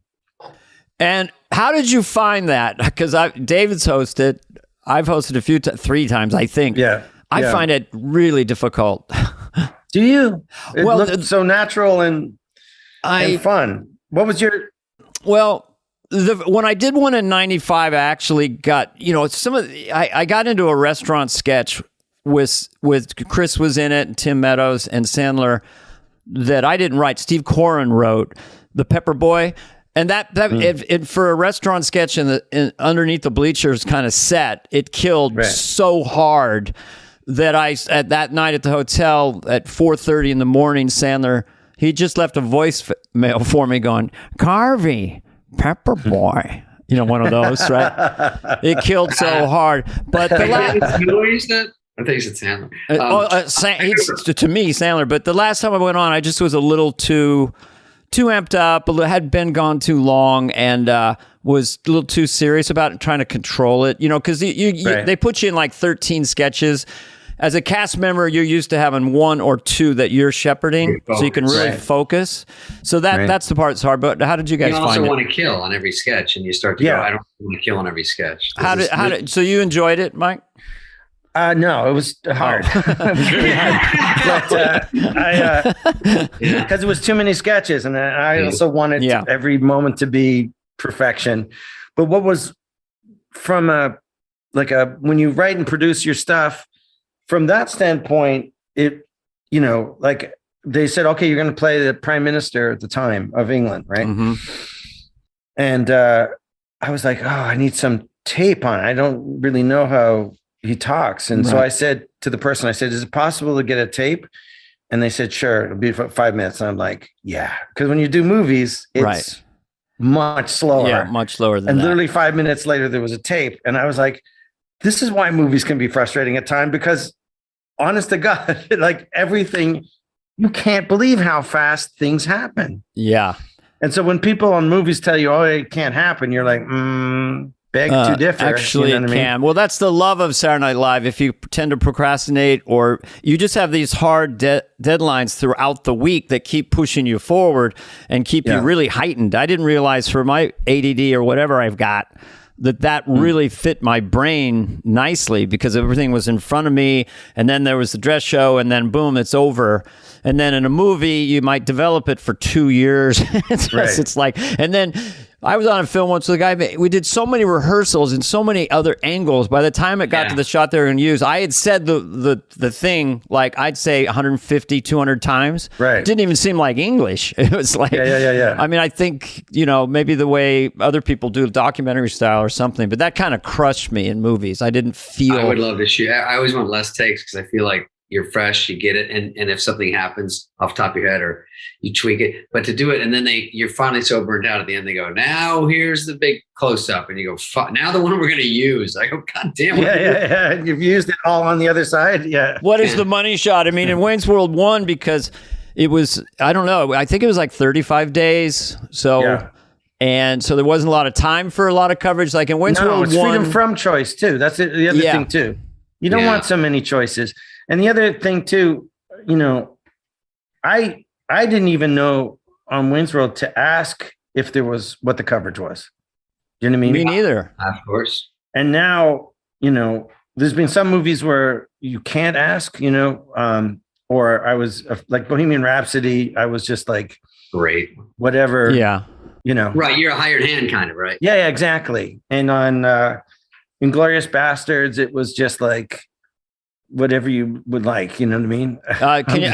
And how did you find that? Because David's hosted. I've hosted 3 times, I think. Yeah. I find it really difficult. Do you? It Well, looked so natural and fun. What was your? Well, when I did one in 95, I actually got, you know, I got into a restaurant sketch with Chris was in it and Tim Meadows and Sandler that I didn't write. Steve Coren wrote, The Pepper Boy. And if for a restaurant sketch underneath the bleachers kind of set, it killed so hard that at that night at the hotel at 4:30 in the morning, Sandler, he just left a voicemail for me going, "Carvey, Pepper Boy." You know, one of those, right? It killed so hard. But the last... You used that? I think you said Sandler. To me, Sandler. But the last time I went on, I just was a little too amped up, had been gone too long, and was a little too serious about trying to control it. You know, because they put you in like 13 sketches. As a cast member, you're used to having 1 or 2 that you're shepherding, so you can really focus. So that's the part that's hard. But how did you guys find it? You also want to kill on every sketch, and you start to go, I don't want to kill on every sketch. So you enjoyed it, Mike? No, it was hard. It was really hard. But because it was too many sketches, and I also wanted every moment to be perfection. But what was from when you write and produce your stuff, from that standpoint, it, you know, like they said, okay, you're going to play the prime minister at the time of England, right? Mm-hmm. And I was like, oh, I need some tape on it. I don't really know how he talks. And so I said to the person, I said, is it possible to get a tape? And they said, sure, it'll be for 5 minutes. And I'm like, yeah. Because when you do movies, it's much slower. Yeah, much slower than and that. literally 5 minutes later, there was a tape. And I was like, this is why movies can be frustrating at times, because honest to God, like everything, you can't believe how fast things happen. Yeah. And so when people on movies tell you, oh, it can't happen, you're like, beg to differ. Actually, you know it what I mean? can. Well, that's the love of Saturday Night Live. If you tend to procrastinate, or you just have these hard deadlines throughout the week that keep pushing you forward and keep you really heightened. I didn't realize for my ADD or whatever I've got that really fit my brain nicely, because everything was in front of me, and then there was the dress show, and then boom, it's over. And then in a movie, you might develop it for 2 years. It's like, and then I was on a film once with a guy. We did so many rehearsals and so many other angles. By the time it got to the shot they were going to use, I had said the thing like I'd say 150, 200 times. Right. It didn't even seem like English. It was like, yeah. I mean, I think, maybe the way other people do documentary style or something, but that kind of crushed me in movies. I didn't feel. I would love to shoot. I always want less takes because I feel like you're fresh, you get it, and if something happens off the top of your head or you tweak it, but to do it and then you're finally so burned out at the end, they go, now here's the big close up, and you go, now the one we're going to use. I go, God damn it. Yeah. You've used it all on the other side. Yeah. What is the money shot? I mean, in Wayne's World 1, because it was, I don't know, I think it was like 35 days. So, and so there wasn't a lot of time for a lot of coverage. Like in Wayne's World 1. It's freedom from choice too. That's the other thing too. You don't want so many choices. And the other thing too, I didn't even know on Wayne's World to ask if there was what the coverage was. You know what I mean? Me neither. Of course. And now, there's been some movies where you can't ask, or I was like Bohemian Rhapsody. I was just like, great, whatever. Yeah. Right. You're a hired hand kind of, right? Yeah, exactly. And on Inglourious Bastards, it was just like, whatever you would like, you know what I mean?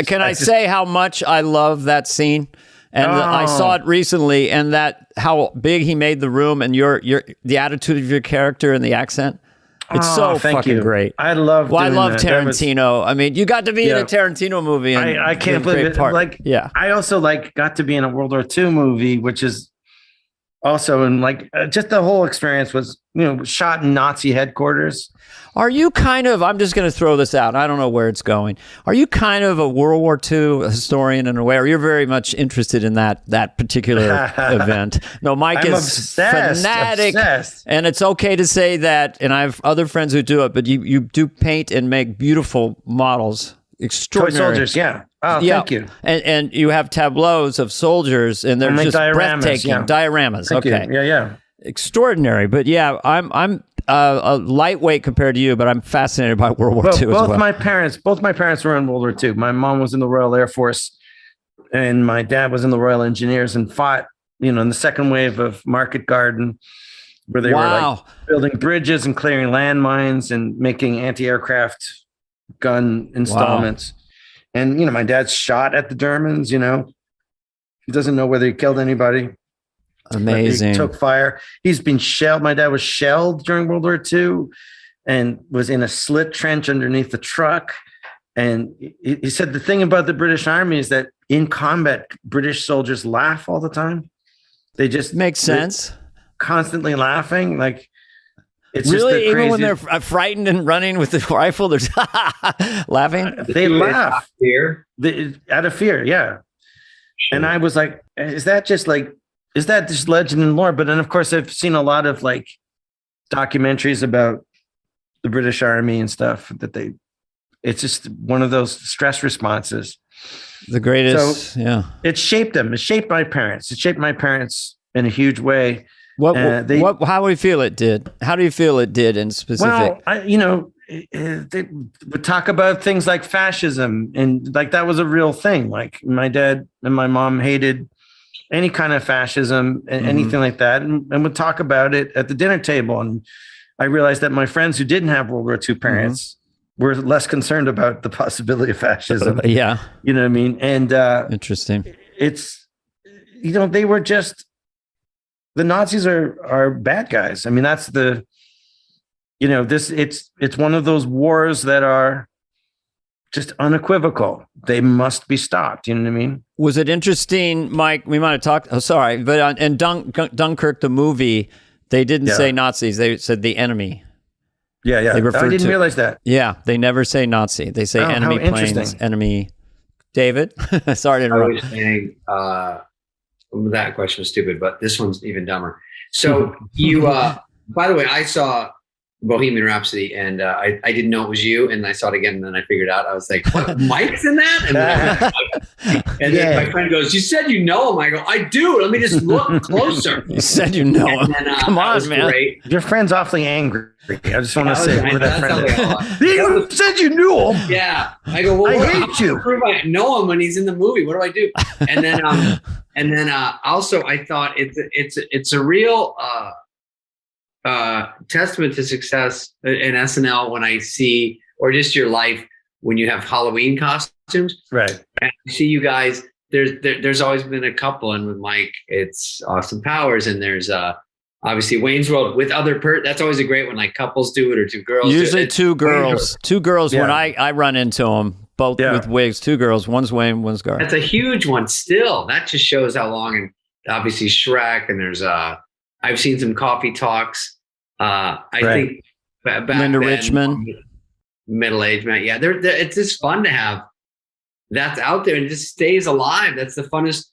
Can I say how much I love that scene? And I saw it recently, and that how big he made the room, and the attitude of your character and the accent. It's so fucking great. I love. Well, I love Tarantino. I mean, you got to be in a Tarantino movie. And I can't believe it. Like, I also got to be in a World War II movie, which is also just the whole experience was shot in Nazi headquarters. Are you kind of, I'm just going to throw this out, I don't know where it's going. Are you kind of a World War II historian in a way, or you're very much interested in that particular event? No, Mike is fanatic, and it's okay to say that, and I have other friends who do it, but you do paint and make beautiful models. Extraordinary. Toy soldiers, yeah. Oh, thank you. And you have tableaus of soldiers, and they're just breathtaking. Dioramas. Thank okay. You. Yeah. Extraordinary. But yeah, I'm a lightweight compared to you, but I'm fascinated by World War II as well. Both my parents were in World War II. My mom was in the Royal Air Force, and my dad was in the Royal Engineers and fought, in the second wave of Market Garden, where they were building bridges and clearing landmines and making anti-aircraft gun installments. Wow. And, my dad's shot at the Germans, he doesn't know whether he killed anybody. Amazing. He took fire. He's been shelled. My dad was shelled during World War II and was in a slit trench underneath the truck. And he said the thing about the British Army is that in combat, British soldiers laugh all the time. They just makes sense. Constantly laughing. Like, it's really, just even when they're frightened and running with the rifle, they're laughing. They laugh out of fear. Yeah. Sure. And I was like, is that just legend and lore? But then, of course, I've seen a lot of documentaries about the British Army and stuff it's just one of those stress responses. The greatest. So it shaped them. It shaped my parents. It shaped my parents in a huge way. How do you feel it did? How do you feel it did in specific? Well, they would talk about things like fascism, and that was a real thing. Like my dad and my mom hated any kind of fascism and anything like that, and would talk about it at the dinner table. And I realized that my friends who didn't have World War II parents were less concerned about the possibility of fascism. Yeah. You know what I mean? And interesting. It's, they were just, the Nazis are bad guys. I mean, that's it's one of those wars that are just unequivocal. They must be stopped. You know what I mean? Was it interesting, Mike? We might have talked. Oh, sorry, but in Dunkirk, the movie, they didn't say Nazis. They said the enemy. Yeah. I didn't realize that. Yeah, they never say Nazi. They say enemy planes, enemy. David, sorry to interrupt. I was saying that question was stupid, but this one's even dumber. So you, by the way, I saw Bohemian Rhapsody, and I didn't know it was you, and I saw it again, and then I figured out. I was like, what, Mike's in that? And then my friend goes, you said you know him. I go, I do. Let me just look closer. You said you know him. Then, Come on, man. Great. Your friend's awfully angry. I just want to say who that friend is. Like You said you knew him. yeah. I go, well, I hate you. Prove I know him when he's in the movie. What do I do? And then, also I thought it's a real testament to success in SNL when I see, or just your life when you have Halloween costumes. Right. And I see you guys. There's always been a couple, and with Mike, it's Austin Powers, and there's obviously Wayne's World with other that's always a great one, like couples do it or two girls. Usually two girls. Two girls Yeah. when I run into them, both with wigs. Two girls. One's Wayne, one's Gar. That's a huge one still. That just shows how long, and obviously Shrek, and there's I've seen some coffee talks. I think back Linda then, Richmond. Middle-aged man. Yeah, it's just fun to have that's out there and it just stays alive. That's the funnest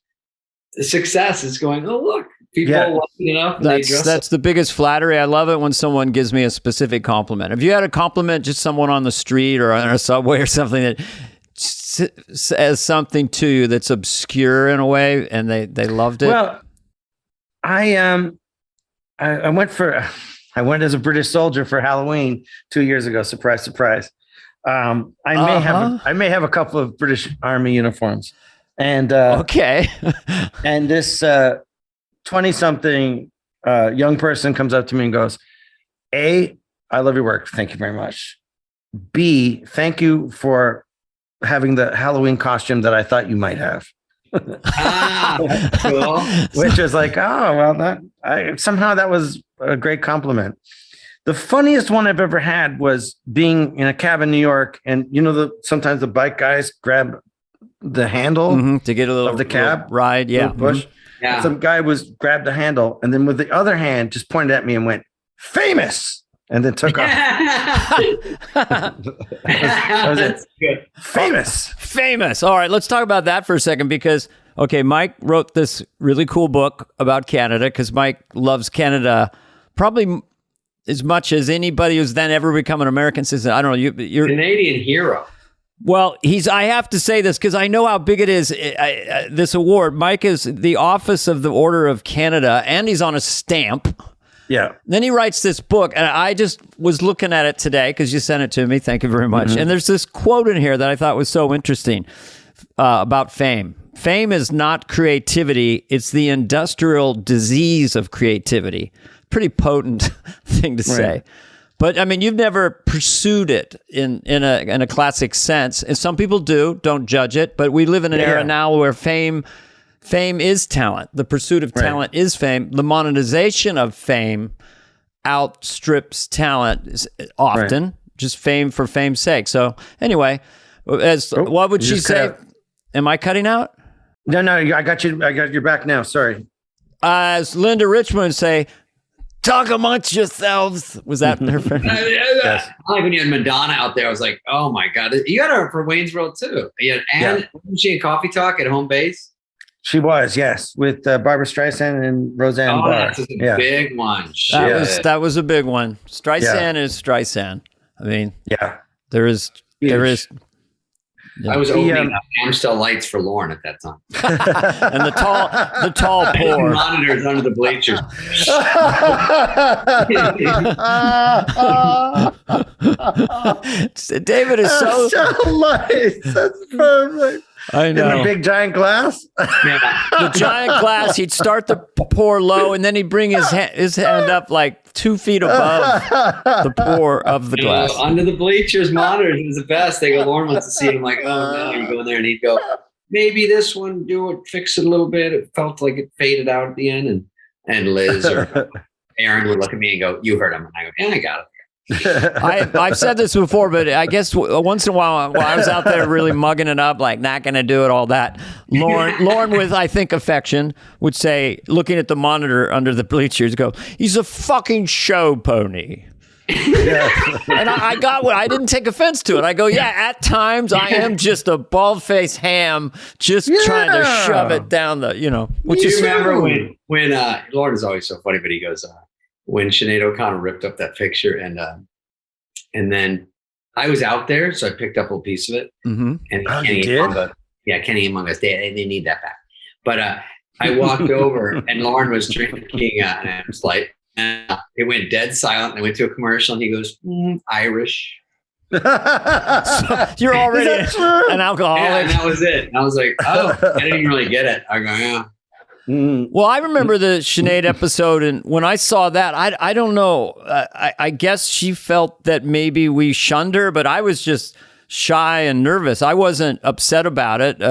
success. Is going, oh, look, people love it enough. That's the biggest flattery. I love it when someone gives me a specific compliment. If you had a compliment, just someone on the street or on a subway or something that says something to you that's obscure in a way, and they loved it. Well, I went as a British soldier for Halloween 2 years ago. Surprise, surprise. I may have a couple of British Army uniforms, and okay. and this 20-something young person comes up to me and goes, A, I love your work. Thank you very much. B, thank you for having the Halloween costume that I thought you might have. Cool. Which is like, oh, well, somehow that was a great compliment. The funniest one I've ever had was being in a cab in New York, and sometimes the bike guys grab the handle to get a little of the cab ride, push. Yeah. Some guy grabbed the handle, and then with the other hand just pointed at me and went, famous, and then took off. That was it. That's good. Famous. All right, let's talk about that for a second because, okay, Mike wrote this really cool book about Canada because Mike loves Canada probably as much as anybody who's then ever become an American citizen. I don't know. You're Canadian hero. Well, I have to say this because I know how big it is, this award. Mike is the Office of the Order of Canada, and he's on a stamp. Yeah. Then he writes this book, and I just was looking at it today because you sent it to me. Thank you very much. And there's this quote in here that I thought was so interesting about fame. Fame is not creativity. It's the industrial disease of creativity. Pretty potent thing to say. Right. But I mean, you've never pursued it in a classic sense, and some people do. Don't judge it. But we live in an era now where fame is talent. The pursuit of talent is fame. The monetization of fame outstrips talent often. Just fame for fame's sake. So anyway, what would she say? Am I cutting out? No, I got you. I got your back now. Sorry. As Linda Richmond would say, talk amongst yourselves. Was that her friend? Yes. Like when you had Madonna out there, I was like, oh my God. You got her for Wayne's World too. Wasn't she in Coffee Talk at home base? She was, yes, with Barbara Streisand and Roseanne Barr. That's a big one. That was a big one. Streisand is Streisand. I mean, there is. I was opening Amstel lights for Lauren at that time. And the tall poor monitors under the bleachers. David is so nice. That's perfect. I know. In a big giant glass. The giant glass. He'd start the pour low, and then he'd bring his hand up like 2 feet above the pour of the glass. Under the bleachers, monitors is the best. They go, Lauren wants to see it. I'm like, oh no. You go in there, and he'd go, maybe this one, do it, fix it a little bit. It felt like it faded out at the end, and Liz or Aaron would look at me and go, you heard him, and I go, yeah, I got it. I've said this before, but I guess once in a while I was out there really mugging it up, like not going to do it, all that. Lauren, with I think affection, would say, looking at the monitor under the bleachers, go, he's a fucking show pony. And I got what I didn't take offense to it. I go, yeah, at times I am just a bald-faced ham, just trying to shove it down the, Which Do is you remember when Lauren is always so funny, but he goes, when Sinead O'Connor ripped up that picture, and then I was out there, so I picked up a little piece of it. Mm-hmm. And Oh, Kenny you did? Kenny among us, they need that back. But I walked over, and Lauren was drinking an Light, and it went dead silent. I went to a commercial, and he goes, Irish. You're already an alcoholic. Yeah, and that was it. And I was like, oh, I didn't even really get it. I go, yeah. Well, I remember the Sinead episode, and when I saw that, I don't know. I guess she felt that maybe we shunned her, but I was just shy and nervous. I wasn't upset about it.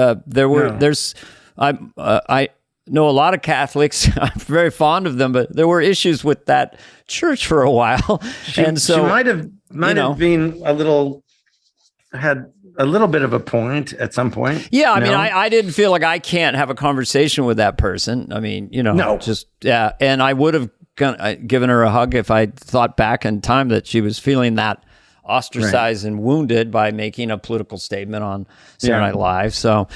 I know a lot of Catholics. I'm very fond of them, but there were issues with that church for a while, and so she might have been had a little bit of a point at some point. Yeah, I mean, I didn't feel like I can't have a conversation with that person. I mean, and I would have given her a hug if I thought back in time that she was feeling that ostracized and wounded by making a political statement on Saturday Night Live. So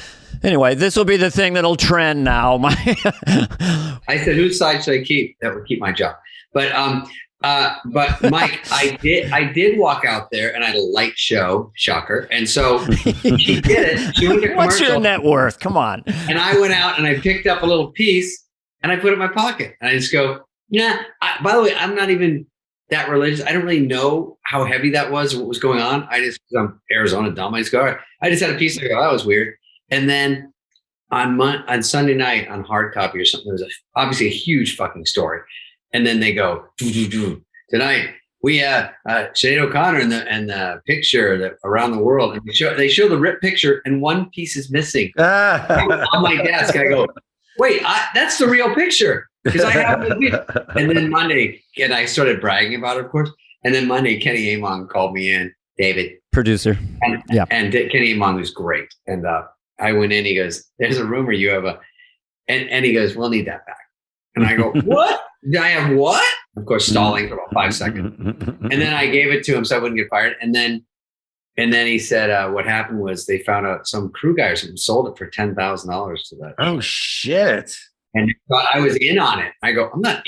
anyway, this will be the thing that'll trend now. I said, whose side should I keep? That would keep my job. But Mike, I did walk out there and I had a light show, shocker. And so she did it. She went to commercial. What's your net worth? Come on. And I went out and I picked up a little piece and I put it in my pocket. And I just go, by the way, I'm not even that religious. I don't really know how heavy that was or what was going on. I'm Arizona dumb. I just go, all right. I just had a piece. I go, that was weird. And then on Sunday night on hard copy or something, there was obviously a huge fucking story. And then they go, tonight we Sinead O'Connor and the picture that around the world. And they show the ripped picture and one piece is missing on my desk. I go, wait, that's the real picture because I have it. And then Monday, and I started bragging about it, of course. And then Monday, Kenny Amon called me in, David, producer, and Kenny Amon was great. And I went in. He goes, "There's a rumor you have and he goes, "We'll need that back." And I go, "What? I have what?" Of course, stalling for about 5 seconds. And then I gave it to him so I wouldn't get fired. And then he said, what happened was they found out some crew guy or something sold it for $10,000 to that. Oh, shit. And thought I was in on it. I go, I'm not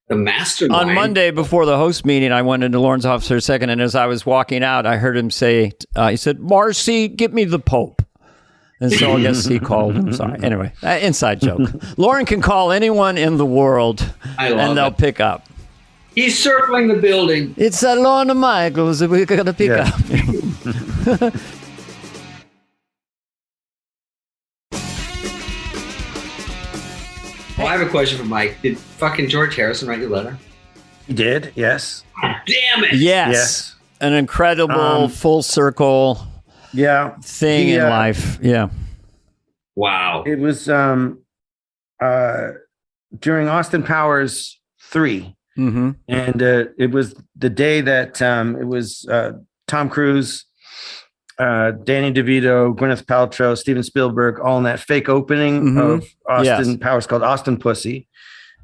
the mastermind. On Monday before the host meeting, I went into Lauren's office for a second. And as I was walking out, I heard him say, he said, "Marcy, get me the Pope." And so I guess he called him. Sorry. Anyway, inside joke. Lauren can call anyone in the world and they'll pick up. He's circling the building. It's Lorna Michaels that we're going to pick up. Well, I have a question for Mike. Did fucking George Harrison write your letter? He did, yes. Damn it. Yes. An incredible full circle thing in life. Yeah. Wow. It was during Austin Powers 3. Mm-hmm. And it was the day that it was Tom Cruise, Danny DeVito, Gwyneth Paltrow, Steven Spielberg, all in that fake opening of Austin Powers called Austin Pussy.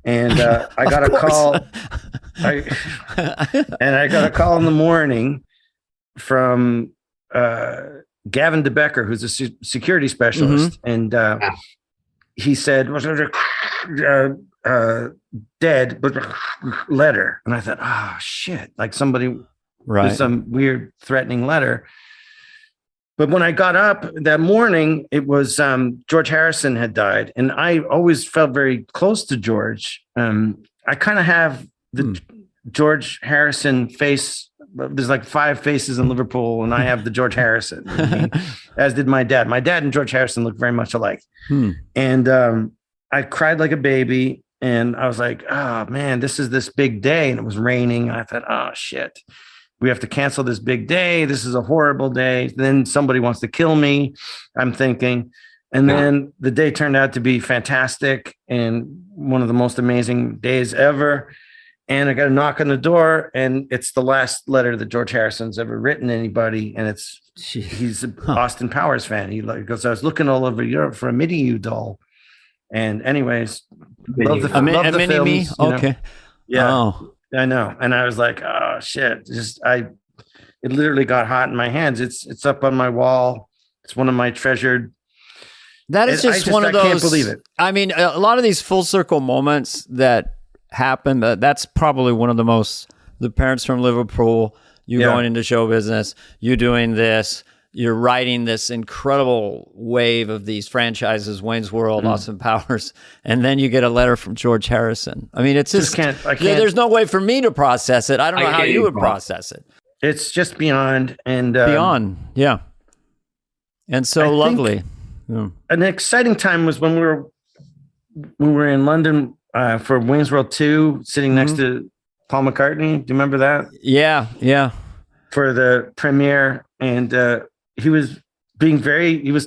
And I got a call. I got a call in the morning from Gavin DeBecker, who's a security specialist, and he said, "Dead, but letter." And I thought, "Oh shit!" Like somebody with some weird threatening letter. But when I got up that morning, it was George Harrison had died, and I always felt very close to George. I kind of have the George Harrison face. There's like 5 faces in Liverpool, and I have the George Harrison, as did my dad. My dad and George Harrison look very much alike. And I cried like a baby, and I was like, "Oh man, this is this big day," and it was raining. And I thought, "Oh shit, we have to cancel this big day. This is a horrible day." Then somebody wants to kill me, I'm thinking. And then the day turned out to be fantastic and one of the most amazing days ever. And I got a knock on the door, and it's the last letter that George Harrison's ever written to anybody. And he's an Austin Powers fan. He goes, "I was looking all over Europe for a Mini-U doll." And anyways, love the films. Okay. Yeah, I know. And I was like, "Oh shit!" It literally got hot in my hands. It's up on my wall. It's one of my treasured. That is just one of those. I can't believe it. I mean, a lot of these full circle moments that happened. That's probably one of the parents from Liverpool, you going into show business, you doing this, you're riding this incredible wave of these franchises, Wayne's World, Austin Powers, and then you get a letter from George Harrison. I mean, it's just I can't. there's no way for me to process it. I don't know how you would process it. It's just beyond and Beyond, yeah. And so lovely. Yeah. An exciting time was when we were in London for Wayne's World 2, sitting next to Paul McCartney. Do you remember that? Yeah. For the premiere, and he was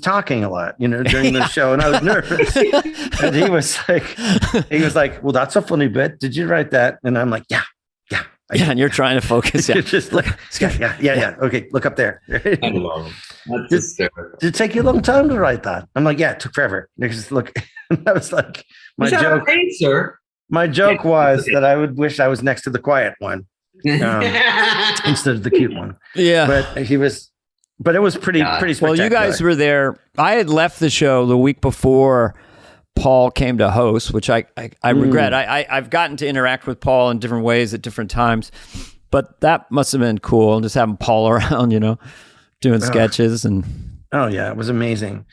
talking a lot, during the show, and I was nervous. And he was like, "Well, that's a funny bit. Did you write that?" And I'm like, "Yeah." Yeah, and you're trying to focus. Yeah. Just look. Yeah. Okay, look up there. I love him. Did it take you a long time to write that? I'm like, yeah, it took forever. Just look. And I was like, my joke, sir. My joke was that I would wish I was next to the quiet one instead of the cute one. Yeah, but it was pretty spectacular. Well, you guys were there. I had left the show the week before Paul came to host, which I regret. I've gotten to interact with Paul in different ways at different times, but that must have been cool. Just having Paul around, doing sketches and. Oh yeah, it was amazing.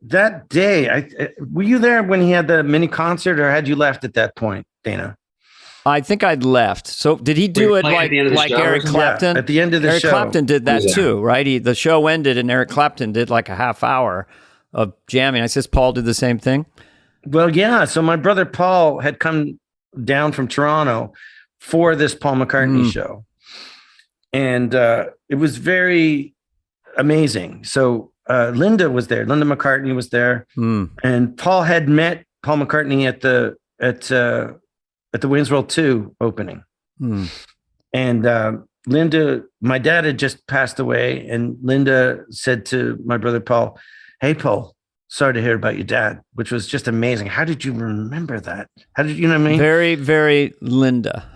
That day, were you there when he had the mini concert, or had you left at that point, Dana? I think I'd left. So did he do it like Eric Clapton? Yeah, at the end of the show. Eric Clapton did that too, right? The show ended and Eric Clapton did like a half hour of jamming. I says Paul did the same thing. Well, yeah. So my brother Paul had come down from Toronto for this Paul McCartney show. And it was very amazing. So Linda was there. Linda McCartney was there. And Paul had met Paul McCartney at the Wayne's World 2 opening. And Linda, my dad had just passed away, and Linda said to my brother Paul, "Hey, Paul, sorry to hear about your dad," which was just amazing. How did you remember that? How did you know what I mean? Very, very Linda.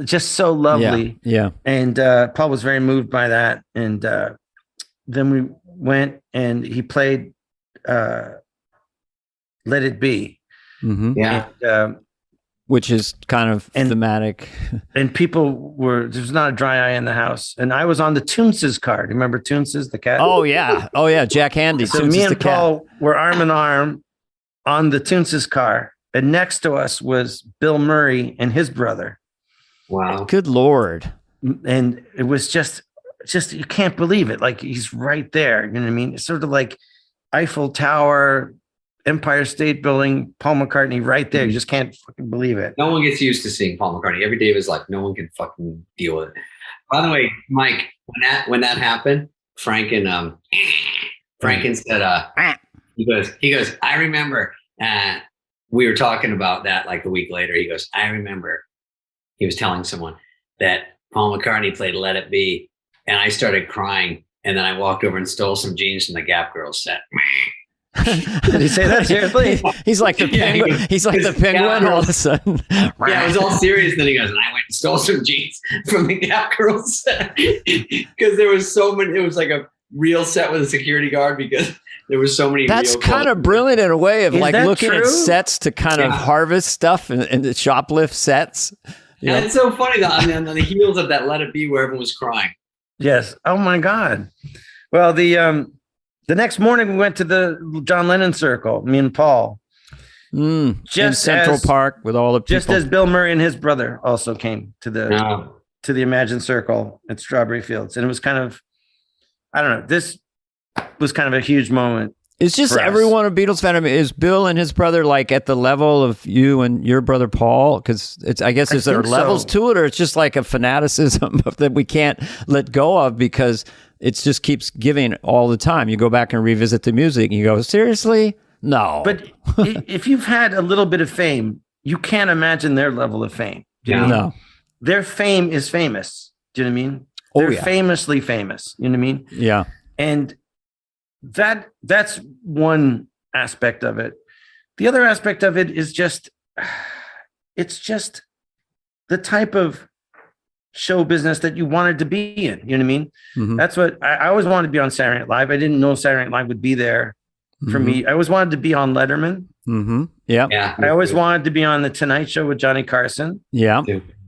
Just so lovely. Yeah. And Paul was very moved by that. And then we went and he played Let It Be. Yeah. And, which is kind of thematic. And people there's not a dry eye in the house. And I was on the Toonses car. Do you remember Toonses, the cat? Oh, yeah. Jack Handy. So me and Paul were arm in arm on the Toonses car. And next to us was Bill Murray and his brother. Wow. Good Lord. And it was just you can't believe it. Like, he's right there. You know what I mean? It's sort of like Eiffel Tower, Empire State Building, Paul McCartney right there. You just can't fucking believe it. No one gets used to seeing Paul McCartney. Every day was like, no one can fucking deal with it. By the way, Mike, when that happened, Franken said, he goes, I remember, we were talking about that like a week later. He goes, I remember he was telling someone that Paul McCartney played Let It Be, and I started crying, and then I walked over and stole some jeans from the Gap Girls set. Did he say that seriously? He's like the penguin. He's like the penguin all of a sudden. Yeah, it was all serious. Then he goes, and I went and stole some jeans from the Gap Girls set because there was so many. It was like a real set with a security guard because there was so many. That's kind of brilliant in a way of like looking at sets to kind of harvest stuff and shoplift sets. Yeah, it's so funny that on the heels of that Let It Be where everyone was crying. Yes. Oh my God. Well, the next morning we went to the John Lennon Circle, me and Paul. Just in Central Park with all the people. Just as Bill Murray and his brother also came to the Imagine Circle at Strawberry Fields. And it was kind of, I don't know, this was kind of a huge moment. It's just everyone a Beatles fan. I mean, is Bill and his brother like at the level of you and your brother Paul? Because is there levels to it, or it's just like a fanaticism that we can't let go of because it just keeps giving all the time. You go back and revisit the music and you go, seriously? No. But if you've had a little bit of fame, you can't imagine their level of fame. Do you know what I mean? Their fame is famous. Do you know what I mean? They're famously famous. You know what I mean? Yeah. And that's one aspect of it. The other aspect of it is it's just the type of show business that you wanted to be in. You know what I mean? Mm-hmm. That's what I always wanted to be on Saturday Night Live. I didn't know Saturday Night Live would be there for me. I always wanted to be on Letterman. Mm-hmm. Yeah. Yeah. I always wanted to be on the Tonight Show with Johnny Carson. Yeah.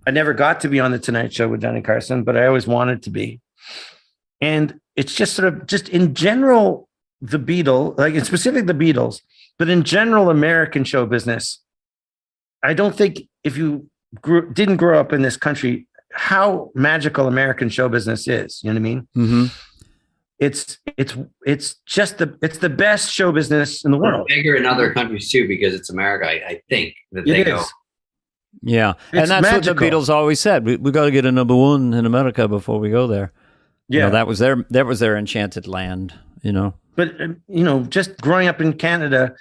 I never got to be on the Tonight Show with Johnny Carson, but I always wanted to be. And it's just sort of just in general, the Beatles, like it's specific the Beatles, but in general, American show business. I don't think if you didn't grow up in this country, how magical American show business is. You know what I mean? Mm-hmm. It's just the best show business in the world. Bigger in other countries too, because it's America. I think that they go. Yeah, It's and that's magical. what the Beatles always said. We got to get a number one in America before we go there. Yeah, You know, that was their enchanted land. You know, but just growing up in Canada,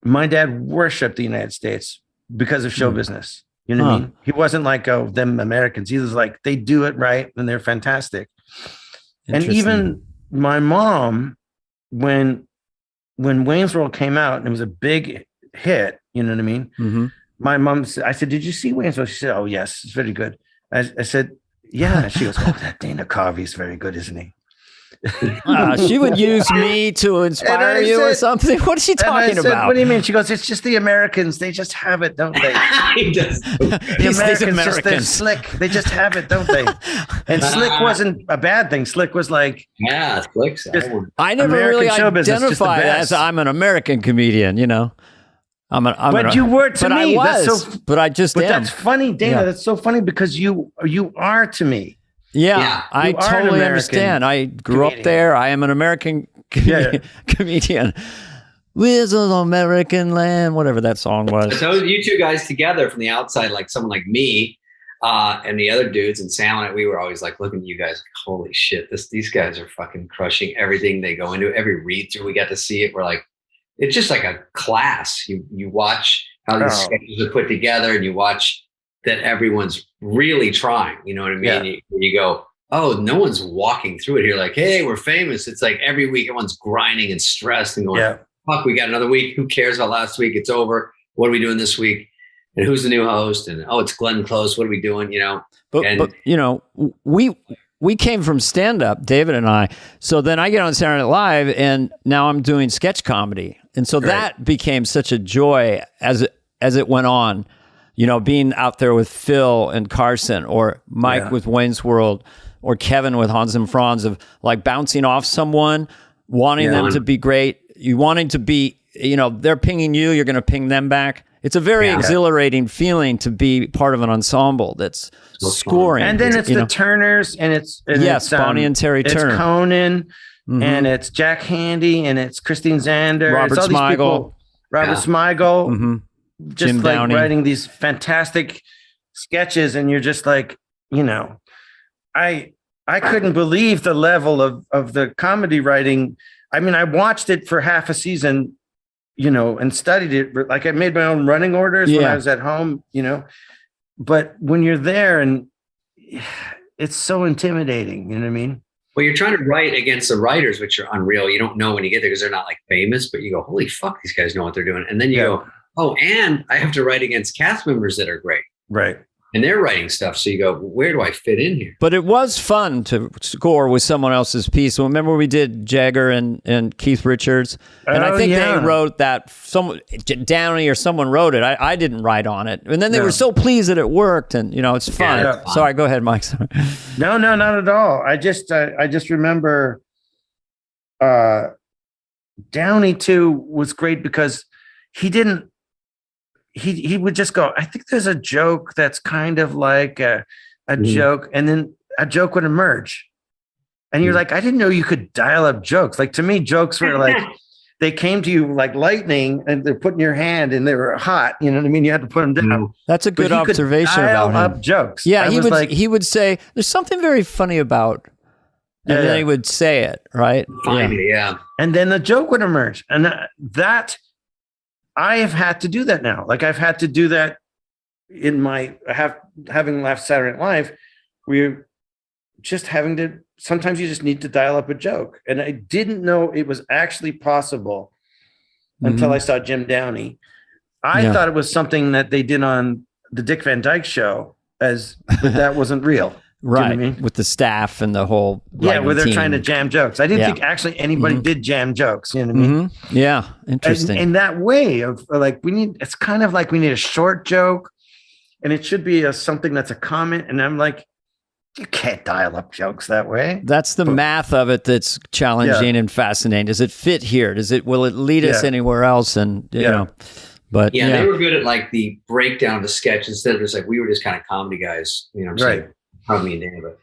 my dad worshipped the United States because of show business. You know what I mean? He wasn't like, oh, them Americans. He was like, they do it right and they're fantastic. And even my mom, when Wayne's World came out and it was a big hit, you know what I mean? Mm-hmm. My mom said, I said, did you see Wayne's World? She said, oh, yes, it's very good. I said, yeah. She goes, oh, that Dana Carvey's very good, isn't he? She would use me to inspire you or something. What is she talking about? What do you mean? She goes, it's just the Americans. They just have it, don't they? He does. The Americans, just they're slick. They just have it, don't they? And slick wasn't a bad thing. Slick was like, yeah, Slick's. I never American really show business, just the identified best. as I'm an American comedian. You know, but you were to but me. I was, That's but I just but am. that's funny, Dana. Yeah. That's so funny because you are to me. Yeah, I You are an totally American understand. I grew up comedian. there. I am an American Yeah. comedian. With an American land, whatever that song was. So you two guys together from the outside, like someone like me and the other dudes and Sam and I, we were always like looking at you guys, like, holy shit, these guys are fucking crushing everything they go into. Every read through, we got to see it. We're like, it's just like a class. You watch how these sketches are put together, and you watch that everyone's really trying. You know what I mean? Yeah. You go, oh, no one's walking through it here like, hey, we're famous. It's like every week everyone's grinding and stressed and going, fuck, we got another week. Who cares about last week? It's over. What are we doing this week? And who's the new host? And oh, it's Glenn Close. What are we doing? You know, but you know, we came from stand up, David and I. So then I get on Saturday Night Live, and now I'm doing sketch comedy, and so that became such a joy as it went on. You know, being out there with Phil and Carson, or Mike with Wayne's World, or Kevin with Hans and Franz, of like bouncing off someone, wanting them to be great. You wanting to be, you know, they're pinging you, you're going to ping them back. It's a very exhilarating feeling to be part of an ensemble that's scoring. And then it's the Turners, and it's Bonnie and Terry Turner. It's Conan, and it's Jack Handy, and it's Christine Zander, Robert it's all these Smigel. people, Robert Smigel. Mm-hmm. Just Jim like Downey. writing these fantastic sketches, and you're just like, you know, I couldn't believe the level of the comedy writing. I mean, I watched it for half a season, you know, and studied it. Like I made my own running orders when I was at home, you know. But when you're there, and it's so intimidating, you know what I mean? well, you're trying to write against the writers, which are unreal. You don't know when you get there because they're not like famous, but you go, holy fuck, these guys know what they're doing. And then you go, oh, and I have to write against cast members that are great. Right. And they're writing stuff. So you go, where do I fit in here? But it was fun to score with someone else's piece. Remember we did Jagger and Keith Richards? And I think they wrote that, Downey or someone wrote it. I didn't write on it. And then they were so pleased that it worked. And, you know, it's fun. Yeah, fun. Sorry, go ahead, Mike. Sorry. No, not at all. I just remember Downey too was great because he would just go, I think there's a joke that's kind of like a joke, and then a joke would emerge. And you're like, I didn't know you could dial up jokes. Like to me, jokes were like, they came to you like lightning and they're put in your hand and they were hot. You know what I mean? You had to put them down. That's a good But he could observation dial about him. up jokes. Yeah, I he would say, there's something very funny about, and then he would say it, right? Finally, yeah. And then the joke would emerge. And that I have had to do that now. Like I've had to do that in having left Saturday Night Live. We're just having to, sometimes you just need to dial up a joke. And I didn't know it was actually possible until I saw Jim Downey. I thought it was something that they did on the Dick Van Dyke Show, but that wasn't real. Right. You know what I mean? With the staff and the whole Where they're team. trying to jam jokes. I didn't Yeah. think actually anybody did jam jokes. You know what I mean? Yeah. Interesting. In that way of like, it's kind of like we need a short joke and it should be something that's a comment. And I'm like, you can't dial up jokes that way. That's the math of it that's challenging and fascinating. Does it fit here? Will it lead us anywhere else? And, you know, but they were good at like the breakdown of the sketch instead of just like, we were just kind of comedy guys, you know what I'm saying? Probably me and Danny, but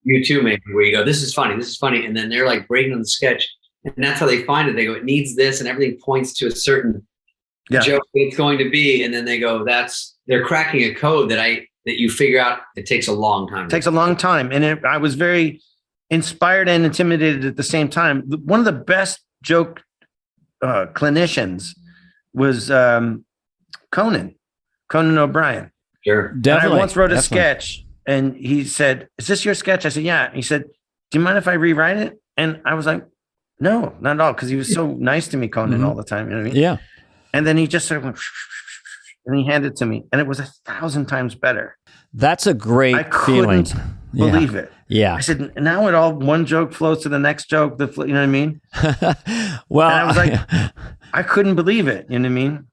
you too, maybe, where you go, this is funny. And then they're like breaking on the sketch. And that's how they find it. They go, it needs this. And everything points to a certain joke it's going to be. And then they go, they're cracking a code that you figure out. It takes a long time. It takes a long time. And I was very inspired and intimidated at the same time. One of the best joke clinicians was Conan O'Brien. Sure. definitely. And I once wrote a sketch and he said, is this your sketch? I said, yeah. He said, do you mind if I rewrite it? And I was like, no, not at all. Cause he was so nice to me, Conan, all the time. You know what I mean? Yeah. And then he just sort of went, and he handed it to me and it was 1,000 times better. That's a great I feeling. couldn't believe it. Yeah. I said, now it all one joke flows to the next joke. You know what I mean? Well, And I was like, I couldn't believe it. You know what I mean?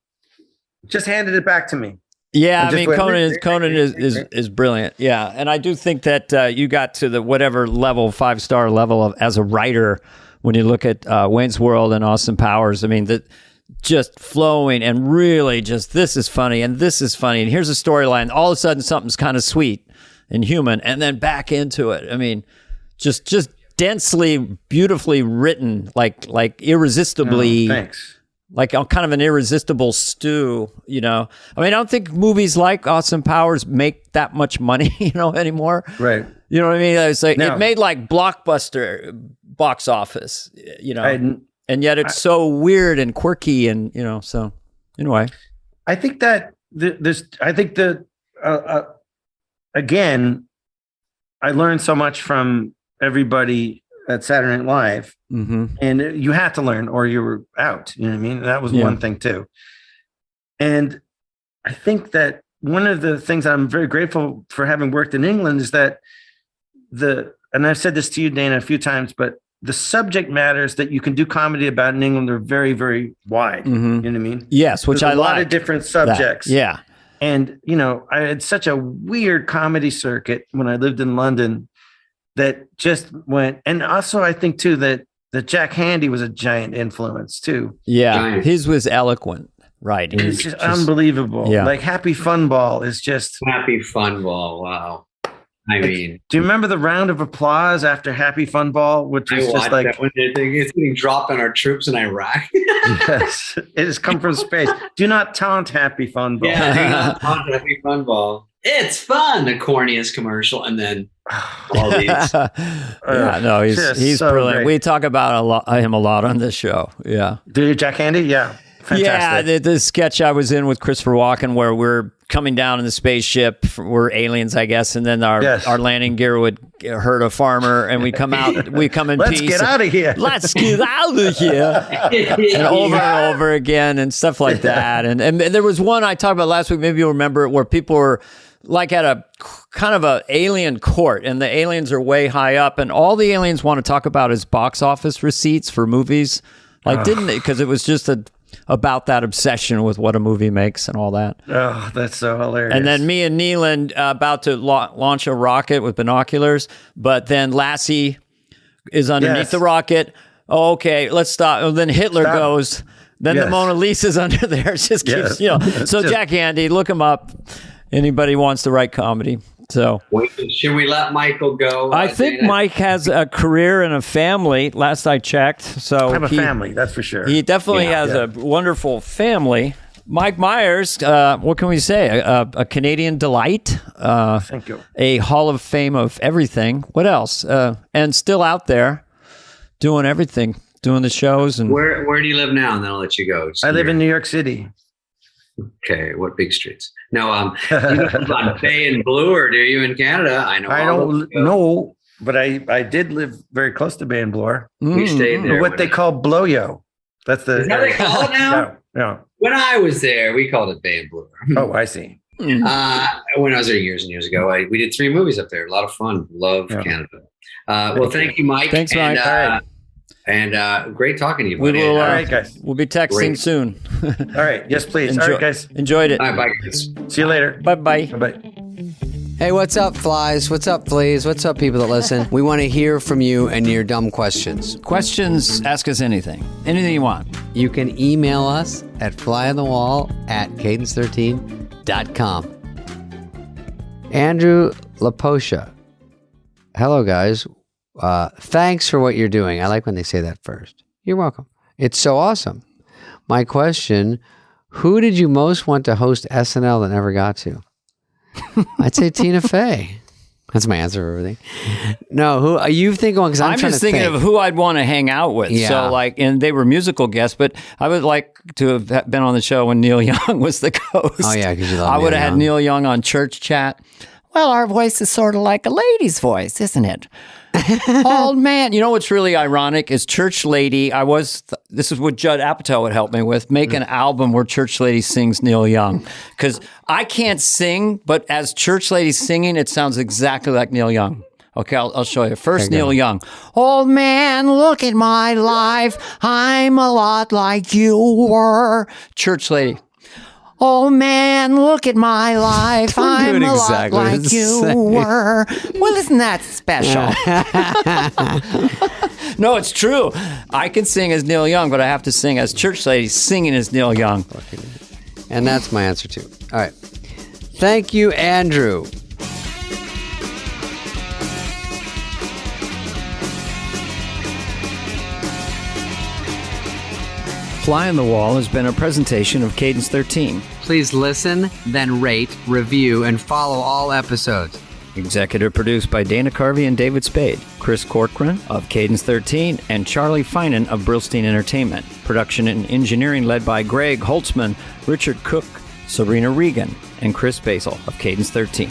Just handed it back to me. yeah, I I just mean, went- Conan is brilliant. Yeah. And I do think that you got to the whatever level, 5-star level of as a writer, when you look at Wayne's World and Austin Powers, I mean, that just flowing and really just, this is funny and this is funny. And here's a storyline. All of a sudden something's kind of sweet and human and then back into it. I mean, just densely, beautifully written, like irresistibly, Thanks. like kind of an irresistible stew, you know? I mean, I don't think movies like Austin Powers make that much money, you know, anymore. Right. You know what I mean? It's like, No. it made like blockbuster box office, you know? And yet it's so weird and quirky and, you know, so anyway. I think that again, I learned so much from everybody at Saturday Night Live, and you had to learn or you were out. You know what I mean? That was one thing too. And I think that one of the things I'm very grateful for having worked in England is that and I've said this to you, Dana, a few times, but the subject matters that you can do comedy about in England are very, very wide. You know what I mean? Yes, which There's I a lot like. of different subjects. That. Yeah. And, you know, I had such a weird comedy circuit when I lived in London that just went. And also, I think, too, that Jack Handy was a giant influence, too. Yeah. Giant. His was eloquent. Right. It's just unbelievable. Yeah. Like Happy Fun Ball is just. Happy Fun Ball. Wow. I mean, do you remember the round of applause after Happy Fun Ball, which is just like that when it's getting dropped on our troops in Iraq? yes, it has come from space. Do not taunt Happy Fun Ball. Yeah, do not taunt Happy Fun Ball. It's fun. The corniest commercial, and then all these. Yeah, no, he's so brilliant. great. We talk about him a lot on this show. Yeah. Do you, Jack Handy? Yeah. Fantastic. Yeah, the sketch I was in with Christopher Walken where we're coming down in the spaceship, we're aliens, I guess, and then our landing gear would hurt a farmer, and we come out, we come in Let's peace. get out of here. Let's get out of here. And over again and stuff like that. And there was one I talked about last week, maybe you'll remember it, where people were like at a kind of a alien court, and the aliens are way high up, and all the aliens want to talk about is box office receipts for movies. Like, didn't they? Because it was just about that obsession with what a movie makes and all that. Oh, that's so hilarious. And then me and Neelan about to launch a rocket with binoculars, but then Lassie is underneath the rocket. Oh, okay, let's stop. And then Hitler goes. Then the Mona Lisa's under there. It just keeps, you know. So Jack Handy, look him up. Anybody wants to write comedy. So should we let Michael go? I think Dana? Mike has a career and a family. Last I checked, so I have a family, that's for sure. He definitely has a wonderful family. Mike Myers, what can we say? A Canadian delight. Thank you. A Hall of Fame of everything. What else? And still out there doing everything, doing the shows. And Where do you live now? And then I'll let you go. I live in New York City. Okay, what big streets? No, you live on Bay and Blue, or do you in Canada? I know. I don't know, but I did live very close to Bay and Bloor. We stayed there. What they call Blow-Yo. That's the. Is that what they call it now? Yeah. When I was there, we called it Bay and Blue. Oh, I see. When I was there years and years ago, we did 3 movies up there. A lot of fun. Love Canada. Well, thank you, Mike. Thanks, Mike. And great talking to you, buddy. All right, guys. We'll be texting soon. All right. Yes, please. All right, guys. Enjoyed it. All right, bye, guys. See you later. Bye-bye. Bye-bye. Hey, what's up, flies? What's up, fleas? What's up, people that listen? We want to hear from you and your dumb questions. Questions, ask us anything. Anything you want. You can email us at flyonthewall@cadence13.com. Andrew Laposha. Hello, guys. Thanks for what you're doing. I like when they say that first. You're welcome. It's so awesome. My question, who did you most want to host SNL that never got to? I'd say Tina Fey. That's my answer for everything. No, who are you thinking? Because I'm just thinking of who I'd want to hang out with. Yeah. So and they were musical guests, but I would like to have been on the show when Neil Young was the host. Oh yeah, because you love I would have had Young. Neil Young on Church Chat. Well, our voice is sort of like a lady's voice, isn't it? Old man. You know what's really ironic is Church Lady. This is what Judd Apatow would help me with, make an album where Church Lady sings Neil Young. Because I can't sing, but as Church Lady singing, it sounds exactly like Neil Young. Okay, I'll show you. First, Neil Young. Old man, look at my life. I'm a lot like you were. Church Lady. Oh man, look at my life. I'm a lot like you were. Well, isn't that special? No, it's true. I can sing as Neil Young, but I have to sing as Church Lady singing as Neil Young. And that's my answer too. All right. Thank you, Andrew. Fly on the Wall has been a presentation of Cadence 13. Please listen, then rate, review, and follow all episodes. Executive produced by Dana Carvey and David Spade, Chris Corcoran of Cadence 13, and Charlie Finan of Brillstein Entertainment. Production and engineering led by Greg Holtzman, Richard Cook, Sabrina Regan, and Chris Basil of Cadence 13.